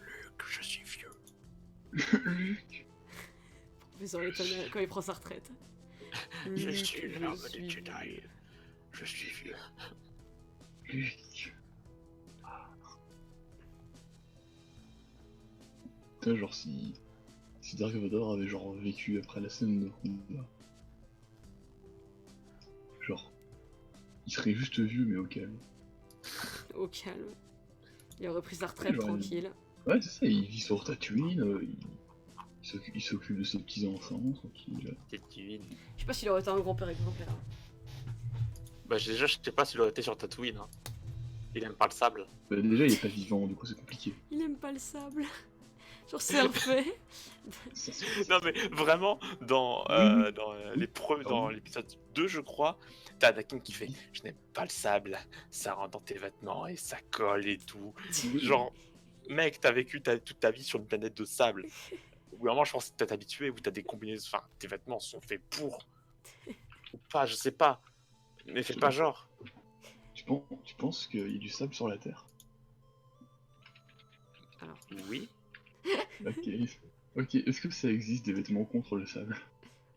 Luc, je suis vieux. Luc. Professeur Layton quand il prend sa retraite. Je Luc, suis je l'arme suis des Jedi. vieux. Je suis vieux. Luc. Putain, genre si Dark Vador avait genre vécu après la scène de combat. Genre, il serait juste vieux, mais au calme. Au calme. Il a repris sa retraite Ouais, tranquille. Ouais, c'est ça, il vit sur Tatooine, il s'occupe de ses petits-enfants, tranquille. Tatooine. Je sais pas s'il aurait été un grand-père exemplaire. Bah déjà, je sais pas s'il aurait été sur Tatooine. Hein. Il aime pas le sable. Bah, déjà, il est pas vivant, du coup, c'est compliqué. Il aime pas le sable. Genre surfer. Ça, c'est- Non mais vraiment, dans, Oui. dans l'épisode 2, je crois, t'as Anakin qui fait « Je n'aime pas le sable, ça rentre dans tes vêtements et ça colle et tout. » Genre, mec, t'as vécu toute ta vie sur une planète de sable. Ou vraiment, je pense que t'es habitué, où t'as des combinaisons, enfin, tes vêtements sont faits pour. Ou pas, je sais pas. Mais fais pas genre. Tu penses qu'il y a du sable sur la Terre? Alors, Oui, Ok. Ok, est-ce que ça existe des vêtements contre le sable?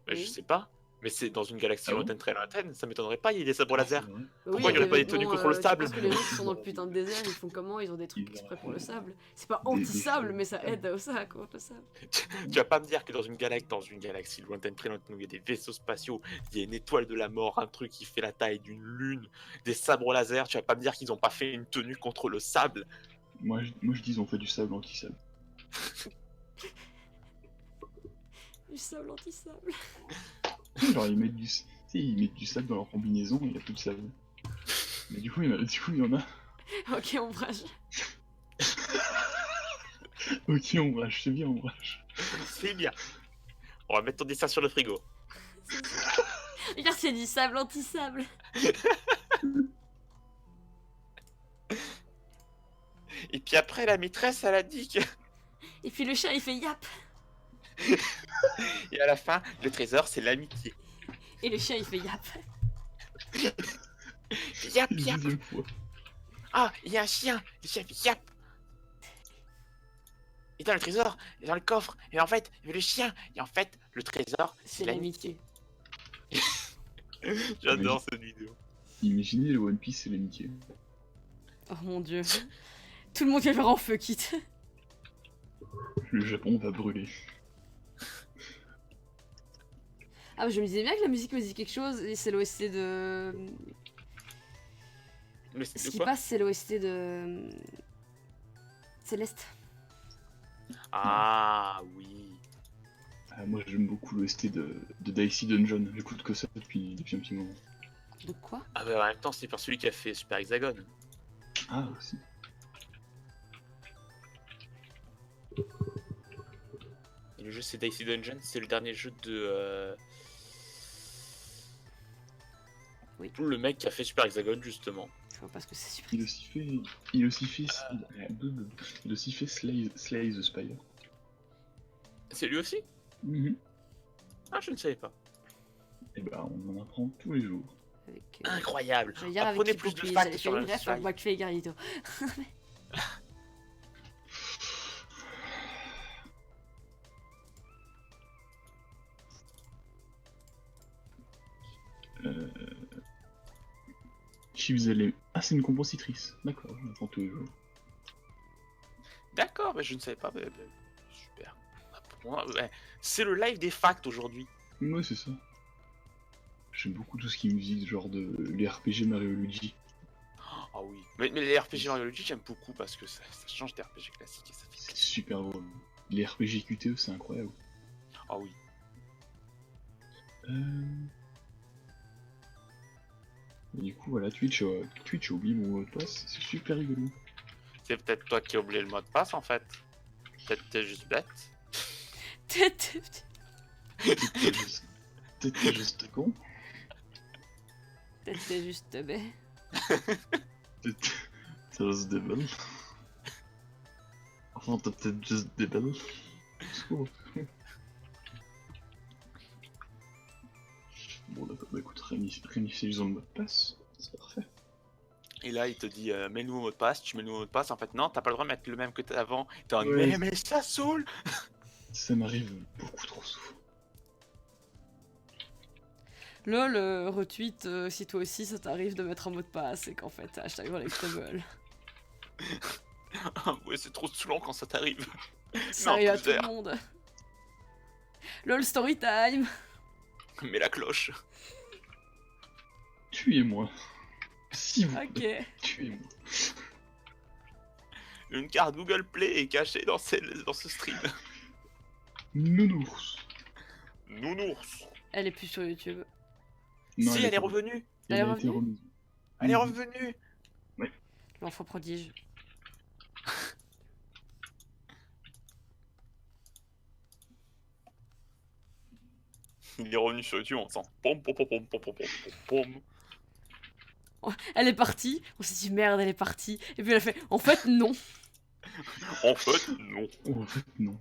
mais je Oui. sais pas. Mais c'est dans une galaxie Ah bon lointaine, très lointaine, ça m'étonnerait pas, il y ait des sabres laser. C'est vrai. Pourquoi il y aurait pas des tenues contre le sable? Tu penses que les gens qui sont dans le putain de désert, ils font comment? Ils ont des trucs Ils exprès auraient pour le fait sable. C'est pas des anti-sable, cheveux mais ça de sable. aide au ça contre le sable. Tu vas pas me dire que dans une galaxie lointaine, très lointaine, où il y a des vaisseaux spatiaux, il y a une étoile de la mort, un truc qui fait la taille d'une lune, des sabres laser, tu vas pas me dire qu'ils ont pas fait une tenue contre le sable? Moi, je dis, ils ont fait du sable anti-sable. Du sable anti-sable. Genre, tu sais, ils mettent du sable dans leur combinaison et il y a plus de sable. Mais du coup, il y en a. Ok, ombrage. Ok, ombrage, c'est bien, ombrage. C'est bien. On va mettre ton dessin sur le frigo. Regarde, c'est du sable anti-sable. Et puis après, la maîtresse, elle a dit que... Et puis le chat, il fait yap. Et à la fin, le trésor, c'est l'amitié. Et le chien, il fait yap. Yap, Une yap. deuxième fois. Ah, il y a un chien. Le chien fait yap. Et dans le trésor, et dans le coffre. Et en fait, il y avait le chien. Et en fait, le trésor, C'est c'est l'amitié. l'amitié. J'adore cette vidéo. Imaginez le One Piece et l'amitié. Oh mon dieu. Tout le monde vient le faire en feu, quitte. Le Japon va brûler. Ah, je me disais bien que la musique me disait quelque chose, et c'est l'OST de... Mais Ce c'est qui quoi? passe, c'est l'OST de... Céleste. Ah oui. Ah, moi, j'aime beaucoup l'OST de Dicey Dungeon. J'écoute que ça depuis un petit moment. De quoi? Ah bah en même temps, c'est par celui qui a fait Super Hexagon. Ah, aussi. Et le jeu, c'est Dicey Dungeon. C'est le dernier jeu de... Oui. Le mec qui a fait Super Hexagon, justement. Je vois pas ce que c'est super. Il aussi fait Slay the Spire. C'est lui aussi? Ah, je ne savais pas. Et bah, on en apprend tous les jours. Avec, Incroyable. je vais dire avec Apprenez plus de Hippocrite, facts j'allais sur faire le une ref avec slide. McFly et Garito. Chips LM. Ah, c'est une compositrice. D'accord, je l'apprends tous les jours. D'accord, mais je ne savais pas. Super. Ah, pour moi, ouais. C'est le live des facts aujourd'hui. Ouais, c'est ça. J'aime beaucoup tout ce qui est musique, genre les RPG Mario Luigi. Ah oui. Mais les RPG Mario Luigi, j'aime beaucoup parce que ça change des RPG classiques et ça fait C'est plaisir. super drôle. Les RPG QTE, c'est incroyable. Ah oui. Et du coup, voilà, Twitch a oublié mon mot de passe. C'est super rigolo. C'est peut-être toi qui as oublié le mot de passe en fait. Peut-être t'es juste bête. Peut-être Peut-être que juste con. t'es juste bête. Peut-être t'es juste débile. Enfin, t'es peut-être juste débile. Bon, d'accord, bah écoute, réinitialisons le mot de passe. C'est parfait. Et là, il te dit mets le nouveau mot de passe. Tu mets le nouveau mot de passe. En fait, non, t'as pas le droit de mettre le même que t'as avant. T'es en Ouais. mais ça saoule. Ça m'arrive beaucoup trop souvent. Lol, retweet si toi aussi ça t'arrive de mettre un mot de passe et qu'en fait hashtag Rolextable. Ouais, c'est trop saoulant quand ça t'arrive. Ça Non, arrive à plus tout le vert. monde. Lol, story time. Mets la cloche. Tuez-moi. Si vous Ok. plaît, tuez-moi. Une carte Google Play est cachée dans ce stream. Nounours. Nounours. Elle est plus sur YouTube. Non, Si, elle est pas- revenue. Elle est a été revenue remise. Elle est Mhm. revenue. L'enfant prodige. Il est revenu sur YouTube en disant pom pom pom pom pom pom pom pom. Oh, elle est partie. On s'est dit merde, elle est partie. Et puis elle a fait en fait non. En fait, non. Oh, en fait, non.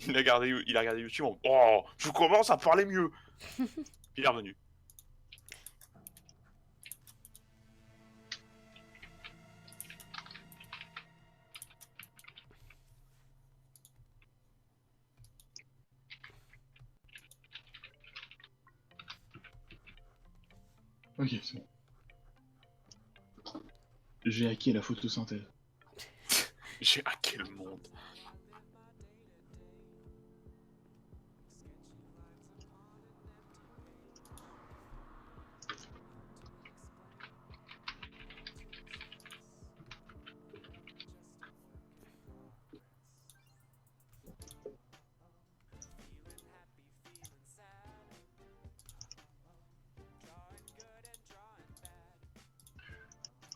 Il a regardé YouTube en oh, je commence à parler mieux. Puis il est revenu. Ok, c'est bon. J'ai hacké la photosynthèse. J'ai hacké le monde.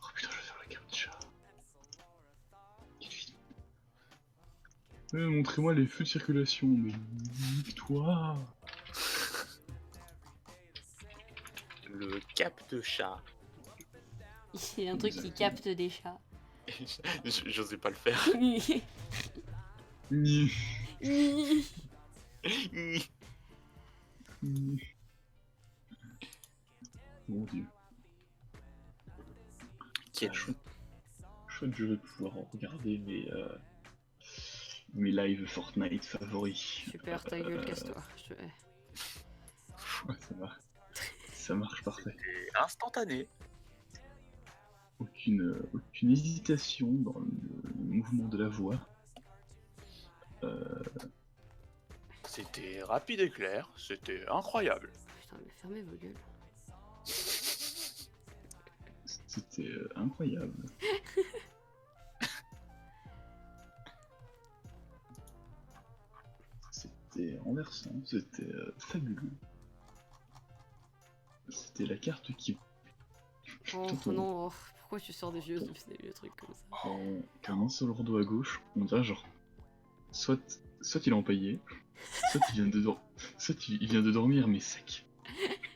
Oh putain, je vais faire la carte de chat. Montrez-moi les feux de circulation, mais nique-toi. Le cap de chat. Il y a un truc qui Exactement. capte des chats. J'osais pas le faire. Ni- Mon dieu. Quel Chouette. Chouette, je vais pouvoir regarder mes lives Fortnite favoris. Super, ta gueule, casse-toi. Je te hais. Ouais, ça marche. Ça marche parfait. Et instantané. Aucune hésitation dans le mouvement de la voix. C'était rapide et clair. C'était incroyable. Putain, mais fermez vos gueules. C'était incroyable. C'était renversant, c'était fabuleux. C'était la carte qui, Oh Tout au non, oh, pourquoi tu sors des vieux trucs comme ça? en un seul ordo à gauche, on dirait genre, soit il est empaillé, soit il vient de dormir mais sec.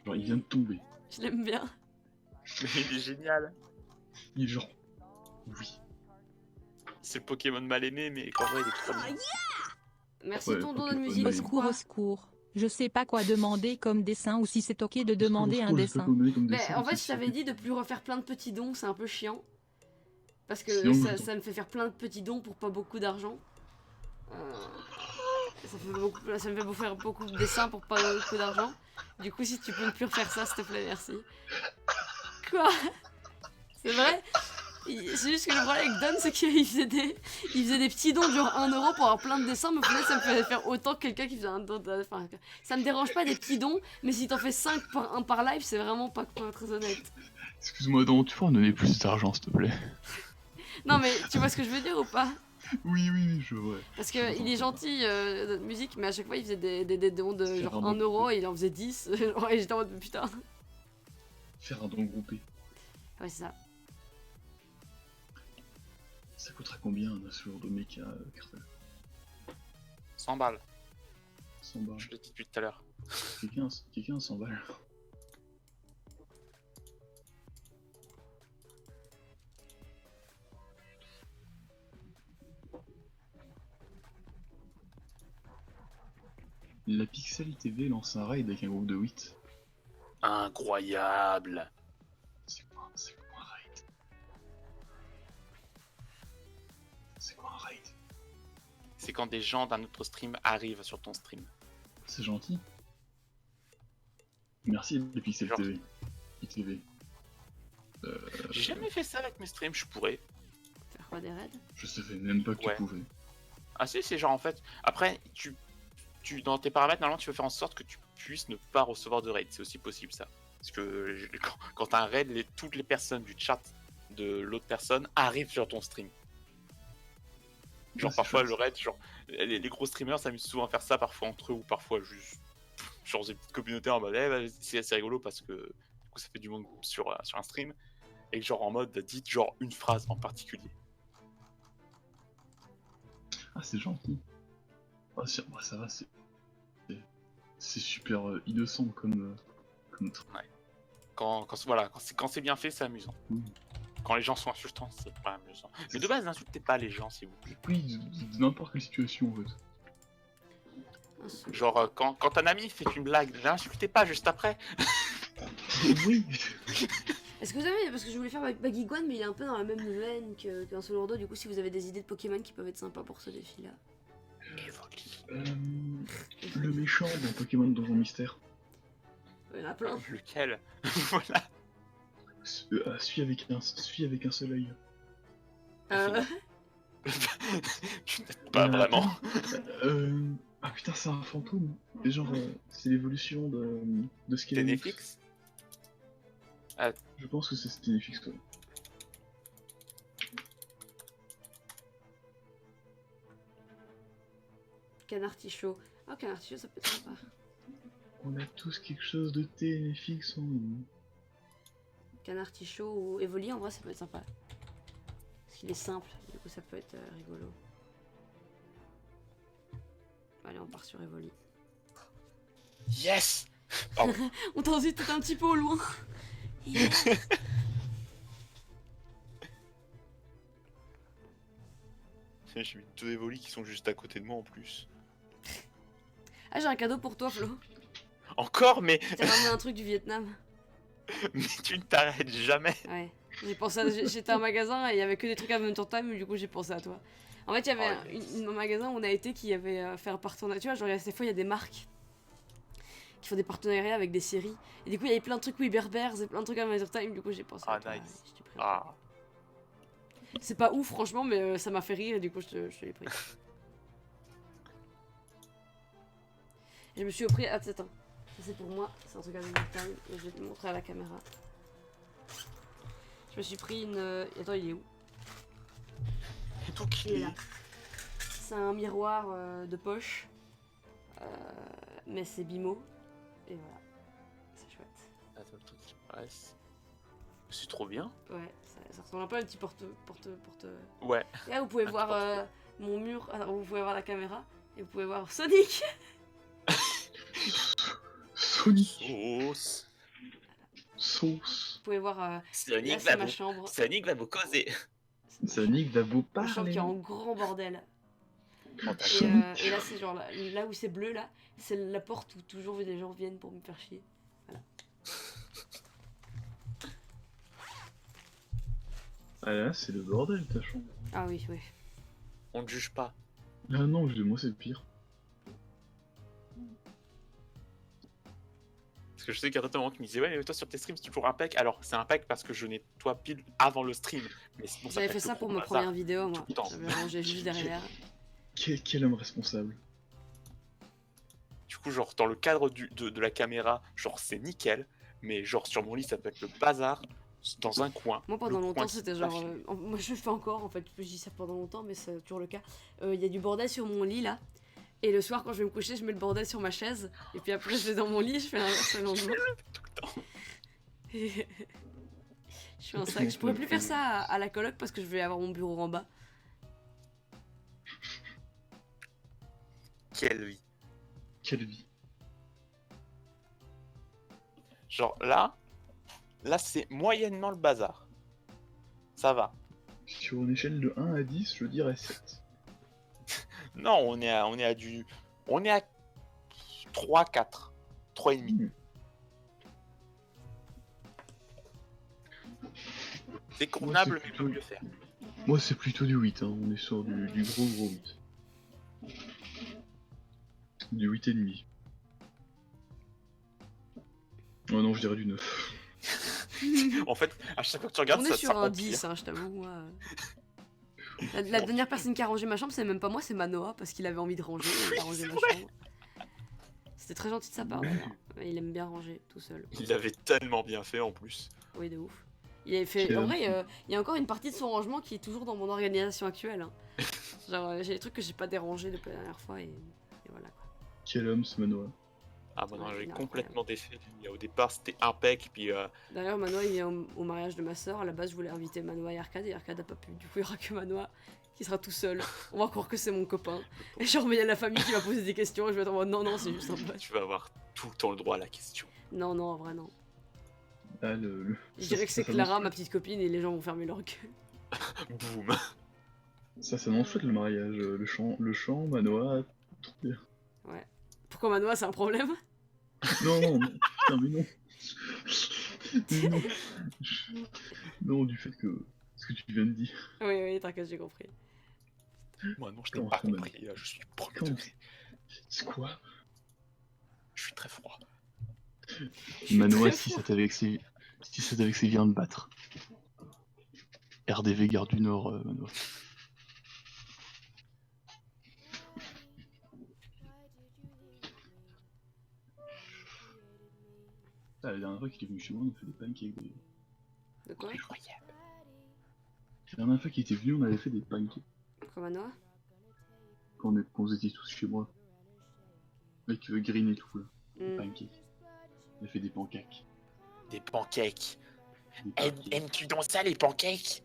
Genre il vient de tomber. Je l'aime bien. Mais il est génial. Il est genre, oui. C'est le Pokémon mal aimé, mais qu'en vrai il est trop bien. Merci Ouais, ton don ok, de bonne musique. Au idée. secours, au secours. Je sais pas quoi demander comme dessin ou si c'est ok de demander un dessin. Mais en fait, je t'avais dit de plus refaire plein de petits dons, c'est un peu chiant. Parce que Sinon, ça me fait faire plein de petits dons pour pas beaucoup d'argent. Ça me fait faire beaucoup de dessins pour pas beaucoup d'argent. Du coup, si tu peux ne plus refaire ça, s'il te plaît, merci. Quoi? C'est vrai? C'est juste que le problème avec Don, c'est qu'il faisait des petits dons de genre 1 euro pour avoir plein de dessins, mais au final, ça me faisait faire autant que quelqu'un qui faisait un don. Enfin, ça me dérange pas des petits dons, mais si t'en fais 5 par live, c'est vraiment pas très honnête. Excuse-moi, donc tu peux en donner plus d'argent s'il te plaît. Non, mais tu vois ce que je veux dire ou pas? Oui, je vois. Parce que il est gentil, notre musique, mais à chaque fois, il faisait des dons de Faire genre un 1 don euro et il en faisait 10. Genre, et j'étais en mode putain. Faire un don groupé. Ouais, c'est ça. Ça coûtera combien un assureur de méca, Cartel 100 balles. 100 balles. Je l'ai dit depuis tout à l'heure. Quelqu'un a 100 balles. La Pixel TV lance un raid avec un groupe de 8. Incroyable. C'est quoi un raid? C'est quoi un raid? C'est quand des gens d'un autre stream arrivent sur ton stream. C'est gentil. Merci la Pixel Genre- TV. ITV. J'ai jamais fait ça avec mes streams, je pourrais. Faire quoi des raids? Je savais même pas que Ouais. tu pouvais. Ah si, c'est genre en fait. Après, tu dans tes paramètres, normalement, tu veux faire en sorte que tu puisses ne pas recevoir de raid. C'est aussi possible ça. Parce que quand t'as un raid, toutes les personnes du chat de l'autre personne arrivent sur ton stream. Genre parfois le raid, genre les gros streamers s'amusent souvent à faire ça, parfois entre eux ou parfois juste genre des petites communautés en mode c'est assez rigolo parce que du coup ça fait du monde sur un stream et genre en mode dites genre une phrase en particulier. Ah, c'est gentil. Ah, ça va, c'est super innocent comme truc. Quand c'est bien fait, c'est amusant. Quand les gens sont insultants, c'est pas amusant. Mais de base, n'insultez pas les gens, s'il vous plaît. Oui, de n'importe quelle situation, en fait. Genre, quand un ami fait une blague, n'insultez pas juste après. Oui. Est-ce que vous avez, parce que je voulais faire Bagiguan, mais il est un peu dans la même veine qu'un Solordo, du coup si vous avez des idées de Pokémon qui peuvent être sympas pour ce défi-là. Le méchant dans Pokémon Donjon Mystère. Il y en a plein. Lequel? Voilà. Celui avec un seul œil. Tu n'aides pas vraiment. Ah putain, c'est un fantôme. Et genre, c'est l'évolution de Skelenix. Ténéfix? Je pense que c'est Skelenix, ouais. Canartichaud. Ah, Canartichaud, ça peut être sympa. On a tous quelque chose de Ténéfix en nous. Canartichaud ou Evoli, en vrai, ça peut être sympa. Parce qu'il est simple, du coup, ça peut être rigolo. Allez, on part sur Evoli. Yes. On t'en dit peut-être un petit peu au loin. Yes. J'ai eu 2 évolis qui sont juste à côté de moi en plus. Ah, j'ai un cadeau pour toi, Flo. Encore, mais T'as ramené un truc du Vietnam. tu ne t'arrêtes jamais. Ouais. J'ai pensé j'étais à un magasin et il y avait que des trucs à Adventure Time, mais du coup j'ai pensé à toi. En fait, il y avait un magasin où on a été qui avait fait un partenariat. Tu vois, genre, des fois, il y a des marques qui font des partenariats avec des séries. Et du coup, il y avait plein de trucs Bears et plein de trucs à Adventure Time. Du coup, j'ai pensé à toi. Nice. Je t'ai pris Ah. C'est pas ouf, franchement, mais ça m'a fait rire et du coup, je te l'ai pris. Et je me suis pris. Ah, attends. Ça, c'est pour moi. C'est un truc à Adventure Time. Et je vais te le montrer à la caméra. Je me suis pris une. Attends, il est où? Et tout qui Il est là. C'est un miroir de poche. Mais c'est Bimo. Et voilà. C'est chouette. Attends, le truc qui passe. C'est trop bien. Ouais, ça ressemble un peu à un petit porte. Ouais. Et là, vous pouvez voir mon mur. Alors, vous pouvez voir la caméra. Et vous pouvez voir Sonic. Sonic. Sauce. Sauce. Vous pouvez voir. Là, Sonic c'est ma chambre. va vous causer. Sonic va vous Ma chambre parler. qui est en grand bordel. Sonic. Et là, c'est genre là où c'est bleu, là, c'est la porte où toujours les gens viennent pour me faire chier. Voilà. Ah là, c'est le bordel ta chambre. Ah oui, oui. On ne juge pas. Ah non, moi c'est le pire. Parce que je sais qu'il y a d'autres moments qui me disaient ouais mais toi sur tes streams c'est toujours impec. Alors c'est impec parce que je nettoie pile avant le stream. Mais sinon, J'avais fait ça pour ma première vidéo, moi. Tout le temps. J'avais rangé juste derrière. Quel homme responsable. Du coup genre dans le cadre de la caméra, genre c'est nickel. Mais genre sur mon lit ça peut être le bazar dans un coin. Moi pendant Le longtemps coin c'était qui genre... tâche. moi je fais encore en fait, je dis ça pendant longtemps mais c'est toujours le cas. Il y a du bordel sur mon lit là. Et le soir quand je vais me coucher je mets le bordel sur ma chaise. Et puis après je vais dans mon lit et je fais l'inverse le lendemain. Tout le temps. Je fais un sac. Je pourrais plus faire ça à la coloc parce que je vais avoir mon bureau en bas. Quelle vie. Quelle vie. Genre là c'est moyennement le bazar. Ça va. Sur une échelle de 1 à 10, je dirais 7. Non, on est à 3, 4, 3,5. C'est convenable, Moi, mais c'est peut mieux faire. Moi c'est plutôt du 8, hein. On est sur du gros 8. Du 8,5. Oh non, je dirais du 9. En fait, à chaque fois que tu regardes On ça, est sur ça un empire. 10, hein, je t'avoue. Moi. La dernière personne qui a rangé ma chambre, c'est même pas moi, c'est Manoa parce qu'il avait envie de ranger. Il a rangé ma chambre. C'était très gentil de sa part d'ailleurs. Il aime bien ranger tout seul. Il l'avait tellement bien fait en plus. Oui, de ouf. Il avait fait. En vrai, il y a encore une partie de son rangement qui est toujours dans mon organisation actuelle. Hein. Genre, j'ai des trucs que j'ai pas dérangés depuis la dernière fois et voilà quoi. Quel homme ce Manoa. Ah bah non, Ouais, j'ai il est complètement défait. Au départ, c'était impec, puis D'ailleurs, Manoa il vient au mariage de ma soeur. À la base, je voulais inviter Manoa et Arcade a pas pu. Du coup, il y aura que Manoa qui sera tout seul. On va croire que c'est mon copain. Et genre, mais il y a la famille qui va poser des questions et je vais être en mode non, non, c'est juste un pote. tu vas avoir tout le temps le droit à la question. Non, non, en vrai, non. Ah, Je dirais que c'est Clara, ma petite copine, et les gens vont fermer leur gueule. Boum. Ça s'annonce chouette le mariage. Le chant, Manoa. Trop bien. Ouais. Pourquoi Manoa, c'est un problème? Non, non, non. Putain, mais non. Mais non. Non, du fait que. Ce que tu viens de dire. Oui, oui, t'inquiète, j'ai compris. Moi non, je t'ai Comment pas ça, Manoa? compris. Je suis premier Comment degré. C'est quoi? Je suis très froid. Manoa, très si froid. ça t'avait avec ses. Si ça t'avait avec ses, viens le battre. RDV Gare du Nord, Manoa. Ah, la dernière fois qu'il est venu chez moi, on a fait des pancakes d'ailleurs. De quoi? Incroyable. La dernière fois qu'il était venu, on avait fait des pancakes. Pourquoi Manoa? Quand on était tous chez moi. Avec Green et tout là. Des Hmm. pancakes. On a fait des pancakes. Des pancakes. Des pancakes. Aimes-tu dans ça les pancakes?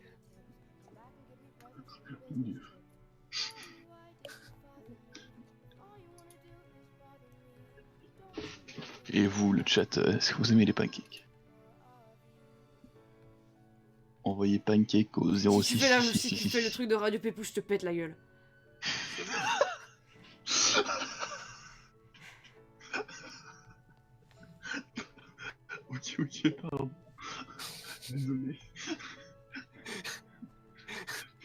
Mon Dieu. Et vous, le chat, est-ce que vous aimez les pancakes? Envoyez pancake au 06 Si tu fais le truc de Radio Pépou, je te pète la gueule. Ok, ok, pardon. Désolé.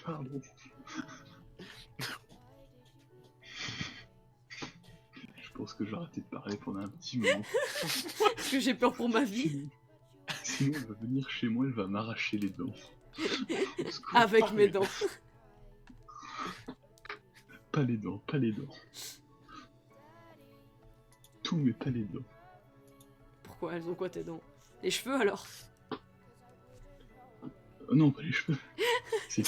Pardon. Je pense que je vais arrêter de parler pendant un petit moment. Parce que j'ai peur pour ma vie. Sinon, elle va venir chez moi, elle va m'arracher les dents. Au secours. Avec mes dents. Pas les dents, pas les dents. Tout, mais pas les dents. Pourquoi? Elles ont quoi tes dents? Les cheveux alors? Non, pas les cheveux. C'est...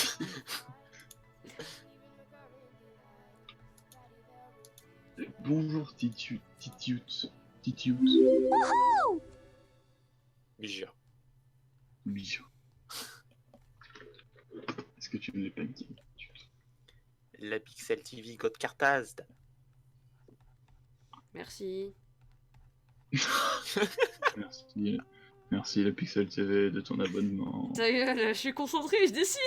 Bonjour Titiut. Bigia. Bijou. Est-ce que tu aimes les pancakes? La Pixel TV God Cartazd. Merci. Merci. Merci la Pixel TV de ton abonnement. Ta gueule, je suis concentrée, je dessine.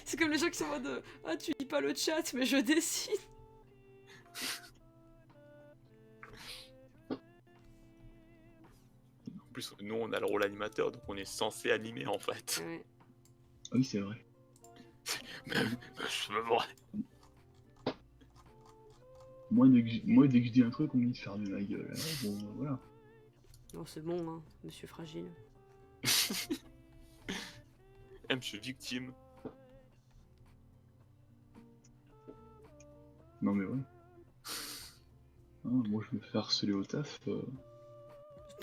C'est comme les gens qui sont en mode ah tu lis pas le chat mais je dessine. En plus, nous on a le rôle animateur, donc on est censé animer en fait. Ouais. Ah oui, c'est vrai. Je me vois. Moi, dès que je dis un truc, on me dit de fermer ma gueule. Alors, bon, voilà. Non c'est bon hein, monsieur fragile. Monsieur victime. Non mais ouais. Ah, moi, je me fais harceler au taf.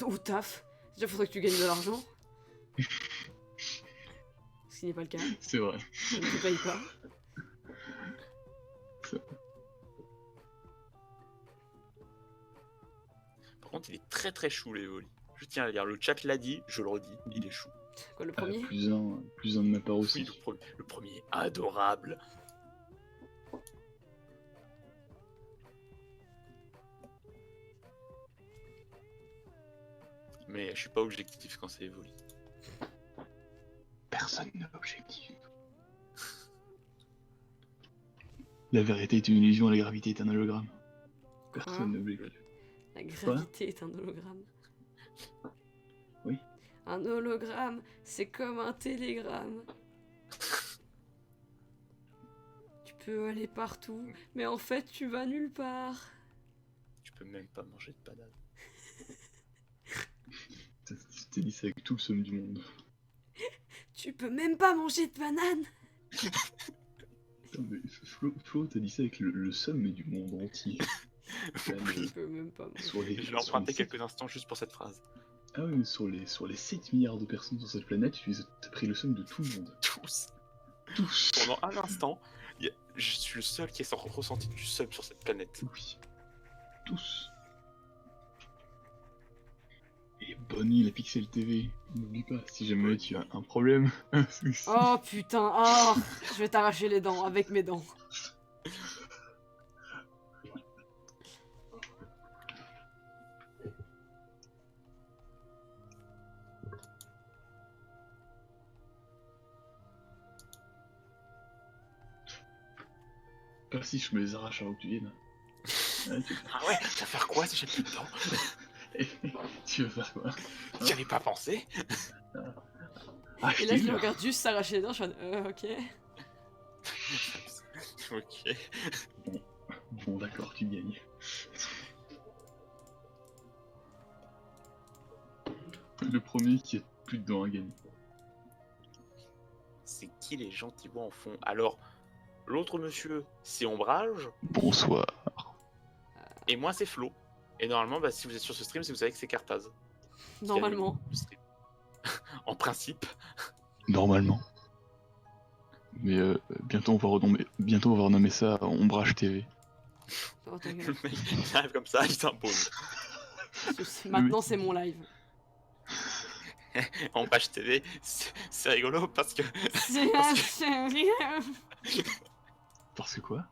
Au taf. Déjà faudrait que tu gagnes de l'argent. Ce qui n'est pas le cas. C'est vrai. On ne te paye pas. Par contre, il est très très chou les volis. Je tiens à le dire, le chat l'a dit, je le redis, il est chou. Quoi le premier? Plus un de ma part aussi. Oui, le premier, adorable. Mais je suis pas objectif quand c'est évolu. Personne n'est objectif. La vérité est une illusion, la gravité est un hologramme. Personne n'est objectif. La gravité est un hologramme. Oui. Un hologramme, c'est comme un télégramme. Tu peux aller partout, mais en fait tu vas nulle part. Tu peux même pas manger de banane. Tu t'es dit ça avec tout le somme du monde. Tu peux même pas manger de banane. Putain, mais Flo t'as dit ça avec le somme du monde entier. Je peux même pas. Moi. Sur les, Je vais emprunter quelques instants juste pour cette phrase. Ah oui, mais sur les 7 milliards de personnes sur cette planète, tu as pris le somme de tout le monde. Tous. Tous. Pendant un instant, je suis le seul qui ait ressenti du seum sur cette planète. Oui. Tous. Et bonne nuit la Pixel TV. N'oublie pas, si jamais tu as un problème. Oh putain, oh, je vais t'arracher les dents avec mes dents. Pas si je me les arrache avant que tu viennes. Ouais, Ah ouais, tu vas faire quoi si j'ai plus de temps? tu vas faire quoi? J'y avais pas pensé. Ah, Et là, je le regarde juste s'arracher les dents, je suis en mode, ok. Ok. Bon d'accord, tu gagnes. Le premier qui a plus de dents à gagner. C'est qui les gens qui voient en fond? Alors, l'autre monsieur, c'est Ombrage, Bonsoir. et moi, c'est Flo. Et normalement, bah, si vous êtes sur ce stream, c'est que vous savez que c'est Cartaz. Normalement. Le stream. En principe. Normalement. Mais bientôt on va renommer ça Ombrage TV. Oh, ta Le gueule. mec, il arrive comme ça, il s'impose. Maintenant, c'est mon live. Ombrage TV, c'est rigolo parce que. Parce que quoi?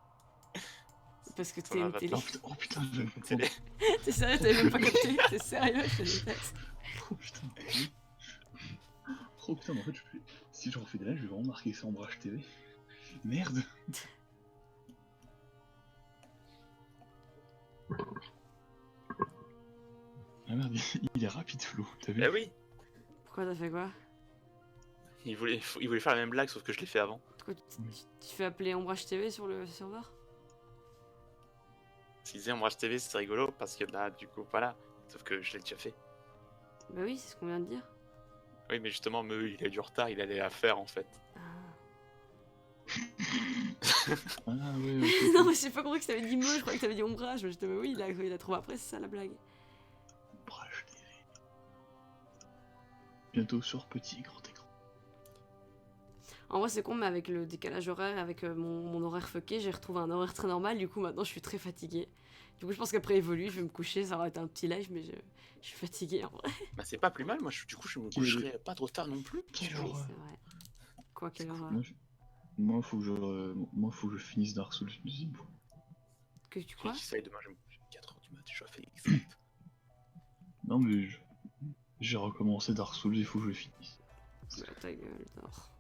Parce que Ça t'es va, une va, télé. Oh putain, je viens de comprendre. Télé. T'es sérieux, t'avais même pas capté? T'es sérieux, je te déteste. Oh putain. Oh putain, mais en fait, si je refais des lives, je vais vraiment marquer ça Ombrage TV. Merde. Ah merde, il est rapide Flo, t'as vu? Bah oui, Pourquoi t'as fait quoi? il voulait faire la même blague, sauf que je l'ai fait avant. Pourquoi tu fais appeler Ombrage TV sur le serveur? S'il disait Ombrage TV, c'est rigolo parce que là, du coup, voilà. Sauf que je l'ai déjà fait. Bah oui, c'est ce qu'on vient de dire. Oui, mais justement, il a eu du retard, il allait la faire en fait. Ah. Ah ouais, Non, mais j'ai pas compris que t'avais dit Meux, je croyais que t'avais dit Ombrage. Mais j'étais, bah oui, il a trouvé après, c'est ça la blague. Ombrage TV. Bientôt sur petit et grand écran. En vrai, c'est con, mais avec le décalage horaire, avec mon horaire fucké, j'ai retrouvé un horaire très normal. Du coup, maintenant, je suis très fatiguée. Du coup, je pense qu'après évolue, je vais me coucher. Ça aurait été un petit live, mais je suis fatiguée en vrai. Bah, c'est pas plus mal, moi, du coup, je me coucherai pas trop tard non plus. Quelle Oui, horreur. c'est vrai. Quoi, quelle horreur. Moi, faut que je finisse Dark Souls deuxième fois. Que tu quoi? J'essaye demain, je vais me coucher à 4h du mat, je fais exact. Non, mais j'ai recommencé Dark Souls, il faut que je le finisse. Bah, ta gueule, dors.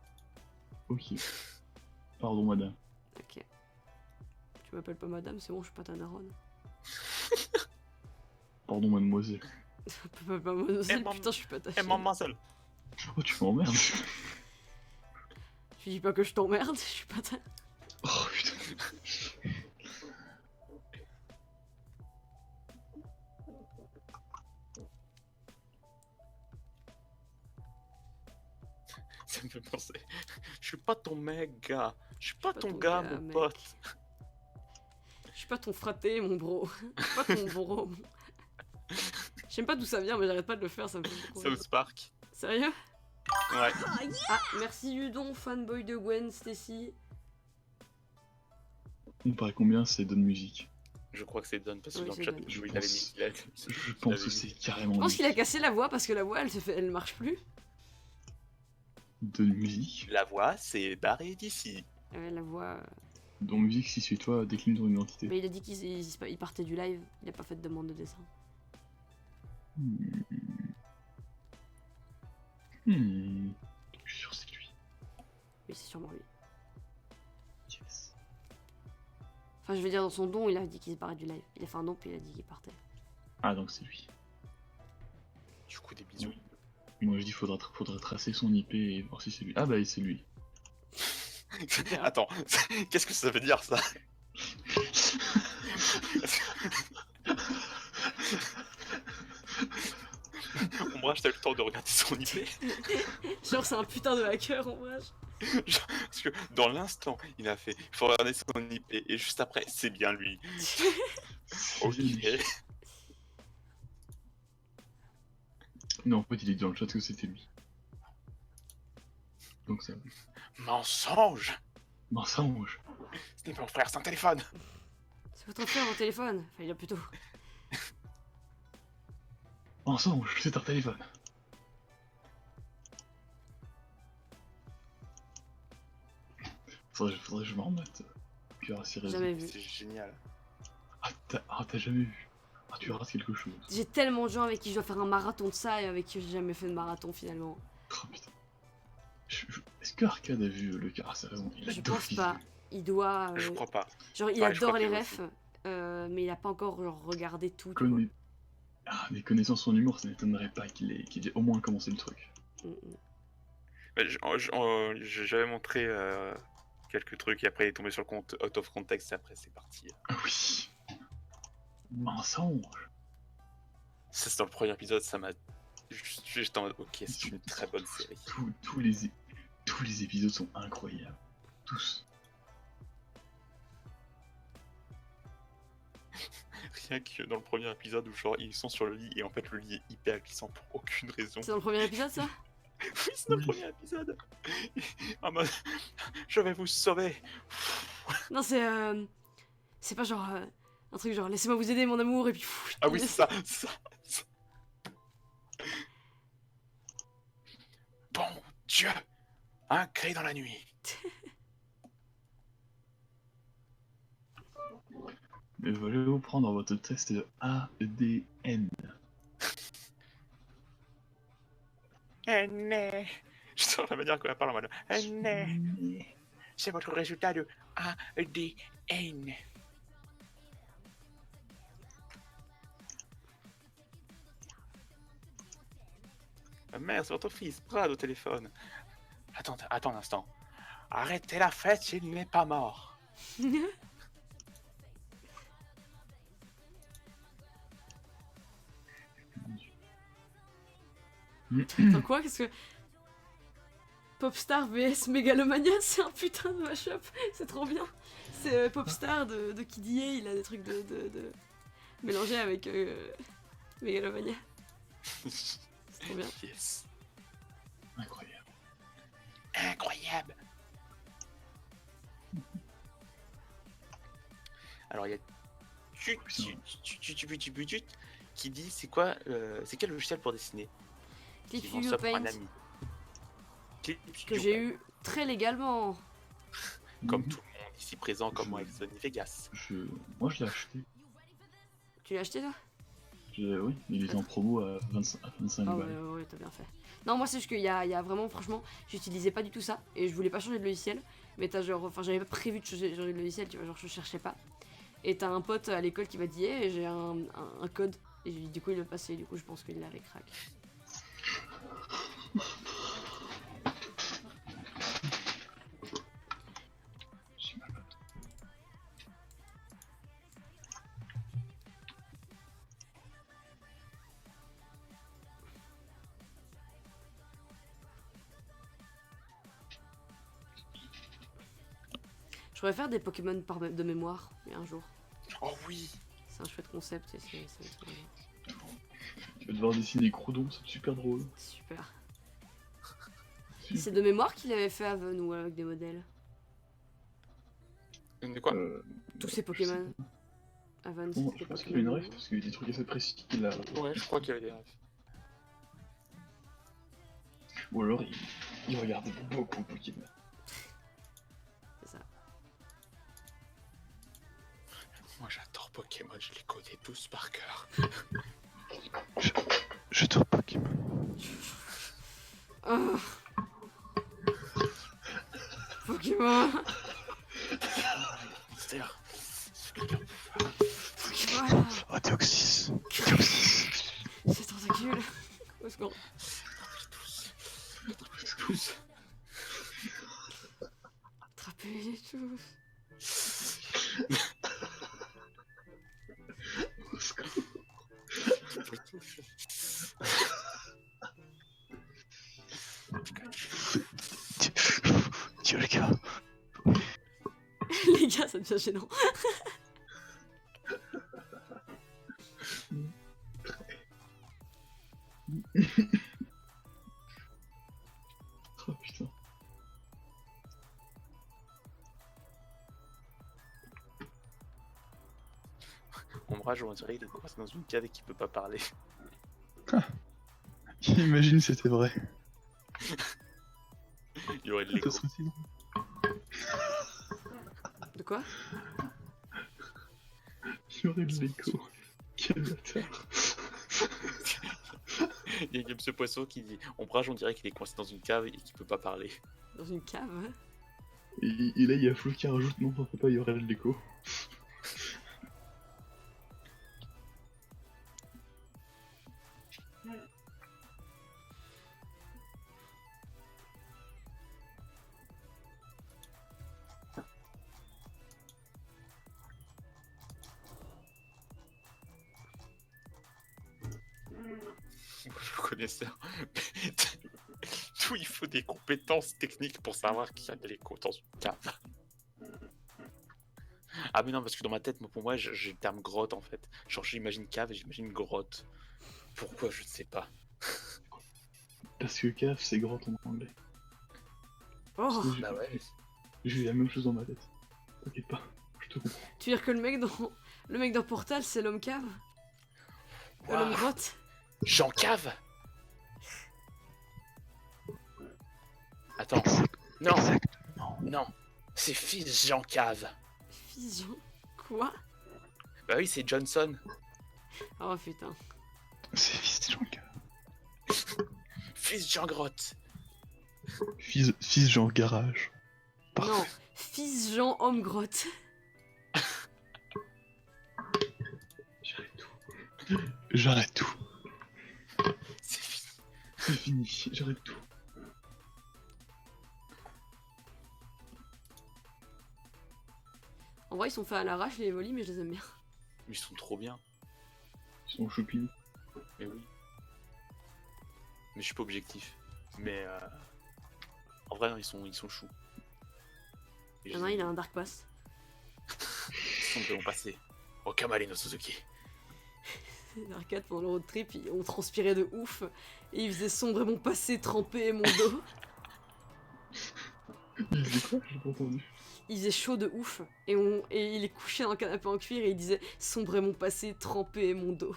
Ok. Pardon, madame. Ok. Tu m'appelles pas madame, c'est bon, je suis pas ta daronne. Pardon, mademoiselle. Tu m'appelles pas mademoiselle, maman. putain, je suis pas ta Eh, fille. mademoiselle. Oh, tu m'emmerdes. Je dis pas que je t'emmerde, je suis pas ta... Oh putain. Ça me fait penser. Je suis pas ton mec, gars. Je suis pas ton gars, mon mec. pote. Je suis pas ton fraté, mon bro. Je suis pas ton bro. J'aime pas d'où ça vient, mais j'arrête pas de le faire, ça me fait beaucoup rire. South Park. Sérieux? Ouais. Ah, merci Udon, fanboy de Gwen Stacy. On paraît combien c'est Donne Musique? Je crois que c'est Don parce que Oui, dans le c'est chat, Don. il Je avait pense- mis. Je pense que c'est carrément Je pense lui. qu'il a cassé la voix parce que la voix elle marche plus. Donne Musique. La voix, c'est barré d'ici. La voix. Dans Musique, si c'est toi, décline ton identité. Mais il a dit qu'il partait du live, il a pas fait de demande de dessin. Je suis sûr que c'est lui. Oui, c'est sûrement lui. Yes. Enfin, je veux dire, dans son don, il a dit qu'il se barrait du live. Il a fait un don, puis il a dit qu'il partait. Ah, donc c'est lui. Du coup, des bisous. Moi je dis faudra tracer son IP et voir si c'est lui. Ah bah c'est lui. Attends, qu'est-ce que ça veut dire ça? Ombrage, t'as eu le temps de regarder son IP? Genre, c'est un putain de hacker en vrai. Genre, parce que dans l'instant, il a fait faut regarder son IP et juste après, c'est bien lui. Ok. Non, en fait, il est dit dans le chat que c'était lui. Donc ça. Mensonge. Mensonge. Ce n'est pas mon frère, c'est un téléphone. C'est votre frère au téléphone. Enfin, il a plutôt. Mensonge, c'est un téléphone. Faudrait que je m'en remette. Cuirassé réseau. Jamais vu. C'est génial. Ah, t'as jamais vu. Ah, tu rates quelque chose. J'ai tellement de gens avec qui je dois faire un marathon de ça et avec qui j'ai jamais fait de marathon finalement. Oh putain. Est-ce que Arcade a vu le cuirassé raison? Il a Je pense d'office pas. vu. Il doit. Je crois pas. Genre, il Ouais, je adore crois les qu'il refs, mais il a pas encore genre, regardé tout. Tu Connais... Ah, mais connaissant son humour, ça m'étonnerait pas qu'il ait au moins commencé le truc. vois. Mm. Mais j'avais montré quelques trucs et après il est tombé sur le compte out of context et après c'est parti. Ah oui. Mensonge. Ça c'est dans le premier épisode, ça m'a... J'étais en mode ok, c'est une très bonne série. Tous les épisodes sont incroyables. Tous. Rien que dans le premier épisode où genre ils sont sur le lit et en fait le lit est hyper glissant pour aucune raison. C'est dans le premier épisode ça? Oui, c'est dans le premier épisode. En mode je vais vous sauver. Non, c'est. C'est pas genre. Un truc genre laissez-moi vous aider mon amour et puis. Pff, Ah oui, c'est ça, ça. Bon Dieu, un cri dans la nuit. Mais voulez-vous prendre votre test de ADN? Je sens la manière qu'on la parle en mode c'est votre résultat de ADN. Merde, c'est votre fils, Brad au téléphone. Attends un instant. Arrêtez la fête, il n'est pas mort. Attends quoi? Qu'est-ce que. Popstar vs Megalomania, c'est un putain de mashup. C'est trop bien. C'est Popstar de Kid A, il a des trucs de... mélangés avec Megalomania. C'est trop bien. Yes. Incroyable. Incroyable. Alors il y a Tut qui dit c'est quoi c'est quel logiciel pour dessiner? Clip Qui vend Studio ça pour un Paint, ami. Clip que Studio j'ai Paint. eu très légalement. Comme tout le monde ici présent, comme moi avec Sony Vegas. Moi je l'ai acheté. Tu l'as acheté toi? Oui, il était en promo à 25 Ah balles. ouais, t'as bien fait. Non, moi c'est juste qu'il y a vraiment, franchement, j'utilisais pas du tout ça et je voulais pas changer de logiciel. Mais t'as genre, enfin j'avais pas prévu de changer de logiciel, tu vois, genre je cherchais pas. Et t'as un pote à l'école qui m'a dit, hey, j'ai un code. Et du coup il l'a passé, du coup je pense qu'il l'avait crack. J'ai mal. Je pourrais faire des Pokémon de mémoire, mais un jour. Oh oui. C'est un chouette concept et c'est trop bien. Tu vas devoir dessiner des croudons, c'est super drôle. Super. C'est de mémoire qu'il avait fait Haven ou avec des modèles. De quoi? Tous ces Pokémon. Haven, Bon, c'était je des pense qu'il y a une Pokémon. ref parce qu'il y a des trucs assez précis qu'il a. Ouais, je crois qu'il y avait des rêves. Ou alors il regarde beaucoup Pokémon. C'est ça. Moi j'adore Pokémon, je les connais tous par cœur. J'adore Pokémon. Oh. Pokémon. C'est-à-dire, Pokémon. Oh, Deoxys. C'est tentacule. Au secours. tous. Attrapez-les tous. Dieu les gars. Les gars, ça devient gênant. Ombrage, on dirait qu'il est coincé dans une cave et qu'il peut pas parler. Imagine si c'était vrai. Il y aurait de Ça l'écho. serait si drôle. De quoi? Il y aurait de l'écho. Quel bâtard. Il y a ce poisson qui dit Ombrage, on dirait qu'il est coincé dans une cave et qu'il peut pas parler. Dans une cave, hein. Et là, il y a Flo qui rajoute non, t'en fais pas, il y aurait de l'écho. Je connais ça. D'où il faut des compétences techniques pour savoir qu'il y a de l'écho dans une cave. Ah mais non, parce que dans ma tête, pour moi, j'ai le terme grotte en fait. Genre j'imagine cave et j'imagine grotte. Pourquoi, je ne sais pas. Parce que cave, c'est grotte en anglais. Oh! Bah ouais. J'ai eu la même chose dans ma tête. T'inquiète pas, je te comprends. Tu veux dire que le mec dans Portal, c'est l'homme cave? L'homme Waouh. grotte? Jean Cave. Attends. Non. Non. C'est fils Jean Cave. Fusion? Quoi? Bah oui, c'est Johnson. Oh putain. C'est fils Jean Cave. Fils Jean Grotte. Fils Jean Garage. Non, fils Jean homme grotte. J'arrête tout. J'arrête tout. C'est fini. C'est fini, j'arrête tout. En vrai, ils sont faits à l'arrache les Evoli, mais je les aime bien. Mais ils sont trop bien. Ils sont choupinous. Mais oui. Mais je suis pas objectif. Mais en vrai, non, ils sont choux. Et Il y en a un, il a un Dark Pass. Ils sont vraiment passés. Au Kamale no Suzuki. L'arcade pendant le road trip, on transpirait de ouf. Et il faisait sombre mon passé, trempé et mon dos. Il disait quoi? J'ai pas entendu. Il faisait chaud de ouf. Et il est couché dans le canapé en cuir et il disait sombre mon passé, trempé et mon dos.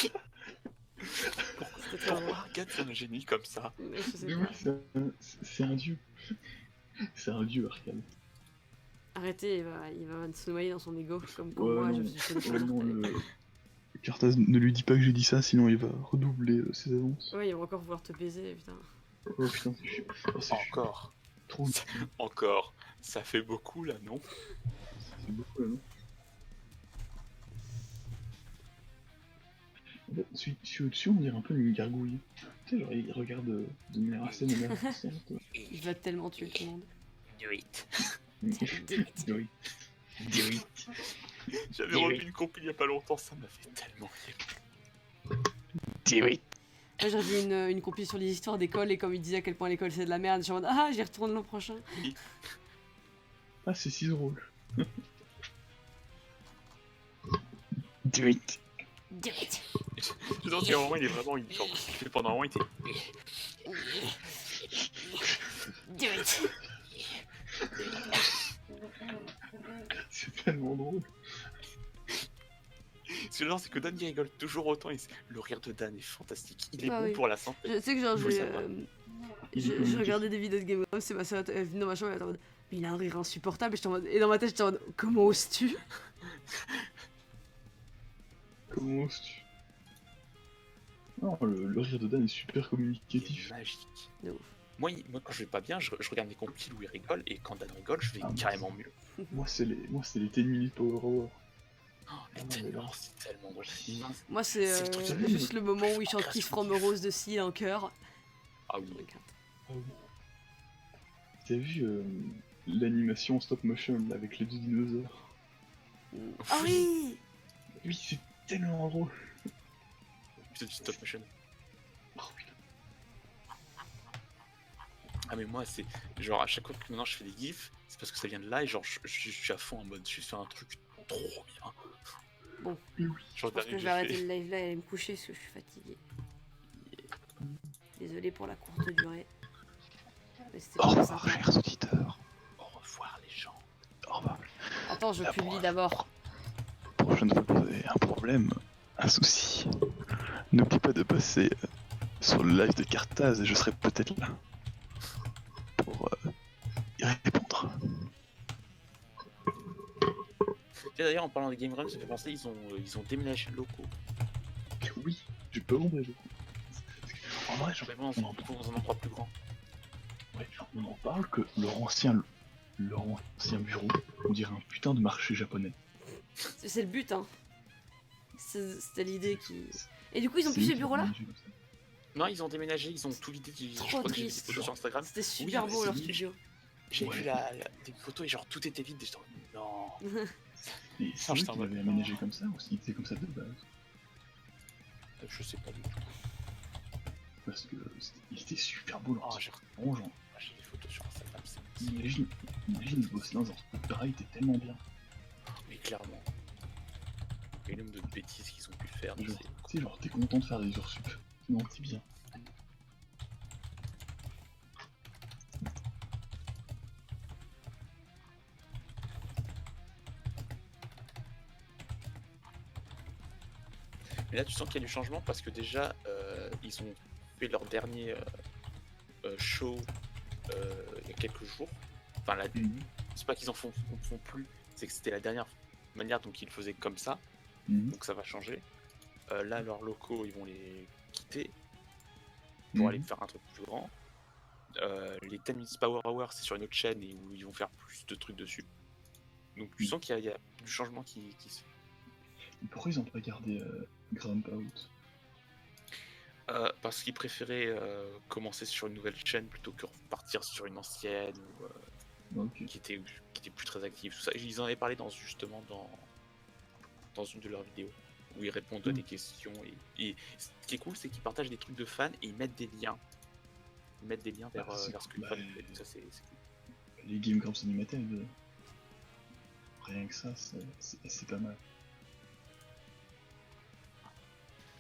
C'était très drôle. Pourquoi Arcade c'est un génie comme ça? Mais je sais Mais pas. oui, c'est un dieu. C'est un dieu, Arcane. Arrêtez, il va se noyer dans son ego comme Ouais, moi. non. Je suis Ouais, non, Cartaz, ne lui dis pas que j'ai dit ça, sinon il va redoubler ses annonces. Ouais, il va encore vouloir te baiser, putain. Oh putain, c'est chiant. Oh, c'est chiant. Encore. Trop. Encore. Ça fait beaucoup là, non? C'est beaucoup là, non? En fait, celui au-dessus, on dirait un peu une gargouille. Tu sais, genre, il regarde de manière assez menaçante. Il va tellement tuer tout le monde. Do it. Oui. J'avais revu une compil il y a pas longtemps, ça m'a fait tellement rire. Do it. Là, j'ai vu une compil sur les histoires d'école et comme il disait à quel point l'école c'est de la merde, j'ai en mode ah, j'y retourne l'an prochain. Ah, c'est si drôle. Do it. Do it. Je pense qu'à un moment il est vraiment. Genre, ce qu'il fait pendant un moment, il était. Do it. C'est tellement drôle. Ce genre, c'est que Dan il rigole toujours autant. Et le rire de Dan est fantastique. Il est Ah bon oui. pour la santé. Je sais que genre, Faut le savoir. je regardais des vidéos de Game of Thrones, c'est ma soeur, elle venait dans ma chambre, elle était en mode mais il a un rire insupportable, et, j'étais en mode, et dans ma tête j'étais en mode comment oses-tu? Comment oses-tu? Non, le rire de Dan est super communicatif. Magique. De ouf. Moi, quand je vais pas bien, je regarde mes compiles où il rigole. Et quand Dan rigole, je vais Ah, carrément mieux. Moi, c'est les 10 minutes Power Hour. Oh, mais non, tellement, mais c'est tellement drôle. Moi c'est C'est le truc juste le moment où il chante Kiss from a Rose de Seal en chœur. Ah oui. Ah oui. T'as vu l'animation stop motion là, avec les deux dinosaures? Ah oui. Oui, c'est tellement drôle. Putain, du stop motion. Oh putain. Ah mais moi c'est genre à chaque fois que maintenant je fais des gifs, c'est parce que ça vient de là et genre je suis à fond en mode je vais faire un truc trop bien. Bon. Mais oui. Genre Je pense le que dernier je vais que arrêter j'ai fait. le live là et aller me coucher parce que je suis fatiguée. Désolé pour la courte durée. Mais c'était Au pas revoir, sympa. chers auditeurs. Au revoir les gens. Au revoir. Attends, je La publie prochaine- d'abord. Prochaine fois que vous avez un problème, un souci, n'oubliez pas de passer sur le live de Cartaz et je serai peut-être là pour y répondre. Et d'ailleurs, en parlant des Game Grumps, ça fait penser, ils ont déménagé le locaux. Oui, j'ai pas compris du coup. En vrai, genre, Vraiment, on en, dans un endroit plus grand. ouais, genre, on en parle que leur ancien bureau, on dirait un putain de marché japonais. C'est le but, hein. C'était l'idée qui... Et du coup, ils ont C'est plus eux ce qui bureau-là? ont aménagé comme ça. Non, ils ont déménagé, ils ont tout vidé. Je Trop crois que j'ai vu des triste. photos sur Instagram. C'était super Oui, beau c'est leur lui. studio. J'ai Ouais. vu des photos et genre tout était vide. Et j'étais en mode, non. Et c'est eux j'étais qui en mode, l'avaient aménagé comme ça ou s'ils étaient comme ça de base? Je sais pas du tout. Parce que il était super beau Oh, leur j'ai bon, genre, des photos sur Instagram, c'est imagine de bosser dans un truc pareil, t'es tellement bien. mais clairement. Et le nombre de bêtises qu'ils ont pu faire. Genre, tu sais, genre, t'es content de faire des heures sup. Non, t'es bien. Mais là, tu sens qu'il y a du changement parce que déjà, ils ont fait leur dernier show il y a quelques jours. Enfin, c'est pas qu'ils en font plus, c'est que c'était la dernière manière dont ils le faisaient comme ça. Donc ça va changer. Là, leurs locaux, ils vont les quitter pour aller faire un truc plus grand. Les 10 Minutes Power Hour, c'est sur une autre chaîne et où ils vont faire plus de trucs dessus. Donc tu sens qu'il y a du changement qui se fait. Pourquoi ils ont pas gardé Grump Out? Parce qu'ils préféraient commencer sur une nouvelle chaîne plutôt que repartir sur une ancienne Ok. qui était plus très active. Tout ça. Ils en avaient parlé justement dans une de leurs vidéos où ils répondent à des questions. Et ce qui est cool, c'est qu'ils partagent des trucs de fans et ils mettent des liens. Ils mettent des liens vers ce que les fans fait. Ça, c'est cool. Les Game Grumps Animated, rien que ça, c'est pas mal.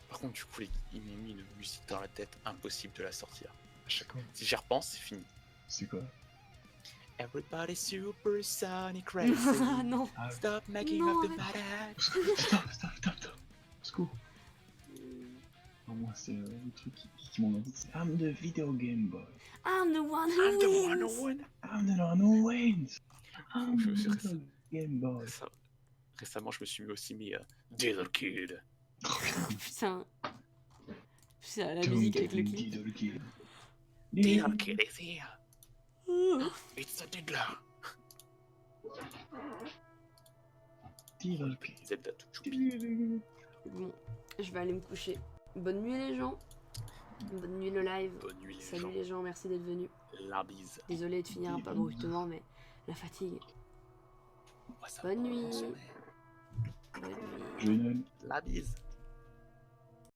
Par contre, du coup, ils m'ont mis une musique dans la tête, impossible de la sortir. À chaque fois. Si j'y repense, c'est fini. C'est quoi? Everybody super sonic crazy. Ah non. Stop making Non, up the arrête. bad Stop. Secours. Non, moi, c'est le truc qui m'en a dit, c'est I'm the video game boy. I'm the one I'm the who one wins. who won. I'm the one who wins. I'm the Je- video game boy. Récemment, je me suis aussi mis Diddle Kid. Putain. Putain, la musique avec le clip. Diddle Kid. Diddle Kid is here. Oh. It's a diddler. Diddle Kid. Zelda tout choupi. Bon, je vais aller me coucher. Bonne nuit les gens. Bonne nuit le live. Bonne nuit les Salut gens. les gens, merci d'être venus. La bise. Désolé de finir un peu abruptement, mais la fatigue. Ouais, ça Bonne va, nuit. on se met. Bonne nuit. Joyeux Noël. La bise.